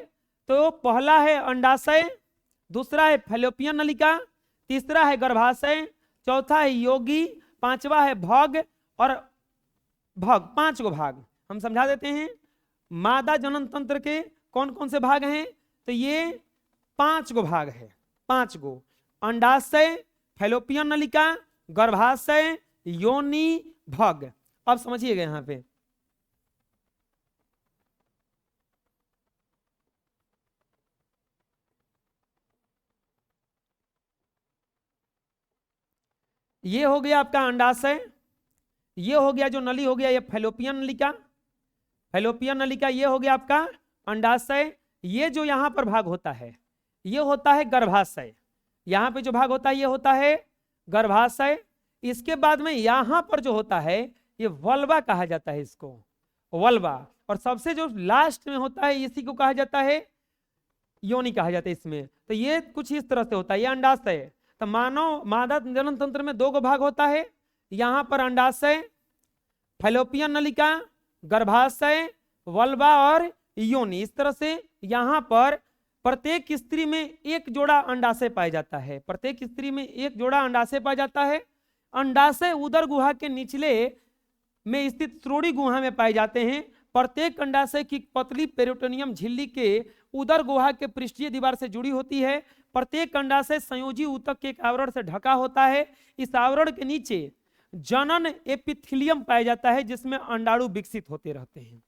तो पहला है अंडाशय, दूसरा है फैलोपियन नलिका, तीसरा है गर्भाशय, चौथा है योगी, पांचवा है भग और भग। 5 गो भाग हम समझा देते हैं। मादा जनन तंत्र के कौन कौन से भाग हैं। तो ये 5 गो भाग है, 5 गो, अंडाशय, फैलोपियन नलिका, गर्भाशय, योनि, भग। अब समझिएगा यहां पे ये हो गया आपका अंडाशय, ये हो गया जो नली हो गया ये फैलोपियन नलिका, फैलोपियन नलिका ये हो गया आपका अंडाशय। ये जो यहां पर भाग होता है ये होता है गर्भाशय, यहां पे जो भाग होता है ये होता है गर्भाशय। इसके बाद में यहां पर जो होता है ये वल्वा कहा जाता है, इसको वल्वा। और सबसे जो लास्ट में होता है इसी को कहा जाता है योनि कहा जाता है इसमें। तो ये कुछ इस तरह से होता है, ये अंडाशय। तो मानव मादा जनन तंत्र में 2 गो भाग होता है, यहां पर अंडाशय, फैलोपियन नलिका, गर्भाशय, वल्वा और योनि। इस तरह से यहां पर प्रत्येक स्त्री में 1 जोड़ा अंडाशय पाया जाता है, प्रत्येक स्त्री में 1 जोड़ा अंडाशय पाया जाता है। अंडाशय उदर गुहा के निचले में स्थित श्रोणि गुहा में पाए जाते हैं। प्रत्येक अंडाशय की पतली पेरिटोनियम झिल्ली के उदर गुहा के पृष्ठीय दीवार से जुड़ी होती है। प्रत्येक अंडाशय संयोजी ऊतक के एक आवरण से ढका होता है। इस आवरण के नीचे जनन एपिथेलियम पाया जाता है जिसमें अंडाणु विकसित होते रहते हैं।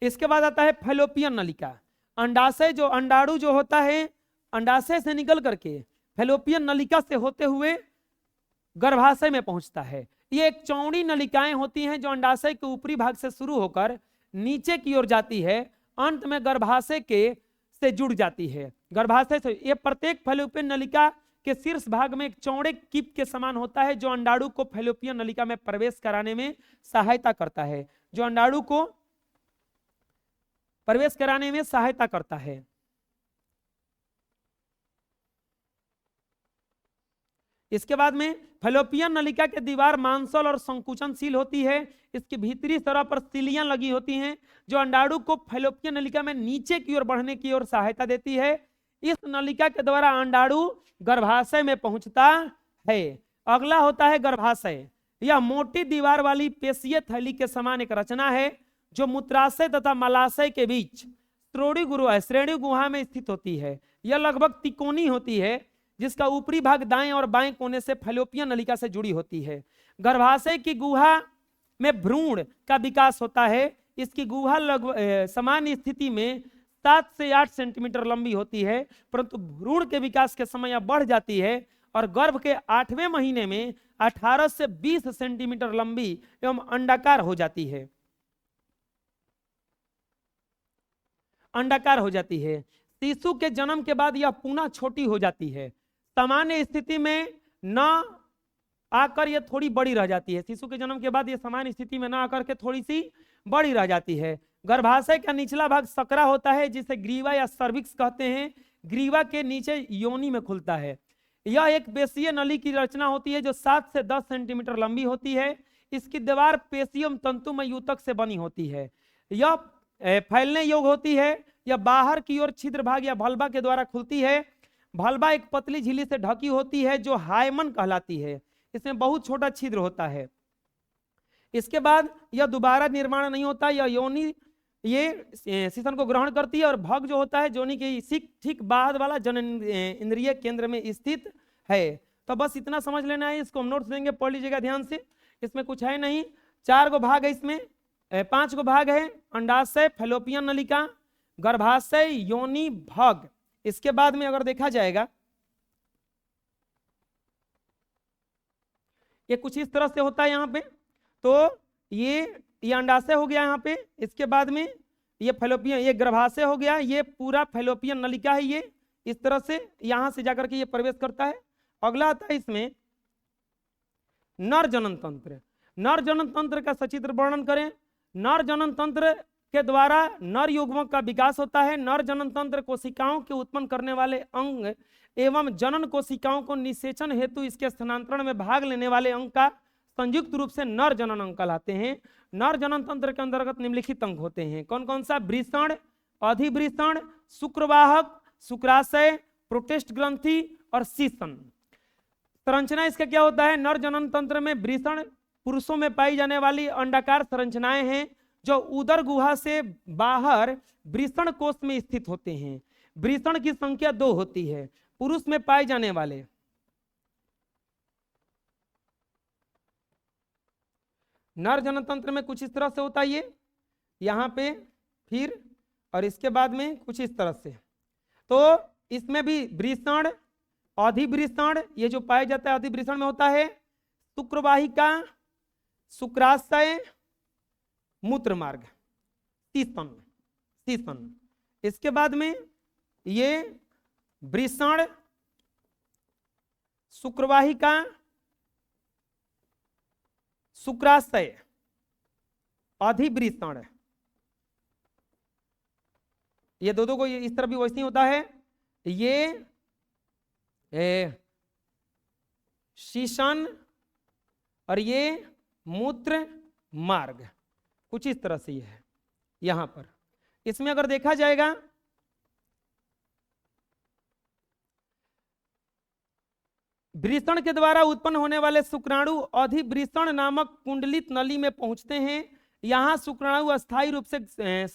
इसके बाद आता है फैलोपियन नलिका। अंडाशय जो अंडाणु जो होता है अंडाशय से निकल करके फैलोपियन नलिका से होते हुए गर्भाशय में पहुंचता है। ये एक चौड़ी नलिकाएं होती हैं जो अंडाशय के ऊपरी भाग से शुरू होकर नीचे की ओर जाती है, अंत में गर्भाशय के से जुड़ जाती है। गर्भाशय से ये प्रत्येक फैलोपियन नलिका के शीर्ष भाग में एक चौड़े कीप के समान होता है जो अंडाणु को फैलोपियन नलिका में प्रवेश कराने में सहायता करता है, जो अंडाणु को प्रवेश कराने में सहायता करता है। इसके बाद में फैलोपियन नलिका के दीवार मांसल और संकुचनशील होती है। इसकी भीतरी सतह पर सिलियां लगी होती हैं जो अंडाणु को फैलोपियन नलिका में नीचे की ओर बढ़ने की ओर सहायता देती है। इस नलिका के द्वारा अंडाणु गर्भाशय में पहुंचता है। अगला होता है गर्भाशय। यह मोटी दीवार वाली पेशीय थैली के समान एक रचना है जो मूत्राशय तथा मलाशय के बीच श्रोणि गुहा में स्थित होती है। यह लगभग तिकोनी होती है जिसका ऊपरी भाग दाएं और बाएं कोने से फैलोपियन नलिका से जुड़ी होती है। गर्भाशय की गुहा में भ्रूण का विकास होता है। इसकी गुहा लगभग सामान्य स्थिति में 7 से 8 सेंटीमीटर लंबी होती है, परंतु भ्रूण के विकास के समय यह बढ़ जाती है और गर्भ के 8वें महीने में 18 से 20 सेंटीमीटर लंबी एवं अंडाकार हो जाती है। अंडाकार हो जाती है। शिशु के जन्म के बाद यह पुनः छोटी हो जाती है। सामान्य स्थिति में न आकर यह थोड़ी बड़ी रह जाती है। शिशु के जन्म के बाद यह सामान्य स्थिति में न आकर के थोड़ी सी बड़ी रह जाती है। गर्भाशय का निचला भाग सकरा होता है जिसे ग्रीवा या सर्विक्स कहते हैं। ग्रीवा के नीचे योनि में खुलता है। यह एक पेशीय नली की रचना होती है जो 7 से 10 सेंटीमीटर लंबी होती है। इसकी दीवार पेशियम तंतुमय यूतक से बनी होती है। यह फैलने योग्य होती है। यह बाहर की ओर छिद्र भाग या भल्बा के द्वारा खुलती है। भल्बा एक पतली झिल्ली से ढकी होती है जो हायमन कहलाती है। इसमें बहुत छोटा छिद्र होता है। इसके बाद यह दोबारा निर्माण नहीं होता। यह योनि ये शीशन को ग्रहण करती है और भग जो होता है योनि के ठीक बाद वाला जनन इंद्रिय केंद्र में स्थित है। तो बस इतना समझ लेना है। इसको हम नोट्स देंगे, पढ़ लीजिएगा ध्यान से। इसमें कुछ है नहीं। 4 गो भाग है इसमें, 5 गो भाग है। अंडाशय, फैलोपियन नलिका, गर्भाशय, योनि, भग। इसके बाद में अगर देखा जाएगा ये कुछ इस तरह से होता है यहाँ पे। तो ये अंडाशय हो गया यहाँ पे। इसके बाद में ये फैलोपियन, ये गर्भाशय हो गया। ये पूरा फैलोपियन नलिका है। ये इस तरह से यहां से जाकर के ये प्रवेश करता है। अगला आता है इसमें नर जनन तंत्र। नर जनन तंत्र का सचित्र वर्णन करें। नर जनन तंत्र के द्वारा नर युग्मक का विकास होता है। नर जनन तंत्र कोशिकाओं के उत्पन्न करने वाले अंग एवं जनन कोशिकाओं को निषेचन हेतु इसके स्थानांतरण में भाग लेने वाले अंग का संयुक्त रूप से नर जनन अंग कहलाते हैं। नर जनन तंत्र के अंतर्गत निम्नलिखित अंग होते हैं। कौन कौन सा? वृषण, अधिवृषण, शुक्रवाहक, शुक्राशय, प्रोटेस्ट ग्रंथि और शीशन। संरचना इसका क्या होता है? नर जनन तंत्र में वृषण पुरुषों में पाई जाने वाली अंडाकार संरचनाएं हैं जो उदर गुहा से बाहर वृषण कोष में स्थित होते हैं। वृषण की संख्या 2 होती है पुरुष में पाए जाने वाले। नर जनन तंत्र में कुछ इस तरह से होता है ये यहाँ पे, फिर और इसके बाद में कुछ इस तरह से। तो इसमें भी वृषण, अधिवृषण, ये जो पाया जाता है अधिवृषण में होता है। शुक्रवाहिका, शुक्राशय, मूत्र मार्ग, शीशन, शीशन। इसके बाद में ये वृषण, शुक्रवाहिका, शुक्राशय, अधिवृषण, ये दो को इस तरह भी वैसे ही होता है। ये शीशन और ये मूत्र मार्ग, कुछ इस तरह से ये है यहां पर। इसमें अगर देखा जाएगा वृषण के द्वारा उत्पन्न होने वाले शुक्राणु अधिवृषण नामक कुंडलित नली में पहुंचते हैं। यहां शुक्राणु अस्थायी रूप से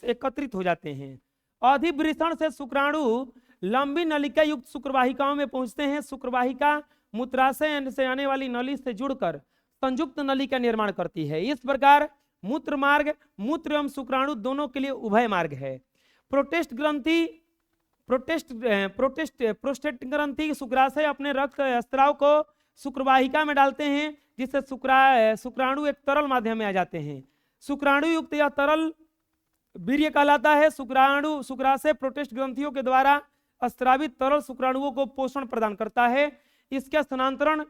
एकत्रित हो जाते हैं। अधिवृषण से शुक्राणु लंबी नलिका युक्त शुक्रवाहिकाओं में पहुंचते हैं। शुक्रवाहिका मूत्राशय से आने वाली नली से जुड़कर संयुक्त नली का निर्माण करती है। इस प्रकार मूत्र मार्ग मूत्र एवं शुक्राणु दोनों के लिए उभय मार्ग है। प्रोटेस्ट ग्रंथि प्रोस्टेट ग्रंथि शुक्राशय अपने रक्त स्त्राव को शुक्रवाहिका में डालते हैं जिससे शुक्राणु एक तरल माध्यम में आ जाते हैं। शुक्राणु युक्त यह तरल वीर्य कहलाता है। शुक्राशय प्रोटेस्ट ग्रंथियों के द्वारा स्त्रावित तरल शुक्राणुओं को पोषण प्रदान करता है। इसके स्थानांतरण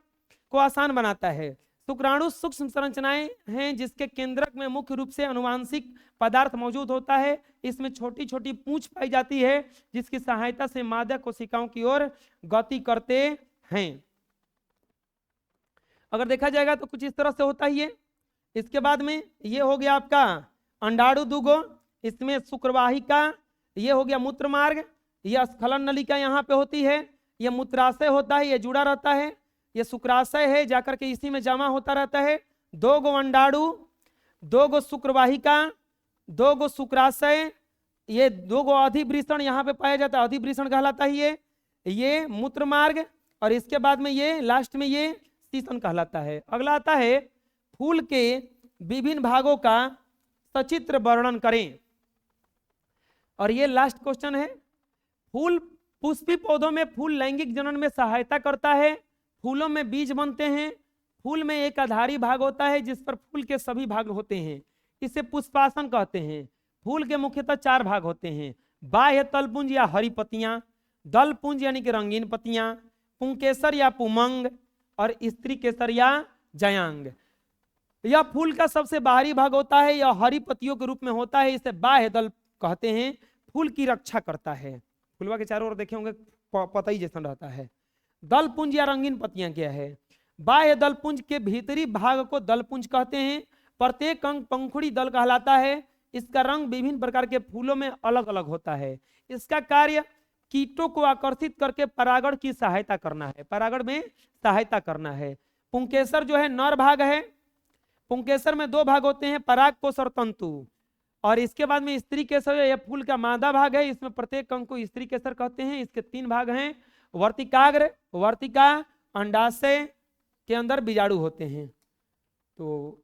को आसान बनाता है। शुक्राणु सूक्ष्म संरचनाएं हैं जिसके केंद्रक में मुख्य रूप से अनुवांशिक पदार्थ मौजूद होता है। इसमें छोटी छोटी पूंछ पाई जाती है जिसकी सहायता से मादा कोशिकाओं की ओर गति करते हैं। अगर देखा जाएगा तो कुछ इस तरह से होता ही है। इसके बाद में ये हो गया आपका अंडाणु दुगो, इसमें शुक्रवाहिका, ये हो गया मूत्र मार्ग, यह स्खलन नलिका यहाँ पे होती है, यह मूत्राशय होता है, यह जुड़ा रहता है, यह शुक्राशय है जाकर के इसी में जमा होता रहता है। 2 गो अंडाणु, 2 गो शुक्रवाहिका, 2 गो शुक्राशय, ये 2 गो अधिवृषण यहाँ पे पाया जाता है, अधिवृषण कहलाता है ये मूत्र मार्ग, और इसके बाद में ये लास्ट में ये शीशन कहलाता है। अगला आता है फूल के विभिन्न भागों का सचित्र वर्णन करें, और ये लास्ट क्वेश्चन है। फूल पुष्पी पौधों में फूल लैंगिक जनन में सहायता करता है। फूलों में बीज बनते हैं। फूल में एक आधारी भाग होता है जिस पर फूल के सभी भाग होते हैं, इसे पुष्पासन कहते हैं। फूल के मुख्यतः 4 भाग होते हैं, बाह्य तलपुंज या हरी पत्तियां, दल पुंज यानी कि रंगीन पत्तियां, पुंकेसर या पुमंग, और स्त्री केसर या जयांग। यह फूल का सबसे बाहरी भाग होता है, यह हरी पत्तियों के रूप में होता है, इसे बाह्य दल कहते हैं। फूल की रक्षा करता है। फुलवा के चारों ओर देखे होंगे पतई जैसा रहता है। दल पुंज या रंगीन पत्तियां क्या है? बाह्य दलपुंज के भीतरी भाग को दलपुंज कहते हैं। प्रत्येक अंग पंखुड़ी दल कहलाता है। इसका रंग विभिन्न प्रकार के फूलों में अलग अलग होता है। इसका कार्य कीटों को आकर्षित करके परागण की सहायता करना है, परागण में सहायता करना है। पुंकेसर जो है नर भाग है। पुंकेसर में दो भाग होते हैं, परागकोश और तंतु। और इसके बाद में स्त्री केसर, यह फूल का मादा भाग है। इसमें प्रत्येक अंग को स्त्री केसर कहते हैं। इसके तीन भाग हैं, वर्तिकाग्र, वर्तिका, अंडाशय के अंदर बीजाणु होते हैं। तो